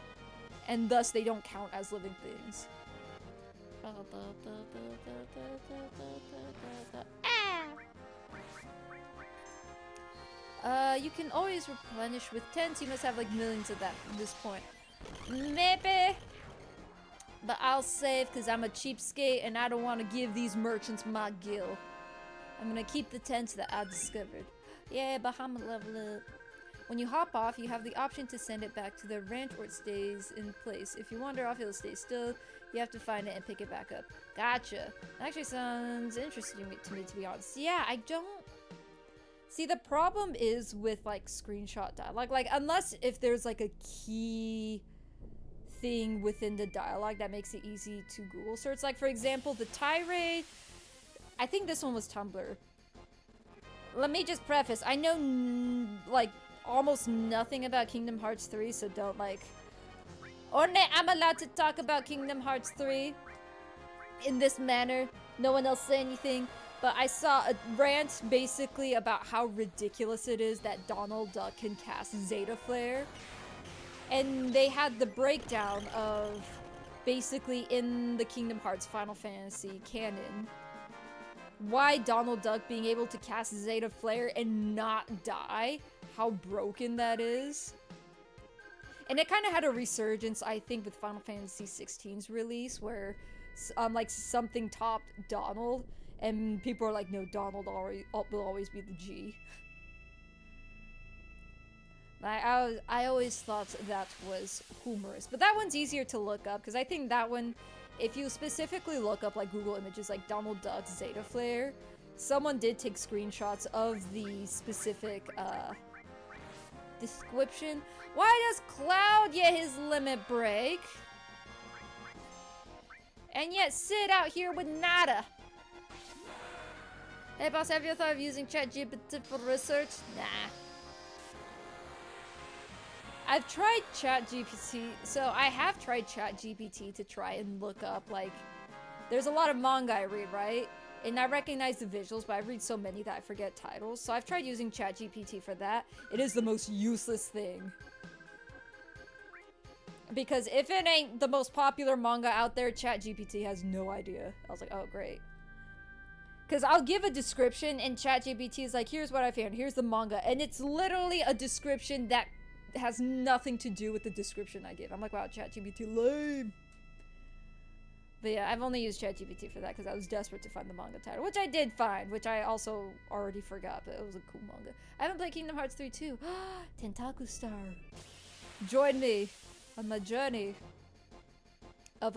and thus they don't count as living things. You can always replenish with tents. You must have like millions of that at this point. Maybe. But I'll save because I'm a cheapskate and I don't want to give these merchants my gil. I'm gonna keep the tents that I discovered. Yeah, Bahama level up. When you hop off, you have the option to send it back to the ranch or it stays in place. If you wander off, it'll stay still. You have to find it and pick it back up. Gotcha. That actually sounds interesting to me, to be honest. Yeah, I don't... See, the problem is with, like, screenshot dialogue. Like, unless if there's, like, a key thing within the dialogue that makes it easy to Google search. Like, for example, the tirade... I think this one was Tumblr. Let me just preface. I know, like, almost nothing about Kingdom Hearts 3, so don't, like... Only I'm allowed to talk about Kingdom Hearts 3 in this manner. No one else say anything. But I saw a rant basically about how ridiculous it is that Donald Duck can cast Zeta Flare. And they had the breakdown of basically in the Kingdom Hearts Final Fantasy canon why Donald Duck being able to cast Zeta Flare and not die, how broken that is. And it kind of had a resurgence, I think, with Final Fantasy XVI's release, where like something topped Donald, and people are like, no, Donald will always be the G. I always thought that was humorous, but that one's easier to look up, because I think that one, if you specifically look up like Google images like Donald Duck Zeta Flare, someone did take screenshots of the specific description. Why does Cloud get his limit break? And yet sit out here with nada. Hey boss, have you thought of using ChatGPT for research? Nah. I've tried ChatGPT, so I have tried ChatGPT to try and look up, like, there's a lot of manga I read, right? And I recognize the visuals, but I read so many that I forget titles. So I've tried using ChatGPT for that. It is the most useless thing. Because if it ain't the most popular manga out there, ChatGPT has no idea. I was like, oh, great. Because I'll give a description, and ChatGPT is like, here's what I found, here's the manga. And it's literally a description that has nothing to do with the description I give. I'm like, wow, ChatGPT, lame. But yeah, I've only used ChatGPT for that because I was desperate to find the manga title, which I did find, which I also already forgot, but it was a cool manga. I haven't played Kingdom Hearts 3 too. Tentaku Star. Join me on my journey of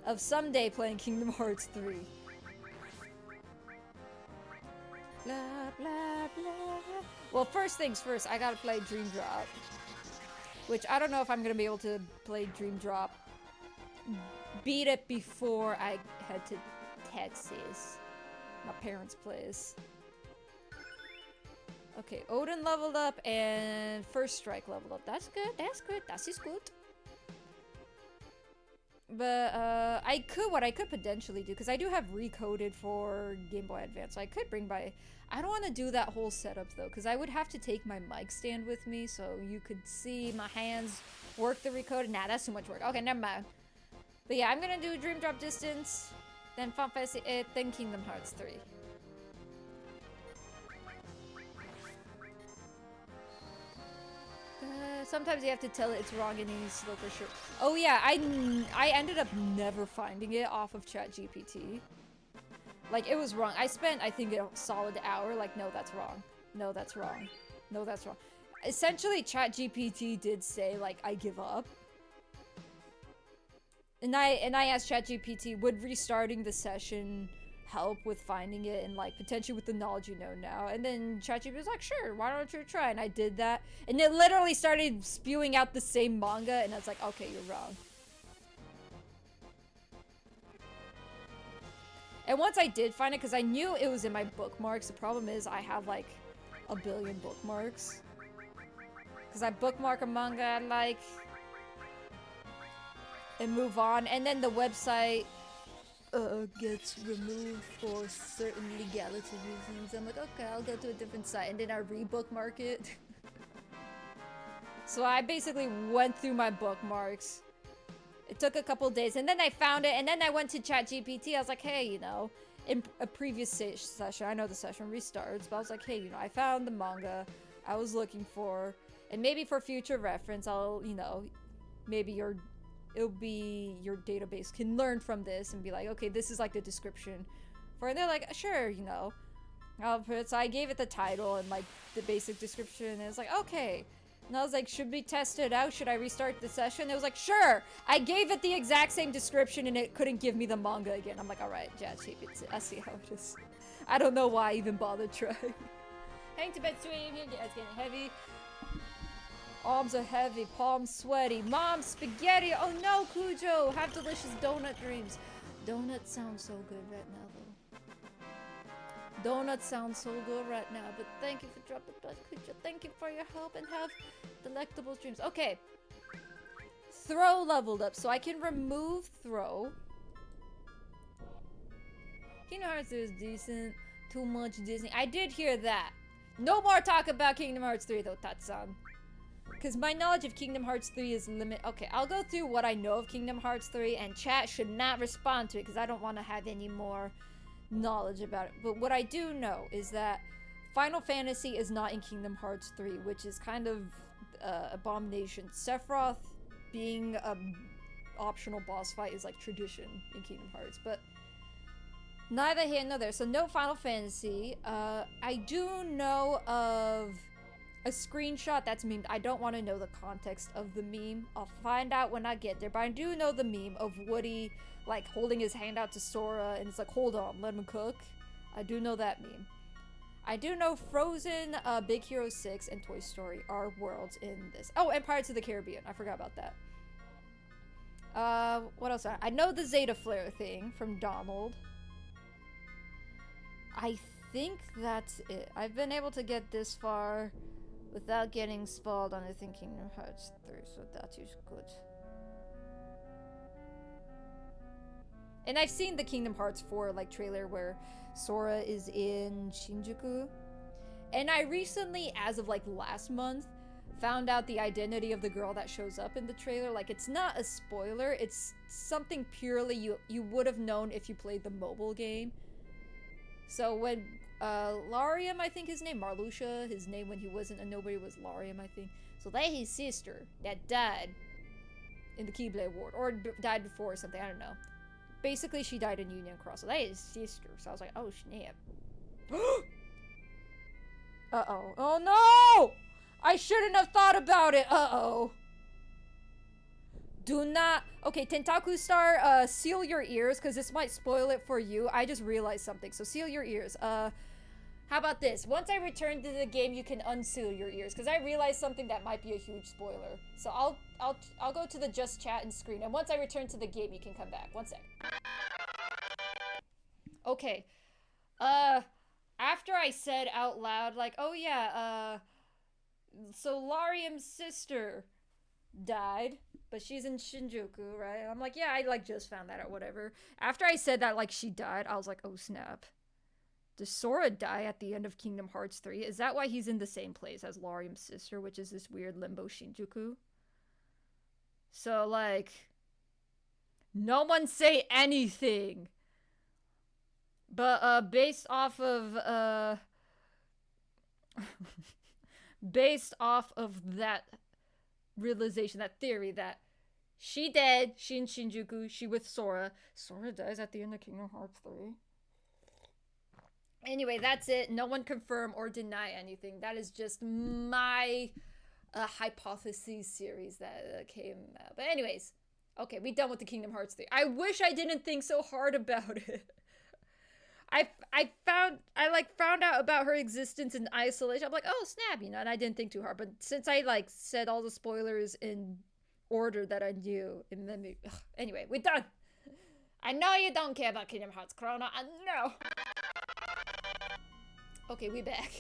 of someday playing Kingdom Hearts 3. Blah, blah, blah. Well, first things first, I gotta play Dream Drop. Which I don't know if I'm gonna be able to play Dream Drop beat it before I head to Texas. My parents' place. Okay, Odin leveled up and First Strike leveled up. That's good, that's good, that is good. But, what I could potentially do, because I do have Recoded for Game Boy Advance, so I could bring by... I don't want to do that whole setup, though, because I would have to take my mic stand with me, so you could see my hands work the Recoded. Nah, that's too much work. Okay, never mind. But yeah, I'm gonna do Dream Drop Distance, then Final Fantasy 8, then Kingdom Hearts 3. Sometimes you have to tell it it's wrong and it needs to look for sure. Oh yeah, I ended up never finding it off of ChatGPT. Like, it was wrong. I spent, I think, a solid hour, like, no, that's wrong. No, that's wrong. No, that's wrong. Essentially, ChatGPT did say, like, I give up. And I asked ChatGPT, would restarting the session help with finding it and like potentially with the knowledge you know now? And then ChatGPT was like, sure, why don't you try? And I did that, and it literally started spewing out the same manga, and I was like, okay, you're wrong. And once I did find it, because I knew it was in my bookmarks, the problem is I have like a billion bookmarks. Because I bookmark a manga, like, and move on, and then the website gets removed for certain legality reasons. I'm like, okay, I'll go to a different site, and then I re-bookmark it. So I basically went through my bookmarks. It took a couple days, and then I found it, and then I went to ChatGPT. I was like, hey, you know, in a previous session, I know the session restarts, but I was like, hey, you know, I found the manga I was looking for, and maybe for future reference, I'll, you know, maybe it'll be your database can learn from this and be like, okay, this is like the description for it. And they're like, sure, you know, I'll put it. So I gave it the title and like the basic description, and it's like, okay. And I was like, should we test it out? Should I restart the session? It was like, sure. I gave it the exact same description and it couldn't give me the manga again. I'm like, all right, ChatGPT, I see how it is. I don't know why I even bothered trying. Hang to bed swing, yeah, it's getting heavy. Arms are heavy, palms sweaty. Mom, spaghetti. Oh no, Cujo, have delicious donut dreams. Donuts sound so good right now, though. Donuts sound so good right now, but thank you for dropping by, Cujo. Thank you for your help, and have delectable dreams. Okay. Throw leveled up, so I can remove throw. Kingdom Hearts is decent. Too much Disney. I did hear that. No more talk about Kingdom Hearts 3, though, Tatsan. Because my knowledge of Kingdom Hearts 3 is limited. Okay, I'll go through what I know of Kingdom Hearts 3, and chat should not respond to it because I don't want to have any more knowledge about it. But what I do know is that Final Fantasy is not in Kingdom Hearts 3, which is kind of abomination. Sephiroth being a optional boss fight is like tradition in Kingdom Hearts, but neither here nor there. So no Final Fantasy. I do know of a screenshot that's memed. I don't want to know the context of the meme. I'll find out when I get there. But I do know the meme of Woody like holding his hand out to Sora and it's like, hold on, let him cook. I do know that meme. I do know Frozen, Big Hero 6, and Toy Story are worlds in this. Oh, and Pirates of the Caribbean. I forgot about that. What else? I know the Zeta Flare thing from Donald. I think that's it. I've been able to get this far without getting spoiled on, I think, Kingdom Hearts 3, so that is good. And I've seen the Kingdom Hearts 4 like trailer where Sora is in Shinjuku. And I recently, as of like last month, found out the identity of the girl that shows up in the trailer. Like, it's not a spoiler, it's something purely you would have known if you played the mobile game. So when Lariam, I think his name, Marluxia, his name when he wasn't a nobody was Lariam, I think. So that's his sister that died in the Keyblade War, or died before or something, I don't know. Basically, she died in Union Cross, so that is his sister. So I was like, oh snap. Uh-oh. Oh no! I shouldn't have thought about it. Uh-oh. Do not... Okay, Tentaku Star, seal your ears, because this might spoil it for you. I just realized something, so seal your ears. How about this? Once I return to the game, you can unseal your ears, because I realized something that might be a huge spoiler. So I'll go to the just chat and screen, and once I return to the game, you can come back. One sec. Okay. After I said out loud, like, oh yeah, so Larium's sister died, but she's in Shinjuku, right? And I'm like, yeah, I like just found that out, whatever. After I said that, like, she died, I was like, oh snap. Does Sora die at the end of Kingdom Hearts 3? Is that why he's in the same place as Larium's sister, which is this weird limbo Shinjuku? So, like, no one say anything. But, based off of, based off of that realization, that theory that she dead, she in Shinjuku, she with Sora. Sora dies at the end of Kingdom Hearts 3. Anyway, that's it. No one confirm or deny anything. That is just my hypothesis series that came out. But anyways, okay, we done with the Kingdom Hearts 3. I wish I didn't think so hard about it. I found out about her existence in isolation. I'm like, oh snap, you know, and I didn't think too hard. But since I like said all the spoilers in order that I knew, and then anyway, we're done. I know you don't care about Kingdom Hearts Chrono. I know. Okay, we back.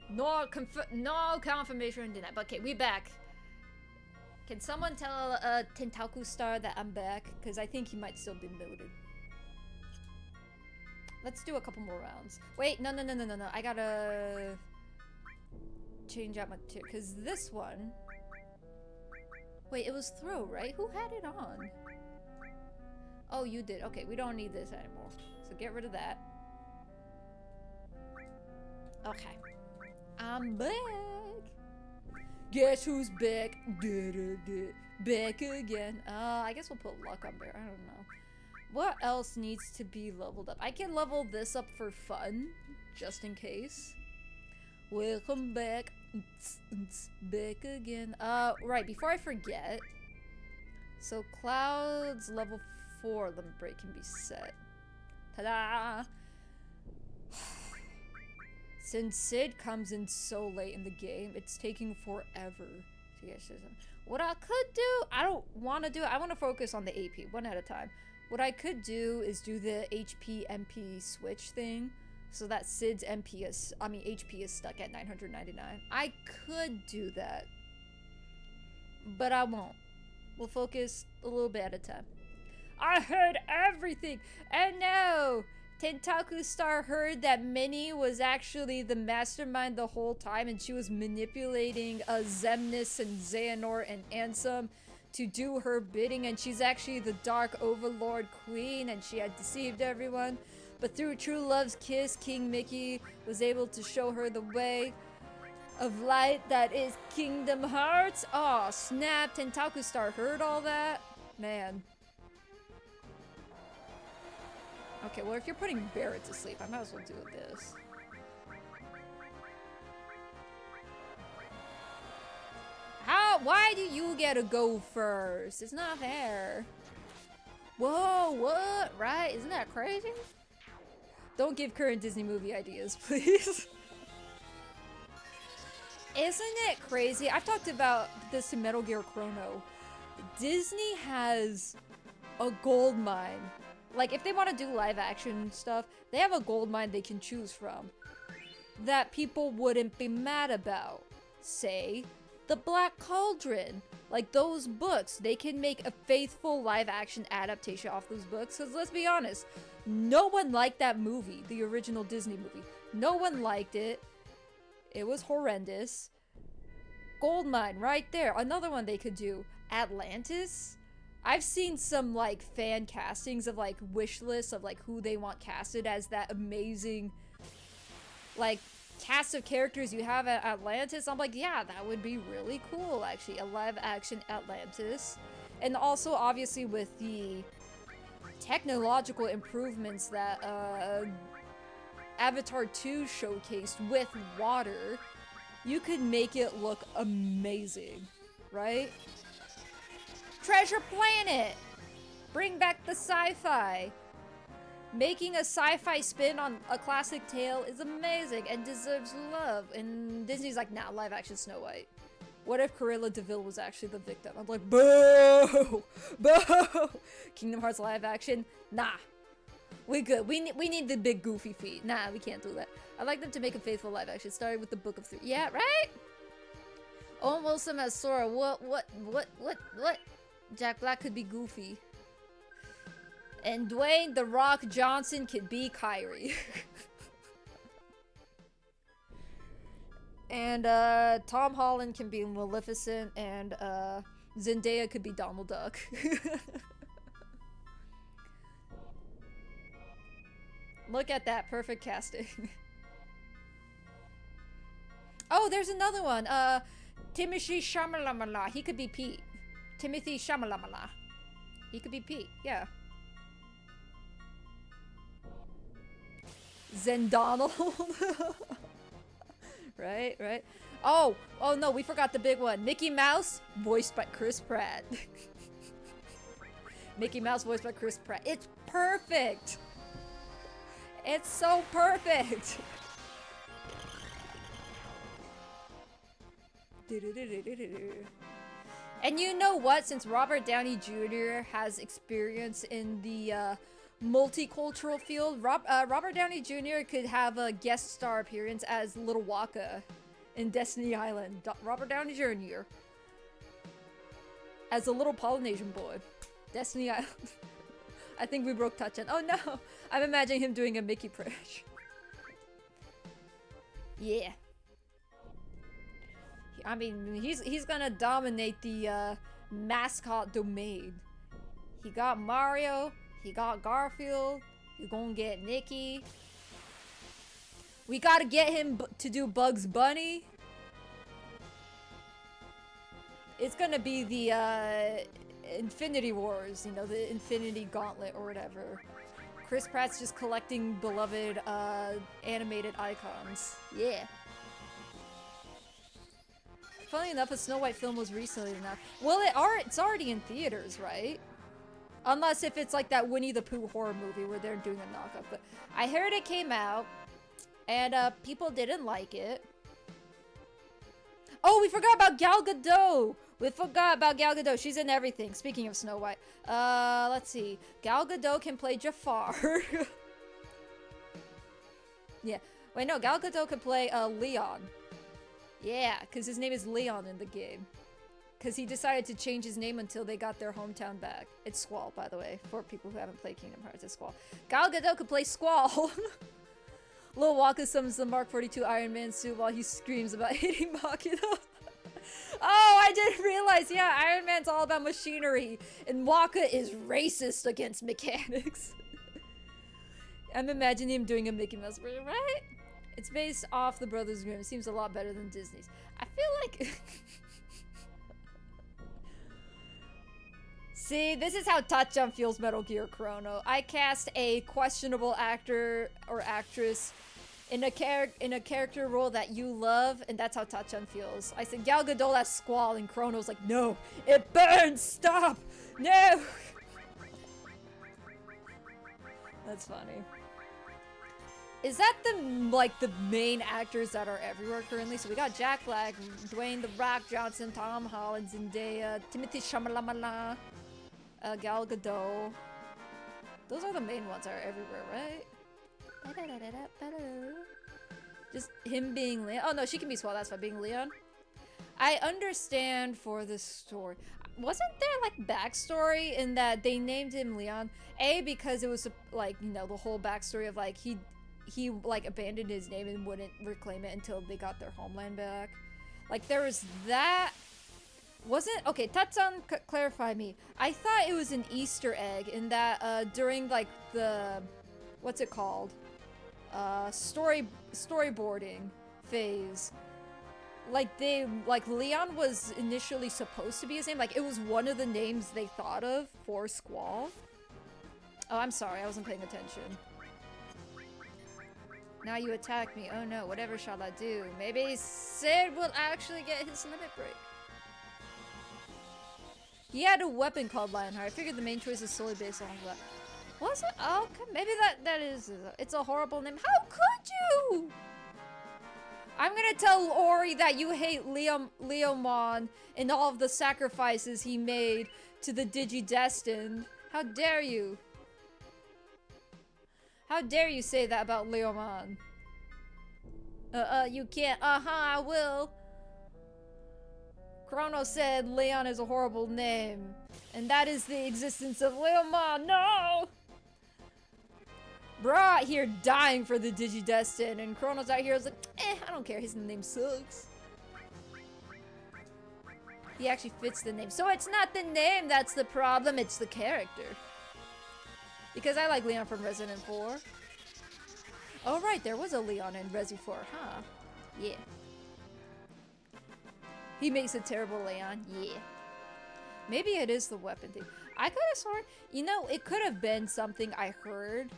No confirmation denied. But okay, we back. Can someone tell Tentaku Star that I'm back? Because I think he might still be muted. Let's do a couple more rounds. Wait, no. I gotta change out my tier, because this one... Wait, it was throw, right? Who had it on? Oh, you did. Okay, we don't need this anymore. So get rid of that. Okay. I'm back! Guess who's back? Back again. I guess we'll put luck on there. I don't know. What else needs to be leveled up? I can level this up for fun, just in case. Welcome back. Back again. Right, before I forget. So Cloud's level 4 limit break can be set. Ta-da! Since Sid comes in so late in the game, it's taking forever to get shit done. What I could do, I don't want to do it. I want to focus on the AP, one at a time. What I could do is do the HP MP switch thing, so that Sid's HP is stuck at 999. I could do that, but I won't. We'll focus a little bit at a time. I heard everything, and no! Tentaku Star heard that Minnie was actually the mastermind the whole time, and she was manipulating Zemnis and Xehanort and Ansem to do her bidding, and she's actually the Dark Overlord Queen, and she had deceived everyone. But through true love's kiss, King Mickey was able to show her the way of light that is Kingdom Hearts. Oh snap, Tentaku Star heard all that? Man. Okay, well if you're putting Barrett to sleep, I might as well do this. Why do you get to go first? It's not fair. Whoa, what? Right? Isn't that crazy? Don't give current Disney movie ideas, please. Isn't it crazy? I've talked about this in Metal Gear Chrono. Disney has a gold mine. Like, if they want to do live action stuff, they have a gold mine they can choose from that people wouldn't be mad about. Say, The Black Cauldron. Like, those books, they can make a faithful live action adaptation off those books. Because let's be honest, no one liked that movie, the original Disney movie. No one liked it. It was horrendous. Goldmine, right there. Another one they could do. Atlantis. I've seen some, like, fan castings of, like, wish lists of, like, who they want casted as that amazing, like, cast of characters you have at Atlantis. I'm like, yeah, that would be really cool, actually. A live-action Atlantis. And also, obviously, with the technological improvements that, Avatar 2 showcased with water, you could make it look amazing, right? Treasure Planet! Bring back the sci-fi! Making a sci-fi spin on a classic tale is amazing and deserves love. And Disney's like, nah, live action Snow White. What if Cruella de Vil was actually the victim? I'm like, boo! Boo! Kingdom Hearts live action? Nah. We good. We need the big goofy feet. Nah, we can't do that. I'd like them to make a faithful live action, starting with the Book of Three. Yeah, right? Owen Wilson as Sora. What? Jack Black could be Goofy. And Dwayne The Rock Johnson could be Kyrie. And Tom Holland can be Maleficent, and Zendaya could be Donald Duck. Look at that, perfect casting. Oh, there's another one. Timothy Chalamet. He could be Pete. Timothy Chalamet. He could be Pete. Yeah. Zendonald. Right. Oh no, we forgot the big one. Mickey Mouse, voiced by Chris Pratt. Mickey Mouse, voiced by Chris Pratt. It's perfect. It's so perfect. And you know what? Since Robert Downey Jr. has experience in the multicultural field, Robert Downey Jr. could have a guest star appearance as Little Waka in Destiny Island. Robert Downey Jr. as a little Polynesian boy. Destiny Island. I think we broke touch on. Oh no! I'm imagining him doing a Mickey Prish. Yeah. I mean, he's gonna dominate the mascot domain. He got Mario. He got Garfield. You're gonna get Mickey. We gotta get him to do Bugs Bunny. It's gonna be the Infinity Wars, you know, the Infinity Gauntlet or whatever. Chris Pratt's just collecting beloved animated icons. Yeah. Funny enough, a Snow White film was recently enough. Well, it's already in theaters, right? Unless if it's like that Winnie the Pooh horror movie where they're doing a knockup. But I heard it came out, and people didn't like it. Oh, we forgot about Gal Gadot! She's in everything. Speaking of Snow White. Let's see. Gal Gadot can play Jafar. Yeah. Wait, no. Gal Gadot can play Leon. Yeah, because his name is Leon in the game. Because he decided to change his name until they got their hometown back. It's Squall, by the way, for people who haven't played Kingdom Hearts. It's Squall. Gal Gadot could play Squall. Lil Waka summons the Mark 42 Iron Man suit while he screams about hitting Machina. Oh, I didn't realize. Yeah, Iron Man's all about machinery, and Waka is racist against mechanics. I'm imagining him doing a Mickey Mouse version, right? It's based off the Brothers Grimm. It seems a lot better than Disney's. I feel like... See, this is how Tachan feels Metal Gear Chrono. I cast a questionable actor or actress in a character role that you love, and that's how Tachan feels. I said Gal Gadot as Squall, and Chrono's like, no, it burns, stop, no. That's funny. Is that the main actors that are everywhere currently? So we got Jack Black, Dwayne The Rock Johnson, Tom Holland, Zendaya, Timothy Chalamet, Gal Gadot. Those are the main ones that are everywhere, right? Just him being Leon. Oh no, she can be Squall. That's fine. Being Leon. I understand for this story. Wasn't there like backstory in that they named him Leon? Because it was like, you know, the whole backstory of like he like abandoned his name and wouldn't reclaim it until they got their homeland back. Like there was that. Wasn't okay, Tatsan, clarify me. I thought it was an Easter egg in that during like the what's it called? Storyboarding phase. Like Leon was initially supposed to be his name. Like it was one of the names they thought of for Squall. Oh, I'm sorry, I wasn't paying attention. Now you attack me. Oh no, whatever shall I do? Maybe Sid will actually get his limit break. He had a weapon called Lionheart. I figured the main choice is solely based on that. Was it? Oh, okay. Maybe that is... It's a horrible name. How could you? I'm gonna gonna tell Ori that you hate Leomon and all of the sacrifices he made to the Digidestined. How dare you? How dare you say that about Leomon? You can't. I will. Chrono said Leon is a horrible name. And that is the existence of Leomon. No! Bro out here dying for the Digidestin, and Chrono's out here is like, I don't care, his name sucks. He actually fits the name. So it's not the name that's the problem, it's the character. Because I like Leon from Resident 4. Oh right, there was a Leon in Resi 4, huh? Yeah. He makes a terrible Leon, yeah. Maybe it is the weapon thing. I could have sworn, you know, it could have been something I heard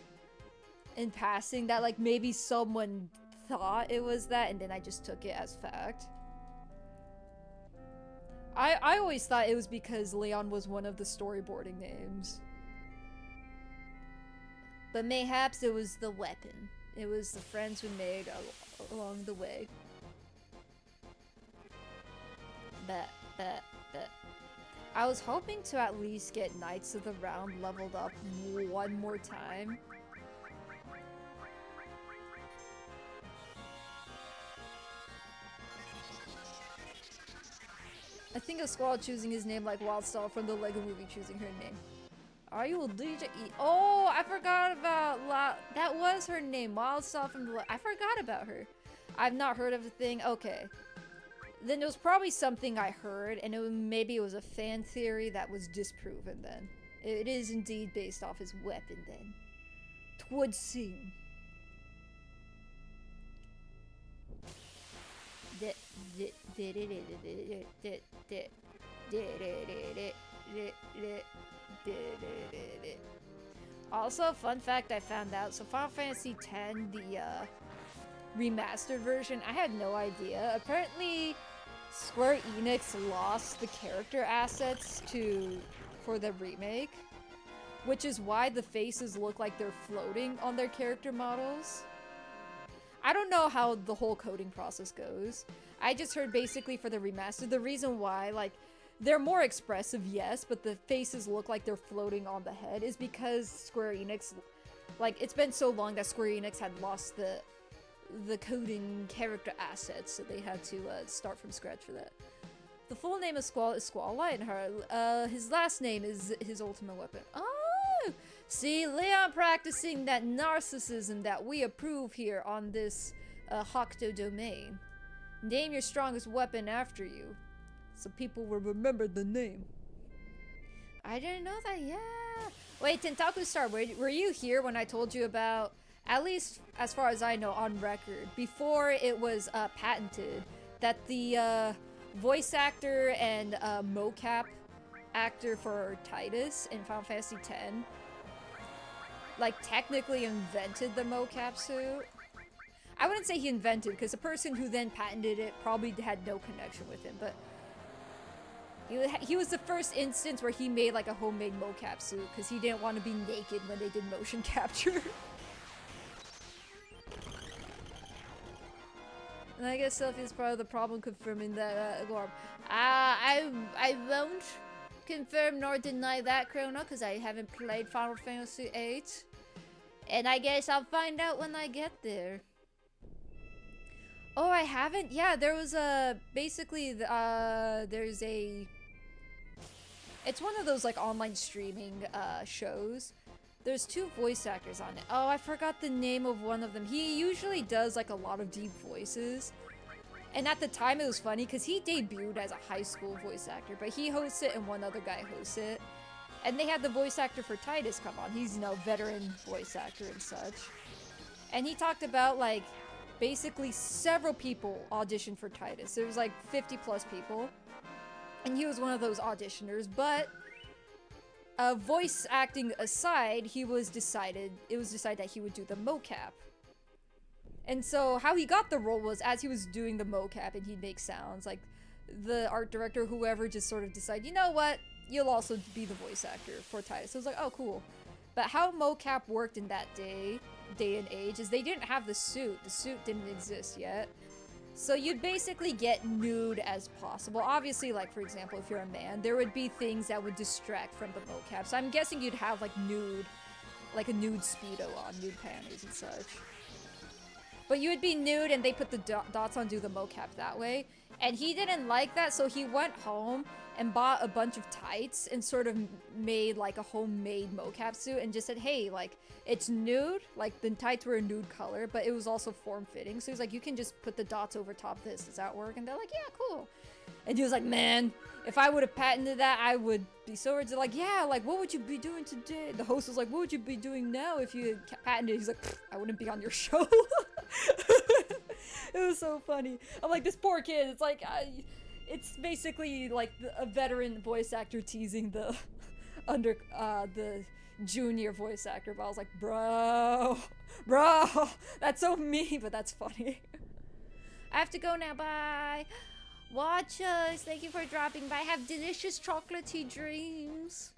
in passing that like maybe someone thought it was that and then I just took it as fact. I always thought it was because Leon was one of the storyboarding names. But mayhaps it was the weapon. It was the friends we made along the way. But. I was hoping to at least get Knights of the Round leveled up one more time. I think a squirrel choosing his name like Wildstar from the Lego movie choosing her name. Are you a DJ? Oh, I forgot about that was her name, Wildstar from the I forgot about her. I've not heard of the thing. Okay. Then it was probably something I heard, and maybe it was a fan theory that was disproven then. It is indeed based off his weapon then. 'Twould seem. Also, fun fact I found out, so Final Fantasy X, the remastered version, I had no idea. Apparently, Square Enix lost the character assets for the remake, which is why the faces look like they're floating on their character models. I don't know how the whole coding process goes. I just heard basically for the remaster, the reason why, like, they're more expressive, yes, but the faces look like they're floating on the head is because Square Enix, like, it's been so long that Square Enix had lost the coding character assets, so they had to start from scratch for that. The full name of Squall is Squall Lionheart. His last name is his ultimate weapon. Oh! See, Leon practicing that narcissism that we approve here on this Hokuto domain. Name your strongest weapon after you, so people will remember the name. I didn't know that, yeah. Wait, Tentaku Star, were you here when I told you about, at least as far as I know on record, before it was patented, that the voice actor and mocap actor for Titus in Final Fantasy X, like, technically invented the mocap suit? I wouldn't say he invented, because the person who then patented it probably had no connection with him, but he was the first instance where he made like a homemade mocap suit, because he didn't want to be naked when they did motion capture. And I guess Selfie is part of the problem confirming that Gorb. I won't confirm nor deny that, Chrono, because I haven't played Final Fantasy VIII. And I guess I'll find out when I get there. Oh, I haven't? Yeah, there was basically, there's a... It's one of those, like, online streaming shows. There's 2 voice actors on it. Oh, I forgot the name of one of them. He usually does, like, a lot of deep voices. And at the time, it was funny, because he debuted as a high school voice actor, but he hosts it and one other guy hosts it. And they had the voice actor for Titus come on. He's, you know, veteran voice actor and such. And he talked about, like, basically several people auditioned for Titus. There was, like, 50 plus people. And he was one of those auditioners, but voice acting aside, it was decided that he would do the mocap. And so how he got the role was as he was doing the mocap and he'd make sounds, like the art director, whoever, just sort of decided, you know what, you'll also be the voice actor for Titus. So I was like, oh, cool. But how mocap worked in that day and age is they didn't have the suit. The suit didn't exist yet. So you'd basically get nude as possible. Obviously, like, for example, if you're a man, there would be things that would distract from the mocap. So I'm guessing you'd have, like, nude, like a nude Speedo on, nude panties and such. But you would be nude and they put the dots on, do the mocap that way. And he didn't like that, so he went home and bought a bunch of tights and sort of made like a homemade mocap suit and just said, hey, like, it's nude, like the tights were a nude color, but it was also form-fitting. So he's like, you can just put the dots over top of this, does that work? And they're like, yeah, cool. And he was like, man, if I would have patented that, I would be so rich. They're like, yeah, like, what would you be doing today? The host was like, what would you be doing now if you had patented it? He's like, I wouldn't be on your show. It was so funny. I'm like, this poor kid, it's like, it's basically like a veteran voice actor teasing the the junior voice actor, but I was like, bro, that's so mean, but that's funny. I have to go now, bye. Watch us, thank you for dropping by. Have delicious chocolatey dreams.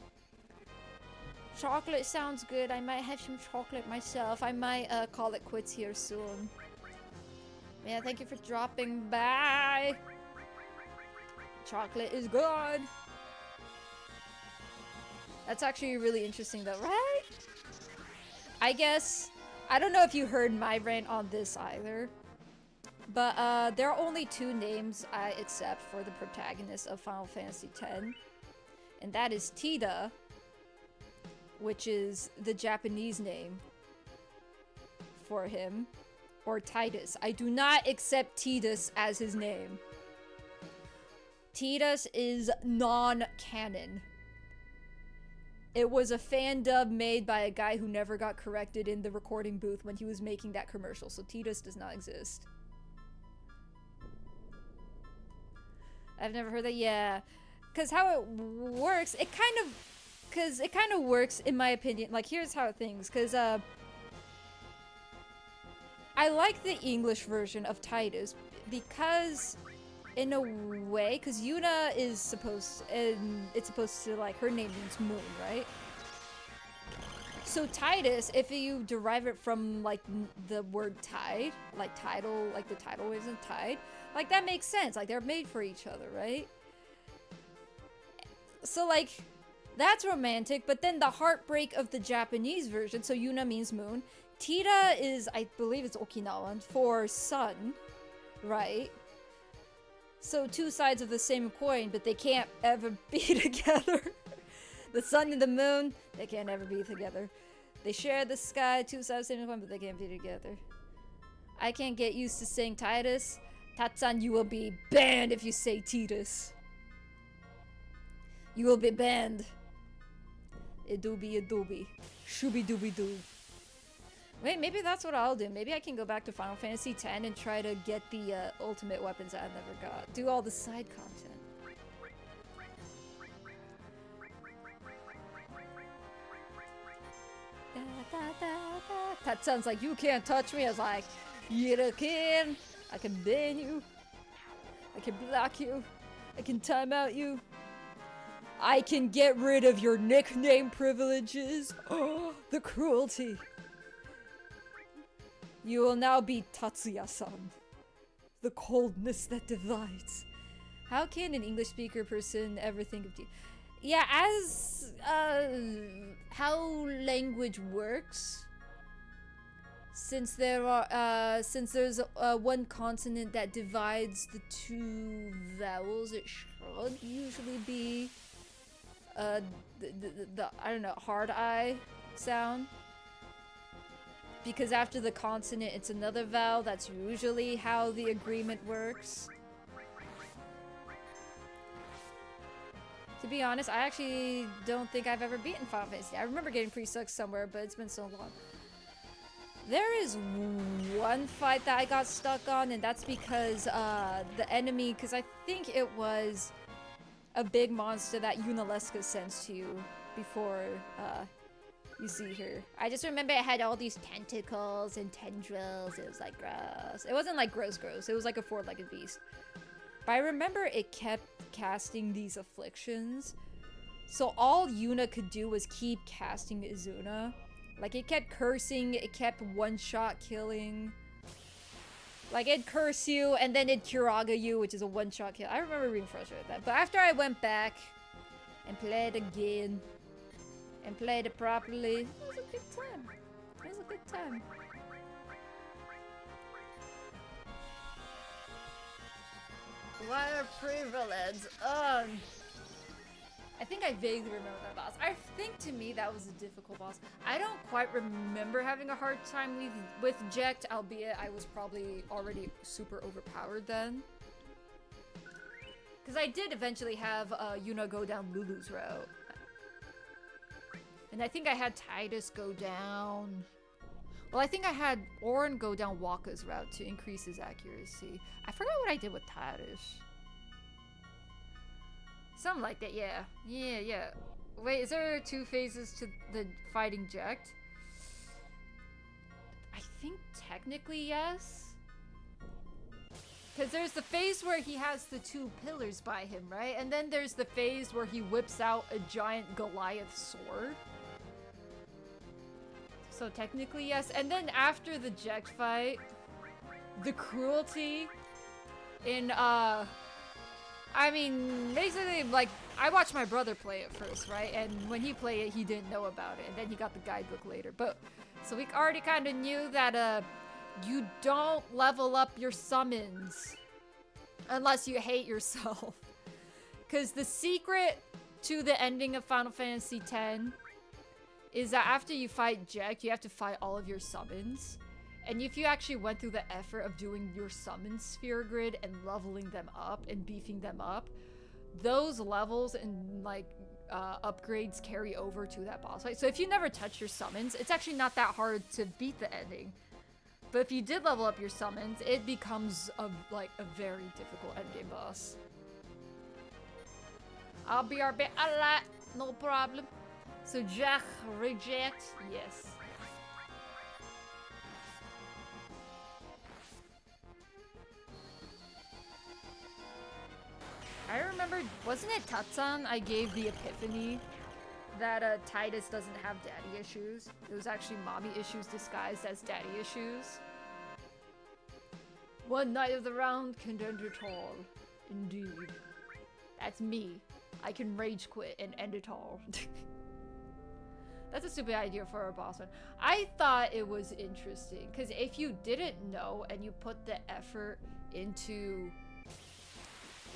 Chocolate sounds good. I might have some chocolate myself. I might call it quits here soon. Yeah, thank you for dropping by. Chocolate is good. That's actually really interesting though, right? I guess, I don't know if you heard my rant on this either, but there are only two names I accept for the protagonist of Final Fantasy X, and that is Tida, which is the Japanese name for him, or Titus. I do not accept Tidus as his name. Tidus is non-canon. It was a fan dub made by a guy who never got corrected in the recording booth when he was making that commercial, so Tidus does not exist. I've never heard that, yeah. Because how it works, it kind of works, in my opinion. Like, here's how it things, because, I like the English version of Titus because, in a way, because Yuna is supposed, and it's supposed to, like, her name means moon, right? So Titus, if you derive it from, like, the word tide, like tidal, like the tidal waves and tide, like, that makes sense. Like, they're made for each other, right? So, like, that's romantic, but then the heartbreak of the Japanese version, so Yuna means moon, Tida is, I believe it's Okinawan, for sun, right? So two sides of the same coin, but they can't ever be together. The sun and the moon, they can't ever be together. They share the sky, two sides of the same coin, but they can't be together. I can't get used to saying Titus. Tatsan, you will be banned if you say Titus. You will be banned. It do be a doobie. Shooby dooby doo. Wait, maybe that's what I'll do. Maybe I can go back to Final Fantasy X and try to get the ultimate weapons that I never got. Do all the side content. Da, da, da, da. That sounds like you can't touch me. I was like, yeah, I can. I can ban you. I can block you. I can time out you. I can get rid of your nickname privileges. Oh, the cruelty. You will now be Tatsuya-san. The coldness that divides. How can an English speaker person ever think of you? Yeah, as how language works, since there's one consonant that divides the two vowels, it should usually be the I don't know, hard I sound. Because after the consonant, it's another vowel. That's usually how the agreement works. To be honest, I actually don't think I've ever beaten Final Fantasy. I remember getting pre-sucked somewhere, but it's been so long. There is one fight that I got stuck on, and that's because the enemy, because I think it was a big monster that Yunalesca sends to you before you see her. I just remember it had all these tentacles and tendrils. It was like gross. It wasn't like gross. It was like a four-legged beast. But I remember it kept casting these afflictions. So all Yuna could do was keep casting Izuna. Like, it kept cursing, it kept one-shot killing. Like, it'd curse you, and then it'd Kiraga you, which is a one-shot kill. I remember being frustrated with that. But after I went back and played again, and played it properly, it was a good time. It was a good time. Wire privilege. I think I vaguely remember that boss. I think to me that was a difficult boss. I don't quite remember having a hard time with Jekt, albeit I was probably already super overpowered then. Because I did eventually have Yuna go down Lulu's route. And I think I had Titus go down... Well, I think I had Orin go down Waka's route to increase his accuracy. I forgot what I did with Titus. Something like that, yeah. Yeah. Wait, is there 2 phases to the fighting Jekt? I think technically yes. Because there's the phase where he has the 2 pillars by him, right? And then there's the phase where he whips out a giant Goliath sword. So technically yes. And then after the Jekt fight, the cruelty in I mean, basically, like, I watched my brother play it first, right? And when he played it, he didn't know about it. And then he got the guidebook later. But, so we already kind of knew that, you don't level up your summons unless you hate yourself. Because the secret to the ending of Final Fantasy X is that after you fight Jekt, you have to fight all of your summons. And if you actually went through the effort of doing your summon sphere grid and leveling them up and beefing them up, those levels and like upgrades carry over to that boss fight. So if you never touch your summons, it's actually not that hard to beat the ending. But if you did level up your summons, it becomes a very difficult endgame boss. I'll be our bit a lot, no problem. So Jack reject, yes. I remember, wasn't it Tatsan I gave the epiphany that Titus doesn't have daddy issues? It was actually mommy issues disguised as daddy issues. One night of the round can end it all. Indeed. That's me. I can rage quit and end it all. That's a stupid idea for a boss one. I thought it was interesting, because if you didn't know and you put the effort into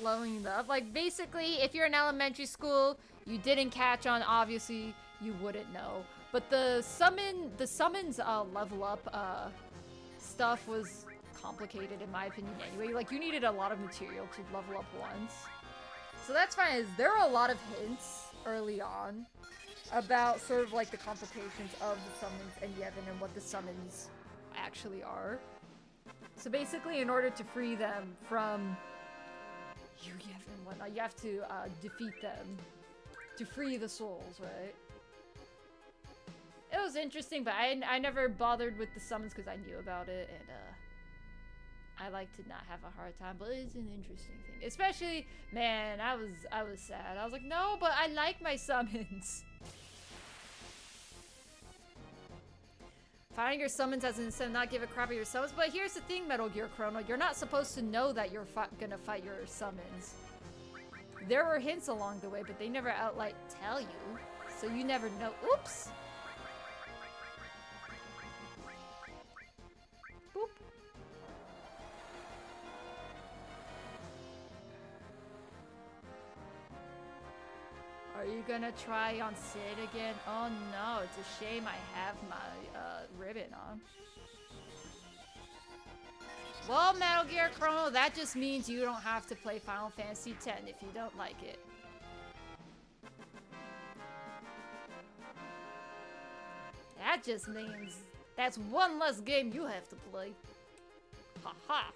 leveling up, like basically if you're in elementary school, you didn't catch on, obviously you wouldn't know. But the summons level up stuff was complicated in my opinion anyway. Like you needed a lot of material to level up once. So that's fine. There are a lot of hints early on about sort of like the complications of the summons and Yevon and what the summons actually are. So basically in order to free them from you Yevon and whatnot, you have to defeat them to free the souls, right? It was interesting, but I never bothered with the summons because I knew about it, and I like to not have a hard time, but it's an interesting thing. Especially, man, I was sad. I was like, no, but I like my summons. Finding your summons as an incentive, not give a crap at your summons. But here's the thing, Metal Gear Chrono. You're not supposed to know that you're gonna fight your summons. There were hints along the way, but they never outright tell you. So you never know. Oops! Boop. Are you gonna try on Sid again? Oh no, it's a shame I have my ribbon on. Well, Metal Gear Chrono, that just means you don't have to play Final Fantasy X if you don't like it. That just means that's one less game you have to play. Ha ha.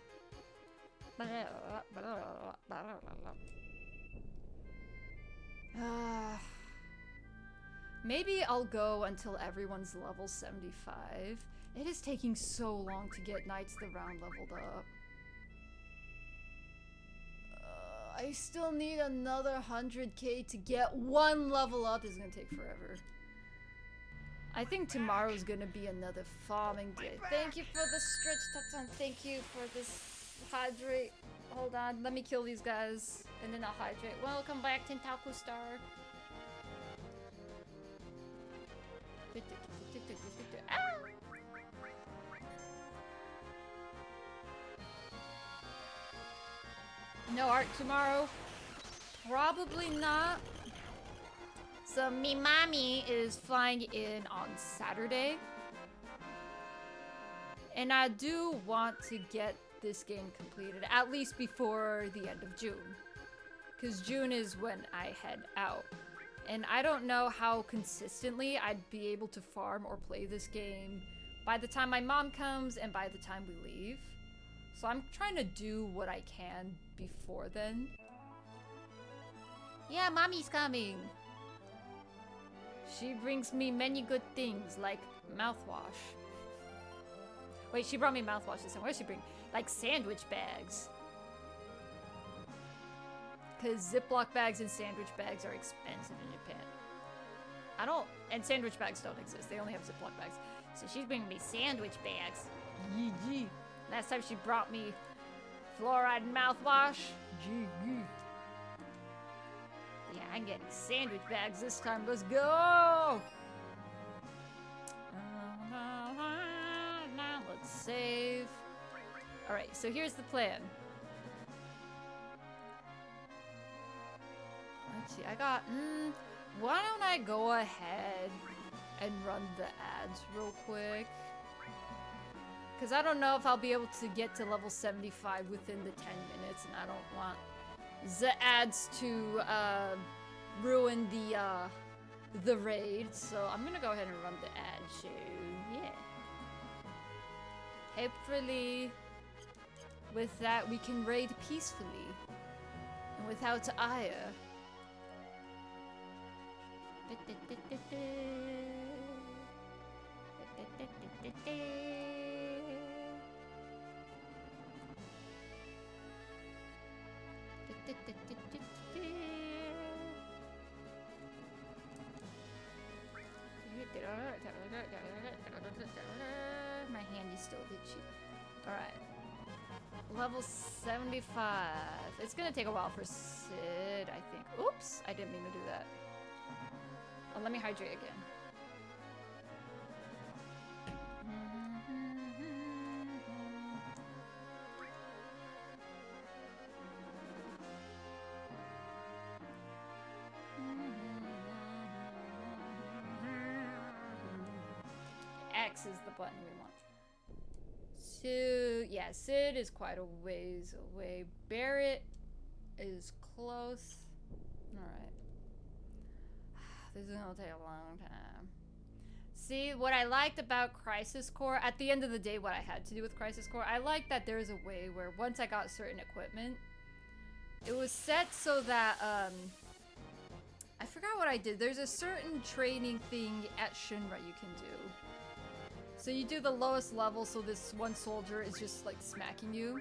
Maybe I'll go until everyone's level 75. It is taking so long to get Knights the Round leveled up. I still need another 100k to get one level up. This is gonna take forever. I think tomorrow's gonna be another farming day. Thank you for the stretch, Tatsan. Thank you for this hydrate. Hold on, let me kill these guys, and then I'll hydrate. Welcome back, Tentaku Star. Ah! No art tomorrow? Probably not. So me mommy is flying in on Saturday. And I do want to get this game completed, at least before the end of June. Because June is when I head out. And I don't know how consistently I'd be able to farm or play this game by the time my mom comes and by the time we leave. So I'm trying to do what I can before then. Yeah, mommy's coming. She brings me many good things, like mouthwash. Wait, she brought me mouthwash this time. What did she bring? Like sandwich bags. Because Ziploc bags and sandwich bags are expensive in Japan. And sandwich bags don't exist. They only have Ziploc bags. So she's bringing me sandwich bags. Yee. Last time she brought me fluoride mouthwash. Gee. Yeah, I'm getting sandwich bags this time. Let's go! Let's save. Alright, so here's the plan. Let's see, I got... why don't I go ahead and run the ads real quick? Because I don't know if I'll be able to get to level 75 within the 10 minutes, and I don't want the ads to ruin the raid. So I'm gonna go ahead and run the ad show. Yeah. Hopefully, with that, we can raid peacefully and without ire. My hand is still itchy. Alright. Level 75. It's gonna take a while for Sid, I think. Oops! I didn't mean to do that. Oh, let me hydrate again. X is the button we want. So, yeah, Sid is quite a ways away. Barrett is close. Alright. This is gonna take a long time. See, what I liked about Crisis Core, at the end of the day, what I had to do with Crisis Core, I liked that there was a way where once I got certain equipment, it was set so that, I forgot what I did. There's a certain training thing at Shinra you can do. So you do the lowest level, so this one soldier is just like smacking you.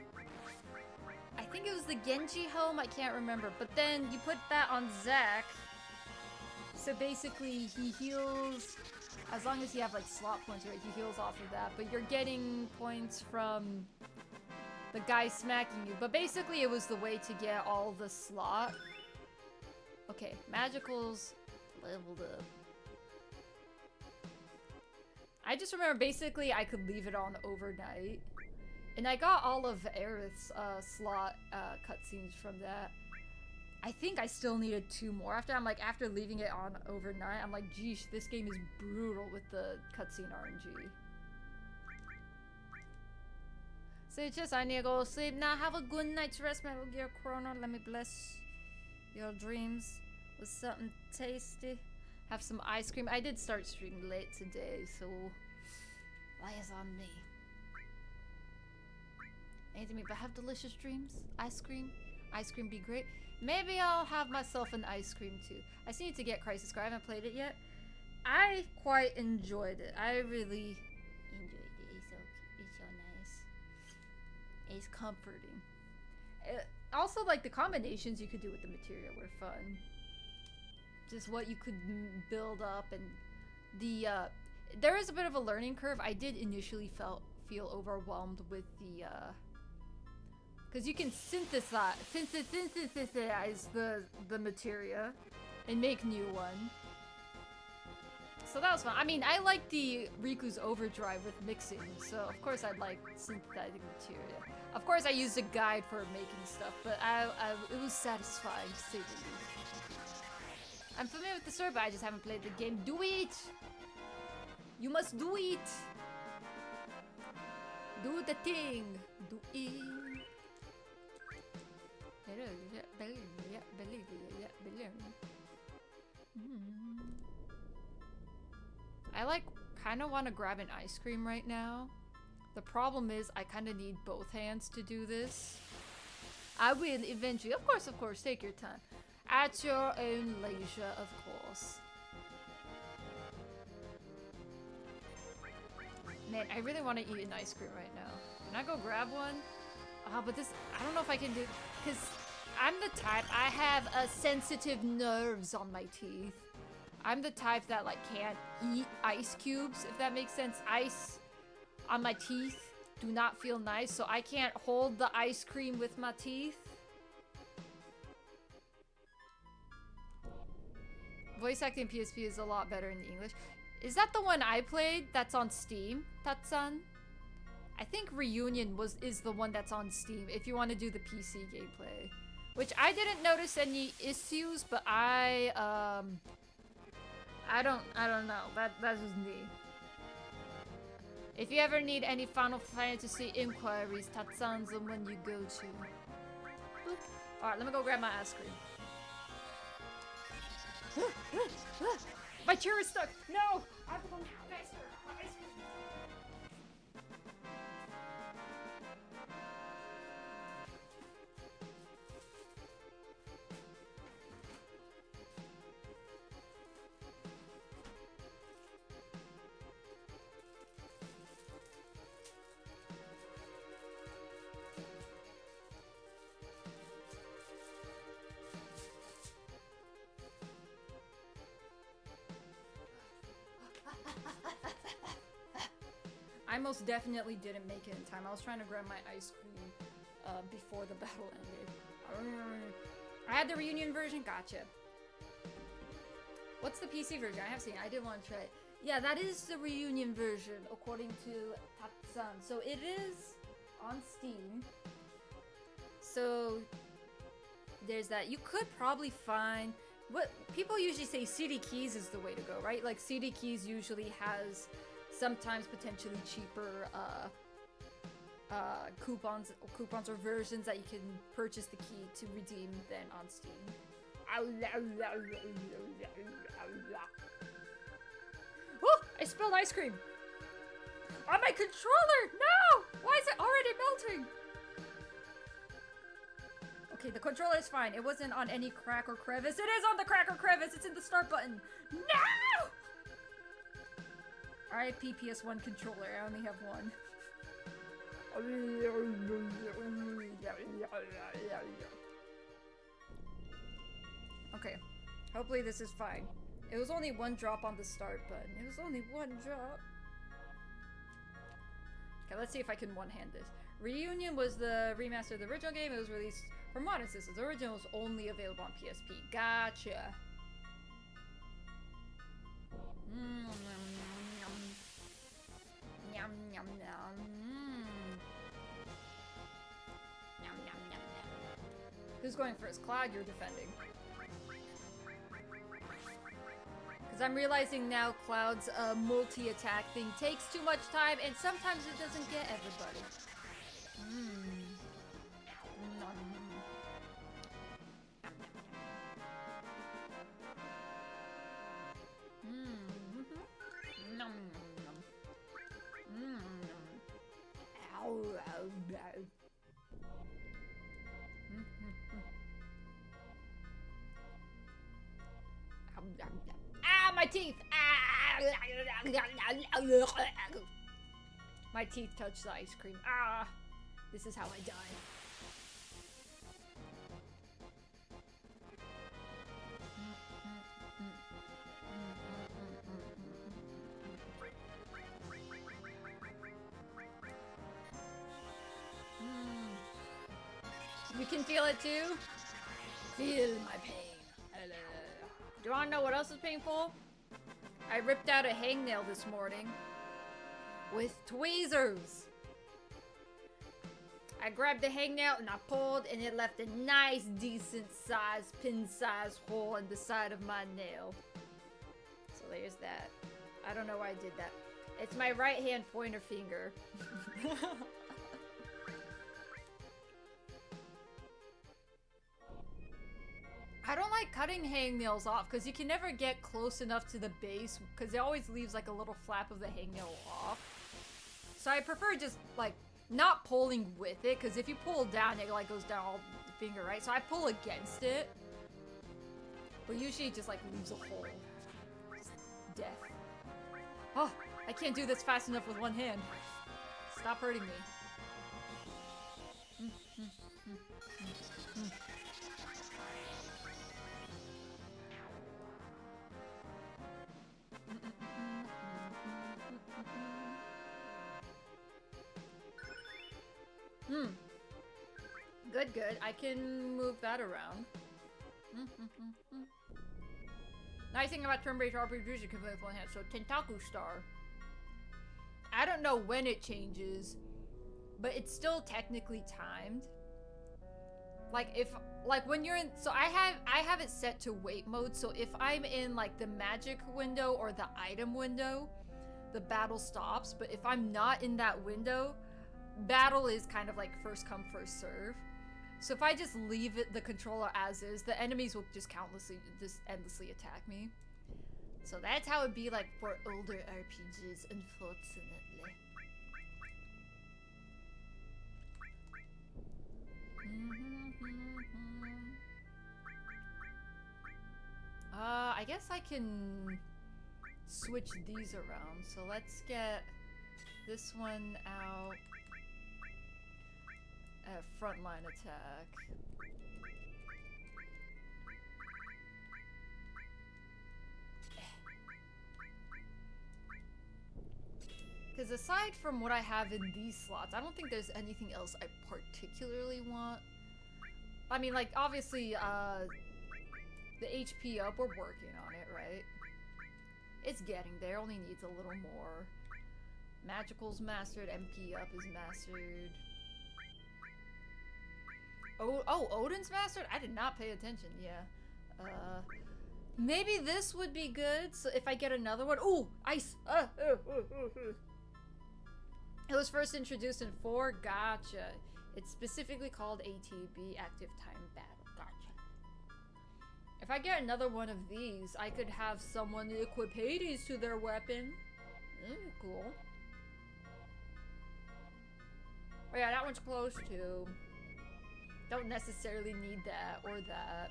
I think it was the Genji helm, I can't remember. But then you put that on Zack. So basically he heals, as long as you have like slot points, right? He heals off of that. But you're getting points from the guy smacking you. But basically it was the way to get all the slot. Okay, magicals leveled up. I just remember basically I could leave it on overnight. And I got all of Aerith's slot cutscenes from that. I think I still needed 2 more. After leaving it on overnight, I'm like, geesh, this game is brutal with the cutscene RNG. So it's just, I need to go to sleep. Now have a good night's rest, Metal Gear Chrono. Let me bless your dreams with something tasty. Have some ice cream. I did start streaming late today, so lies on me. Anything but have delicious dreams. Ice cream be great. Maybe I'll have myself an ice cream too. I still need to get Crisis Core. I haven't played it yet. I quite enjoyed it. I really enjoyed it. It's so nice. It's comforting. Also, like the combinations you could do with the material were fun. Just what you could build up, and the there is a bit of a learning curve. I did initially feel overwhelmed with the because you can synthesize the materia and make new one. So that was fun. I mean, I like the Riku's Overdrive with mixing, so of course I'd like synthesizing materia. Of course I used a guide for making stuff, but it was satisfying to say the least. I'm familiar with the story, but I just haven't played the game. Do it! You must do it! Do the thing! Do it! I like kind of want to grab an ice cream right now. The problem is I kind of need both hands to do this. I will eventually, of course, take your time. At your own leisure, of course. Man, I really want to eat an ice cream right now. Can I go grab one? But this, I don't know if I can do, because I'm the type, I have sensitive nerves on my teeth. I'm the type that like can't eat ice cubes, if that makes sense. Ice on my teeth do not feel nice, so I can't hold the ice cream with my teeth. Voice acting PSP is a lot better in English. Is that the one I played that's on Steam, Tatsan? I think Reunion is the one that's on Steam if you want to do the PC gameplay. Which I didn't notice any issues, but I don't know. That's just me. If you ever need any Final Fantasy inquiries, Tatsan's the one you go to. Boop. Alright, let me go grab my ice cream. My chair is stuck! No! I have to go faster! My ice cream. I most definitely didn't make it in time. I was trying to grab my ice cream before the battle ended. I had the Reunion version. Gotcha. What's the PC version? I have seen it. I did want to try it. Yeah, that is the Reunion version, according to Tatsan. So it is on Steam. So there's that. You could probably find... What people usually say CD Keys is the way to go, right? Like CD Keys usually has... sometimes potentially cheaper coupons or versions that you can purchase the key to redeem than on Steam. Oh, I spilled ice cream on my controller. No, why is it already melting? Okay, the controller is fine. It wasn't on any crack or crevice. It is on the crack or crevice. It's in the start button. No! RIP PS1 controller, I only have one. Okay, hopefully this is fine. It was only one drop on the start button. It was only one drop. Okay, let's see if I can one-hand this. Reunion was the remaster of the original game. It was released for modern systems. The original was only available on PSP. Gotcha. Yum, yum, yum. Yum, yum, yum, yum. Who's going first? Cloud, you're defending. Because I'm realizing now Cloud's multi-attack thing takes too much time, and sometimes it doesn't get everybody. Ah, my teeth! My teeth touch the ice cream. Ah, this is how I die. You can feel it too? Feel my pain. Do you want to know what else is painful? I ripped out a hangnail this morning with tweezers. I grabbed the hangnail and I pulled, and it left a nice, decent sized, pin-sized hole in the side of my nail. So there's that. I don't know why I did that. It's my right hand pointer finger. I don't like cutting hangnails off because you can never get close enough to the base because it always leaves like a little flap of the hangnail off. So I prefer just like not pulling with it, because if you pull down, it like goes down all the finger, right? So I pull against it, but usually it just like leaves a hole. Just death. Oh, I can't do this fast enough with one hand. Stop hurting me. Good, good. I can move that around. Nice thing about turn-based RPGs, you can play with one hand. So, Tentaku Star. I don't know when it changes, but it's still technically timed. Like, if, like, when you're in, so I have it set to wait mode, so if I'm in, like, the magic window or the item window, the battle stops, but if I'm not in that window, battle is kind of like first come, first serve. So if I just leave the controller as is, the enemies will just endlessly attack me. So that's how it'd be like for older RPGs, unfortunately. I guess I can switch these around. So let's get this one out. Frontline attack. Because aside from what I have in these slots, I don't think there's anything else I particularly want. I mean, like, obviously, the HP up, we're working on it, right? It's getting there, only needs a little more. Magical's mastered, MP up is mastered. Oh, Odin's mastered? I did not pay attention, yeah. Maybe this would be good, so if I get another one. Ooh, ice! It was first introduced in 4, gotcha. It's specifically called ATB, Active Time Battle, gotcha. If I get another one of these, I could have someone equip Hades to their weapon. Cool. Oh yeah, that one's close too. Don't necessarily need that or that.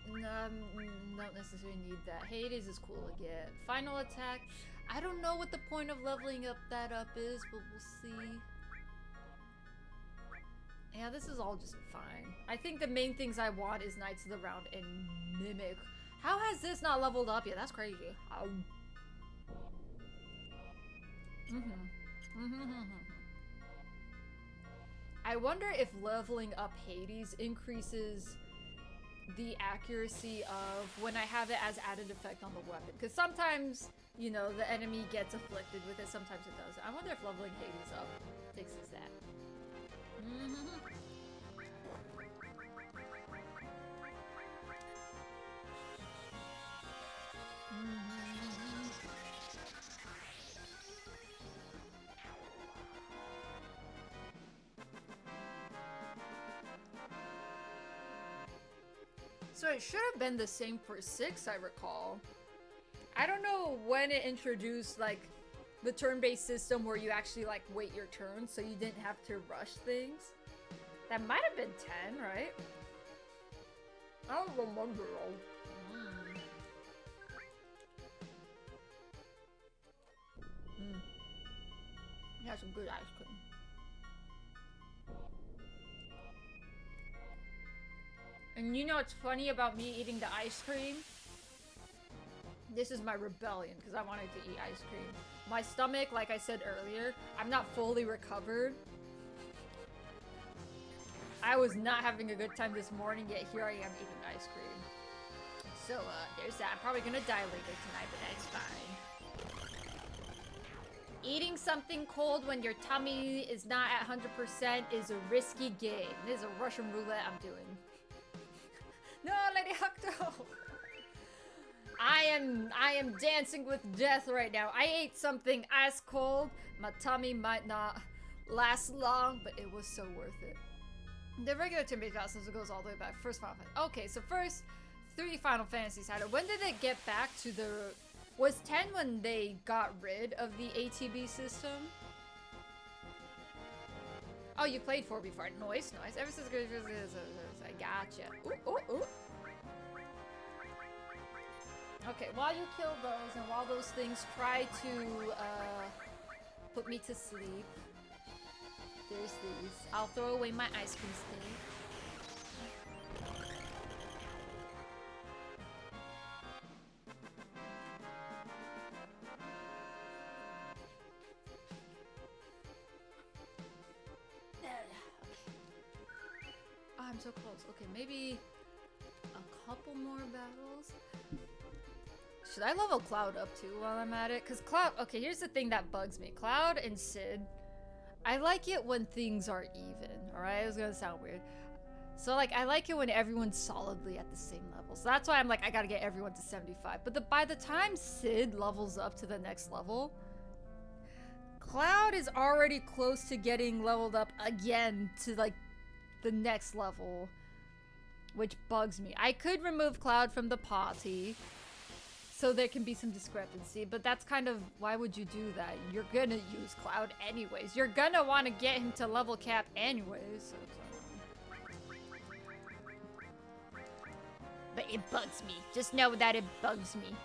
Don't necessarily need that. Hades is cool to get. Final attack. I don't know what the point of leveling up that up is, but we'll see. Yeah, this is all just fine. I think the main things I want is Knights of the Round and Mimic. How has this not leveled up yet? That's crazy. I wonder if leveling up Hades increases the accuracy of when I have it as added effect on the weapon. Because sometimes, you know, the enemy gets afflicted with it, sometimes it doesn't. I wonder if leveling Hades up fixes that. So it should have been the same for 6, I recall. I don't know when it introduced, like, the turn-based system where you actually, like, wait your turn so you didn't have to rush things. That might have been 10, right? I don't remember. Yeah, some good ice cream. And you know what's funny about me eating the ice cream? This is my rebellion, because I wanted to eat ice cream. My stomach, like I said earlier, I'm not fully recovered. I was not having a good time this morning, yet here I am eating ice cream. So, there's that. I'm probably gonna die later tonight, but that's fine. Eating something cold when your tummy is not at 100% is a risky game. This is a Russian roulette I'm doing. No, Lady Hakuto! I am dancing with death right now. I ate something ice cold. My tummy might not last long, but it was so worth it. The regular turn-based battle system goes all the way back. First Final Fantasy. Okay, so first 3 Final Fantasies had it. When did it get back to the... Was 10 when they got rid of the ATB system? Oh, you played 4 before. Nice. Ever since... I gotcha. Ooh. Okay, while you kill those and while those things try to put me to sleep, there's these. I'll throw away my ice cream stick. Oh, I'm so close. Okay, maybe a couple more battles. Should I level Cloud up too while I'm at it? Because Cloud... Okay, here's the thing that bugs me. Cloud and Sid, I like it when things are even, alright? It was gonna sound weird. So, like, I like it when everyone's solidly at the same level. So that's why I'm like, I gotta get everyone to 75. But by the time Sid levels up to the next level, Cloud is already close to getting leveled up again to, like, the next level, which bugs me. I could remove Cloud from the party, so there can be some discrepancy, but that's kind of, why would you do that? You're gonna use Cloud anyways. You're gonna want to get him to level cap anyways. But it bugs me. Just know that it bugs me.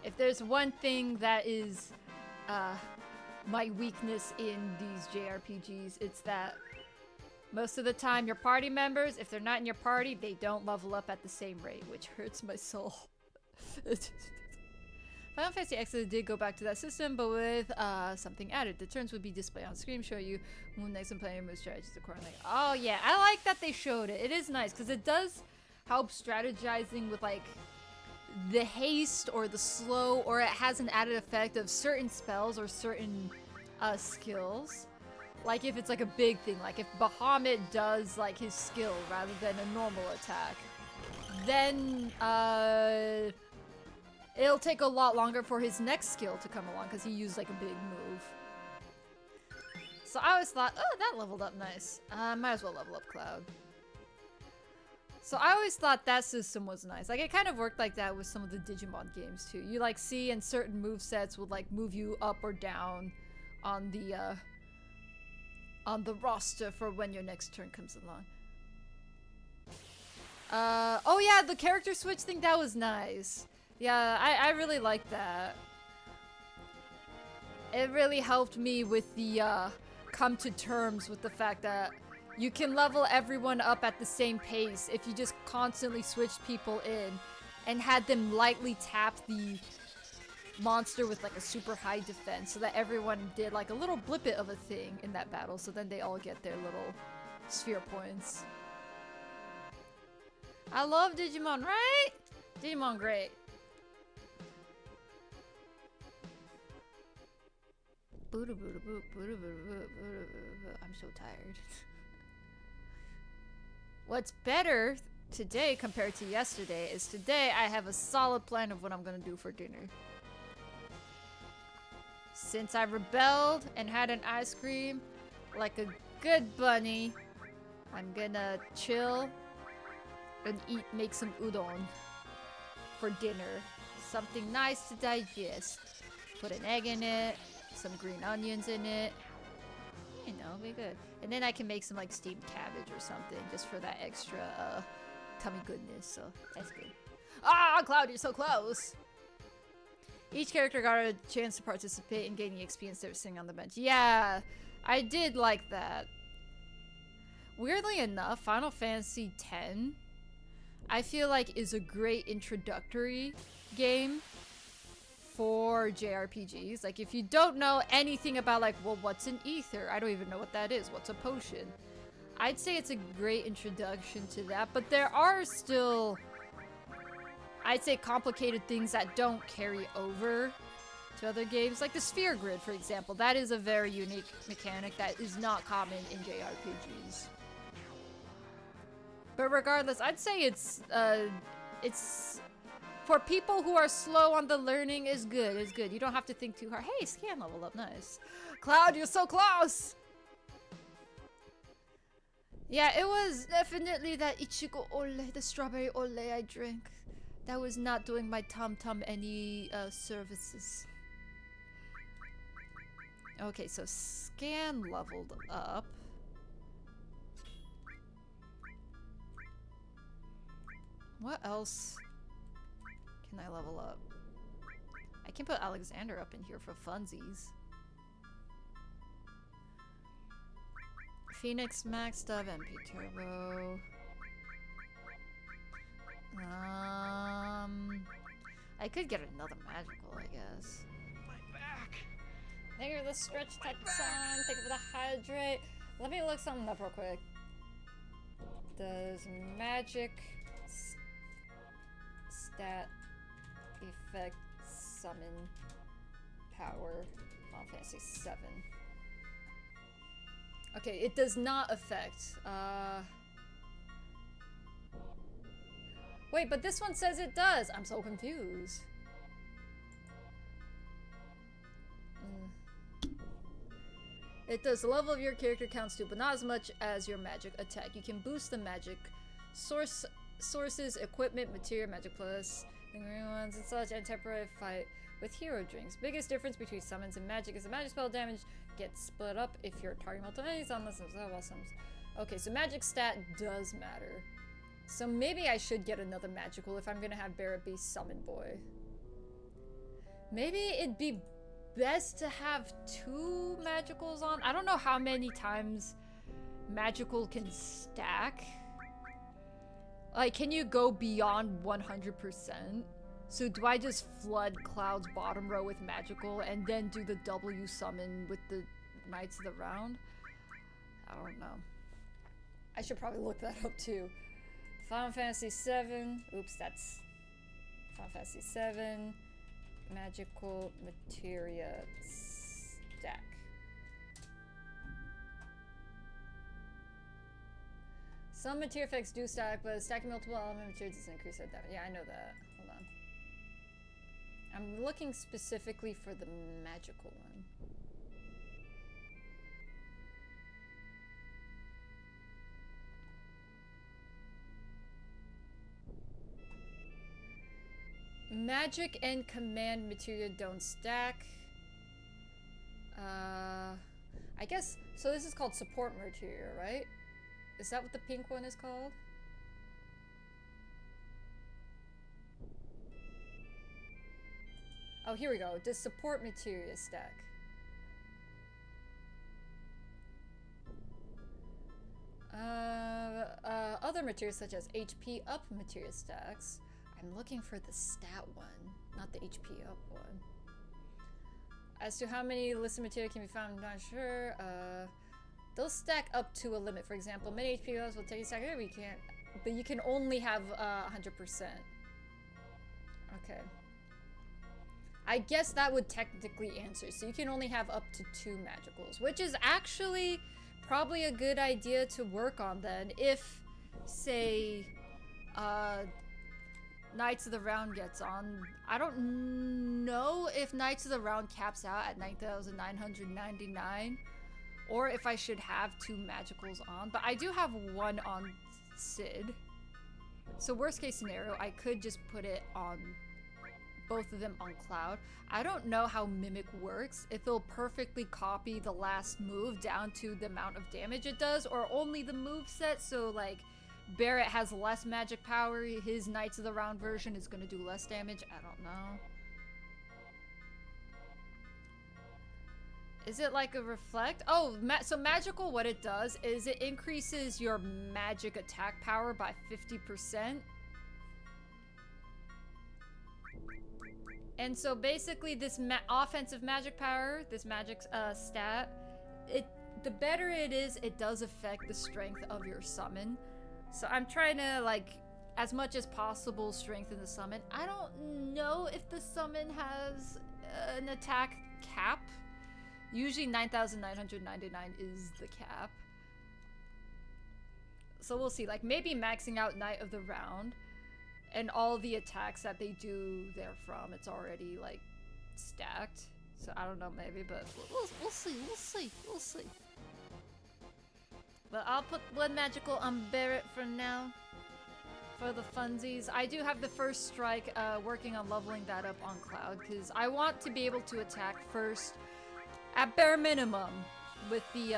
If there's one thing that is my weakness in these JRPGs, it's that most of the time, your party members, if they're not in your party, they don't level up at the same rate, which hurts my soul. Final Fantasy X did go back to that system, but with something added. The turns would be displayed on screen, show you when next and playing your move strategies accordingly. Oh yeah, I like that they showed it. It is nice, because it does help strategizing with, like, the haste or the slow, or it has an added effect of certain spells or certain skills. Like if it's like a big thing, like if Bahamut does like his skill rather than a normal attack, then it'll take a lot longer for his next skill to come along because he used like a big move. So I always thought, oh, that leveled up nice. Might as well level up Cloud. So I always thought that system was nice. Like it kind of worked like that with some of the Digimon games too. You like see and certain movesets would like move you up or down on the roster for when your next turn comes along. Oh yeah, the character switch thing, that was nice. Yeah, I really liked that. It really helped me with the, come to terms with the fact that you can level everyone up at the same pace if you just constantly switched people in and had them lightly tap the monster with like a super high defense so that everyone did like a little blippet of a thing in that battle, so then they all get their little sphere points. I love Digimon, right? Digimon great. I'm so tired. What's better today compared to yesterday is today I have a solid plan of what I'm gonna do for dinner. Since I rebelled and had an ice cream like a good bunny, I'm gonna chill and make some udon for dinner. Something nice to digest. Put an egg in it, some green onions in it. You know, be good. And then I can make some like steamed cabbage or something just for that extra tummy goodness, so that's good. Ah, Cloud, you're so close! Each character got a chance to participate in gaining experience instead of sitting on the bench. Yeah, I did like that. Weirdly enough, Final Fantasy X, I feel like is a great introductory game for JRPGs. Like, if you don't know anything about, like, well, what's an ether? I don't even know what that is. What's a potion? I'd say it's a great introduction to that, but there are still, I'd say, complicated things that don't carry over to other games. Like the sphere grid, for example. That is a very unique mechanic that is not common in JRPGs. But regardless, I'd say it's for people who are slow on the learning is good. It's good. You don't have to think too hard. Hey, scan level up. Nice. Cloud, you're so close! Yeah, it was definitely that Ichigo Ole, the strawberry Ole I drank. That was not doing my tum-tum any services. Okay, so scan leveled up. What else can I level up? I can put Alexander up in here for funsies. Phoenix maxed up, MP Turbo. I could get another magical, I guess. My back. Thank you for the stretch type song. Thank you for the hydrate. Let me look something up real quick. Does magic stat effect summon power Final Fantasy VII? Okay, it does not affect. Wait, but this one says it does. I'm so confused. It does. The level of your character counts too, but not as much as your magic attack. You can boost the magic sources, equipment, material, magic plus, the green ones and such, and temporary fight with hero drinks. Biggest difference between summons and magic is the magic spell damage gets split up if you're targeting multiple enemies unless summons. Okay, so magic stat does matter. So maybe I should get another magical if I'm gonna have Barrett be Summon Boy. Maybe it'd be best to have 2 magicals on. I don't know how many times magical can stack. Like, can you go beyond 100%? So do I just flood Cloud's bottom row with magical and then do the W summon with the Knights of the Round? I don't know. I should probably look that up too. Final Fantasy VII. Oops, that's Final Fantasy VII. Magical materia stack. Some materia effects do stack, but stacking multiple element materials doesn't increase that damage. Yeah, I know that. Hold on. I'm looking specifically for the magical one. Magic and command materia don't stack. I guess, so this is called support materia, right? Is that what the pink one is called? Oh, here we go. Does support materia stack? Other materials such as HP up materia stacks. I'm looking for the stat one, not the HP up one. As to how many listed material can be found, I'm not sure. They'll stack up to a limit. For example, many HP levels will take a stack. Here we can't, but you can only have 100%. Okay. I guess that would technically answer. So you can only have up to 2 magicals, which is actually probably a good idea to work on then. If, say, Knights of the Round gets on. I don't know if Knights of the Round caps out at 9,999 or if I should have 2 magicals on, but I do have 1 on Sid. So worst case scenario, I could just put it on both of them on Cloud. I don't know how Mimic works, if it'll perfectly copy the last move down to the amount of damage it does, or only the move set, so like Barrett has less magic power, his Knights of the Round version is going to do less damage. I don't know. Is it like a reflect? Oh, so magical, what it does is it increases your magic attack power by 50%. And so basically this offensive magic power, this magic stat, the better it is, it does affect the strength of your summon. So I'm trying to, like, as much as possible strengthen the summon. I don't know if the summon has an attack cap. Usually 9,999 is the cap. So we'll see, like maybe maxing out Knight of the Round and all the attacks that they do therefrom, it's already like stacked. So I don't know, maybe, but we'll see. But I'll put Blood Magical on Barret for now. For the funsies. I do have the first strike, working on leveling that up on Cloud, because I want to be able to attack first, at bare minimum, with the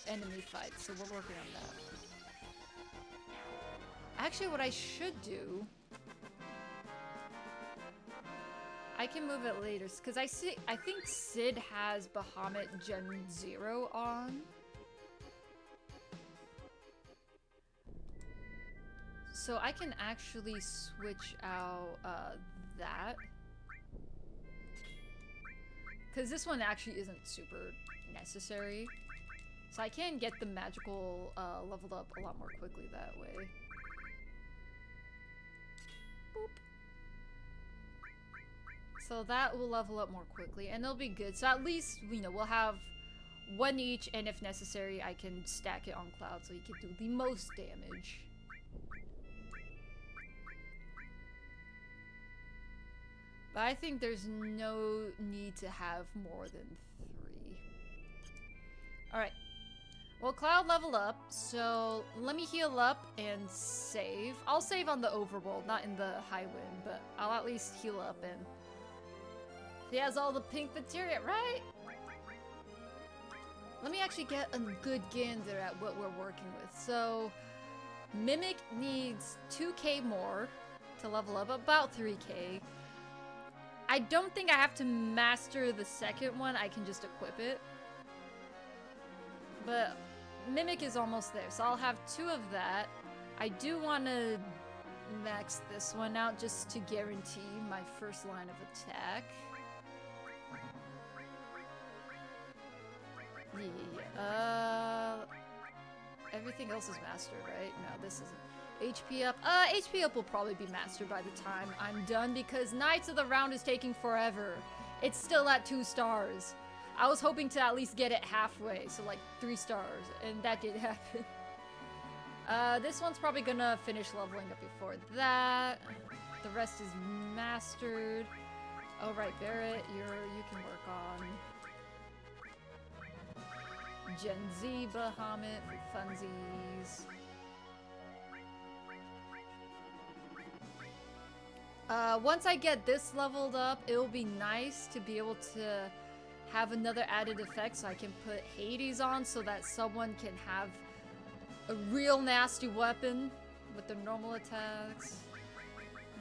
enemy fight, so we're working on that. Actually, what I should do, I can move it later, because I think Sid has Bahamut Gen 0 on. So I can actually switch out that. Because this one actually isn't super necessary. So I can get the magical leveled up a lot more quickly that way. Boop. So that will level up more quickly and it'll be good. So at least, you know, we'll have one each, and if necessary, I can stack it on Cloud so he can do the most damage. But I think there's no need to have more than 3. Alright. Well, Cloud leveled up, so let me heal up and save. I'll save on the overworld, not in the high wind, but I'll at least heal up, and he has all the pink materia, right? Let me actually get a good gander at what we're working with. So, Mimic needs 2k more to level up, about 3k. I don't think I have to master the second one, I can just equip it. But Mimic is almost there, so I'll have 2 of that. I do want to max this one out just to guarantee my first line of attack. Yeah. Everything else is mastered, right? No, this isn't. HP up. HP up will probably be mastered by the time I'm done because Knights of the Round is taking forever. It's still at 2 stars. I was hoping to at least get it halfway, so like 3 stars, and that did happen. This one's probably gonna finish leveling up before that. The rest is mastered. Oh right, Barret, you can work on Gen Z Bahamut for funsies. Once I get this leveled up, it'll be nice to be able to have another added effect, so I can put Hades on so that someone can have a real nasty weapon with their normal attacks.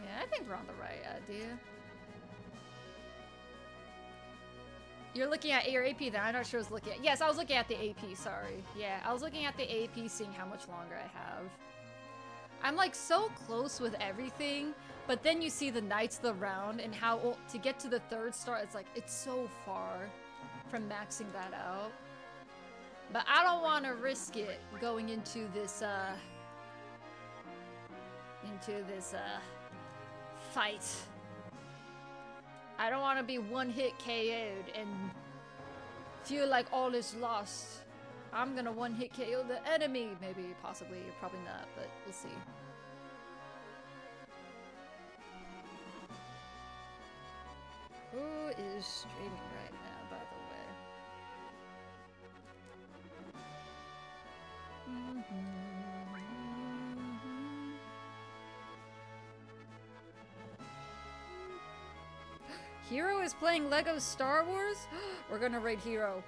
Yeah, I think we're on the right idea. You're looking at your AP then? I'm not sure I was looking at... Yes, I was looking at the AP, sorry. Yeah, I was looking at the AP, seeing how much longer I have. I'm like so close with everything, but then you see the Knights of the Round and how to get to the 3rd star, it's like, it's so far from maxing that out. But I don't want to risk it going into this fight. I don't want to be one-hit KO'd and feel like all is lost. I'm gonna one-hit KO the enemy. Maybe, possibly, probably not, but we'll see. Who is streaming right now, by the way? Hero is playing Lego Star Wars? We're gonna raid Hero.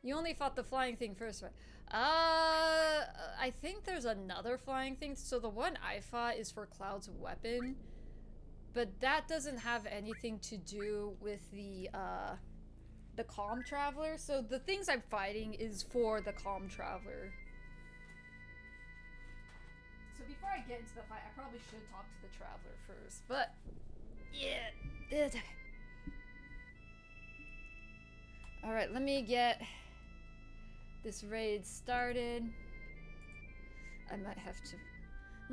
You only fought the flying thing first, right? I think there's another flying thing. So the one I fought is for Cloud's weapon. But that doesn't have anything to do with the Calm Traveler. So the things I'm fighting is for the Calm Traveler. so before I get into the fight, I probably should talk to the Traveler first, but yeah. Okay. Alright, let me get this raid started. I might have to...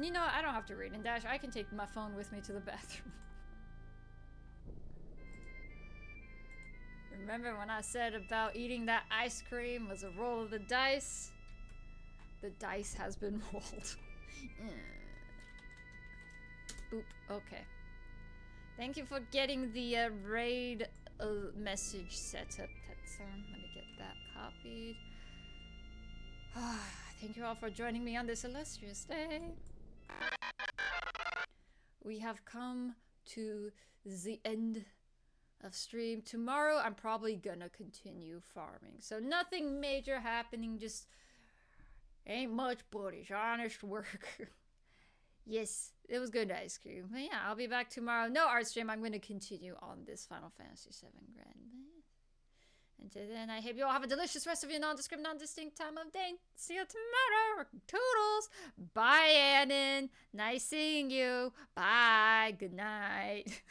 You know what? I don't have to raid and dash. I can take my phone with me to the bathroom. Remember when I said about eating that ice cream was a roll of the dice? The dice has been rolled. Boop. Okay. Thank you for getting the raid message set up, Tetsun. Let me get that copied. Thank you all for joining me on this illustrious day. We have come to the end of stream. Tomorrow I'm probably gonna continue farming. So nothing major happening, just ain't much but it's honest work. Yes, it was good ice cream. But yeah, I'll be back tomorrow. No art stream. I'm gonna continue on this Final Fantasy VII Grand. Until then, I hope you all have a delicious rest of your nondescript, non-distinct time of day. See you tomorrow. Toodles. Bye, Annan. Nice seeing you. Bye. Good night.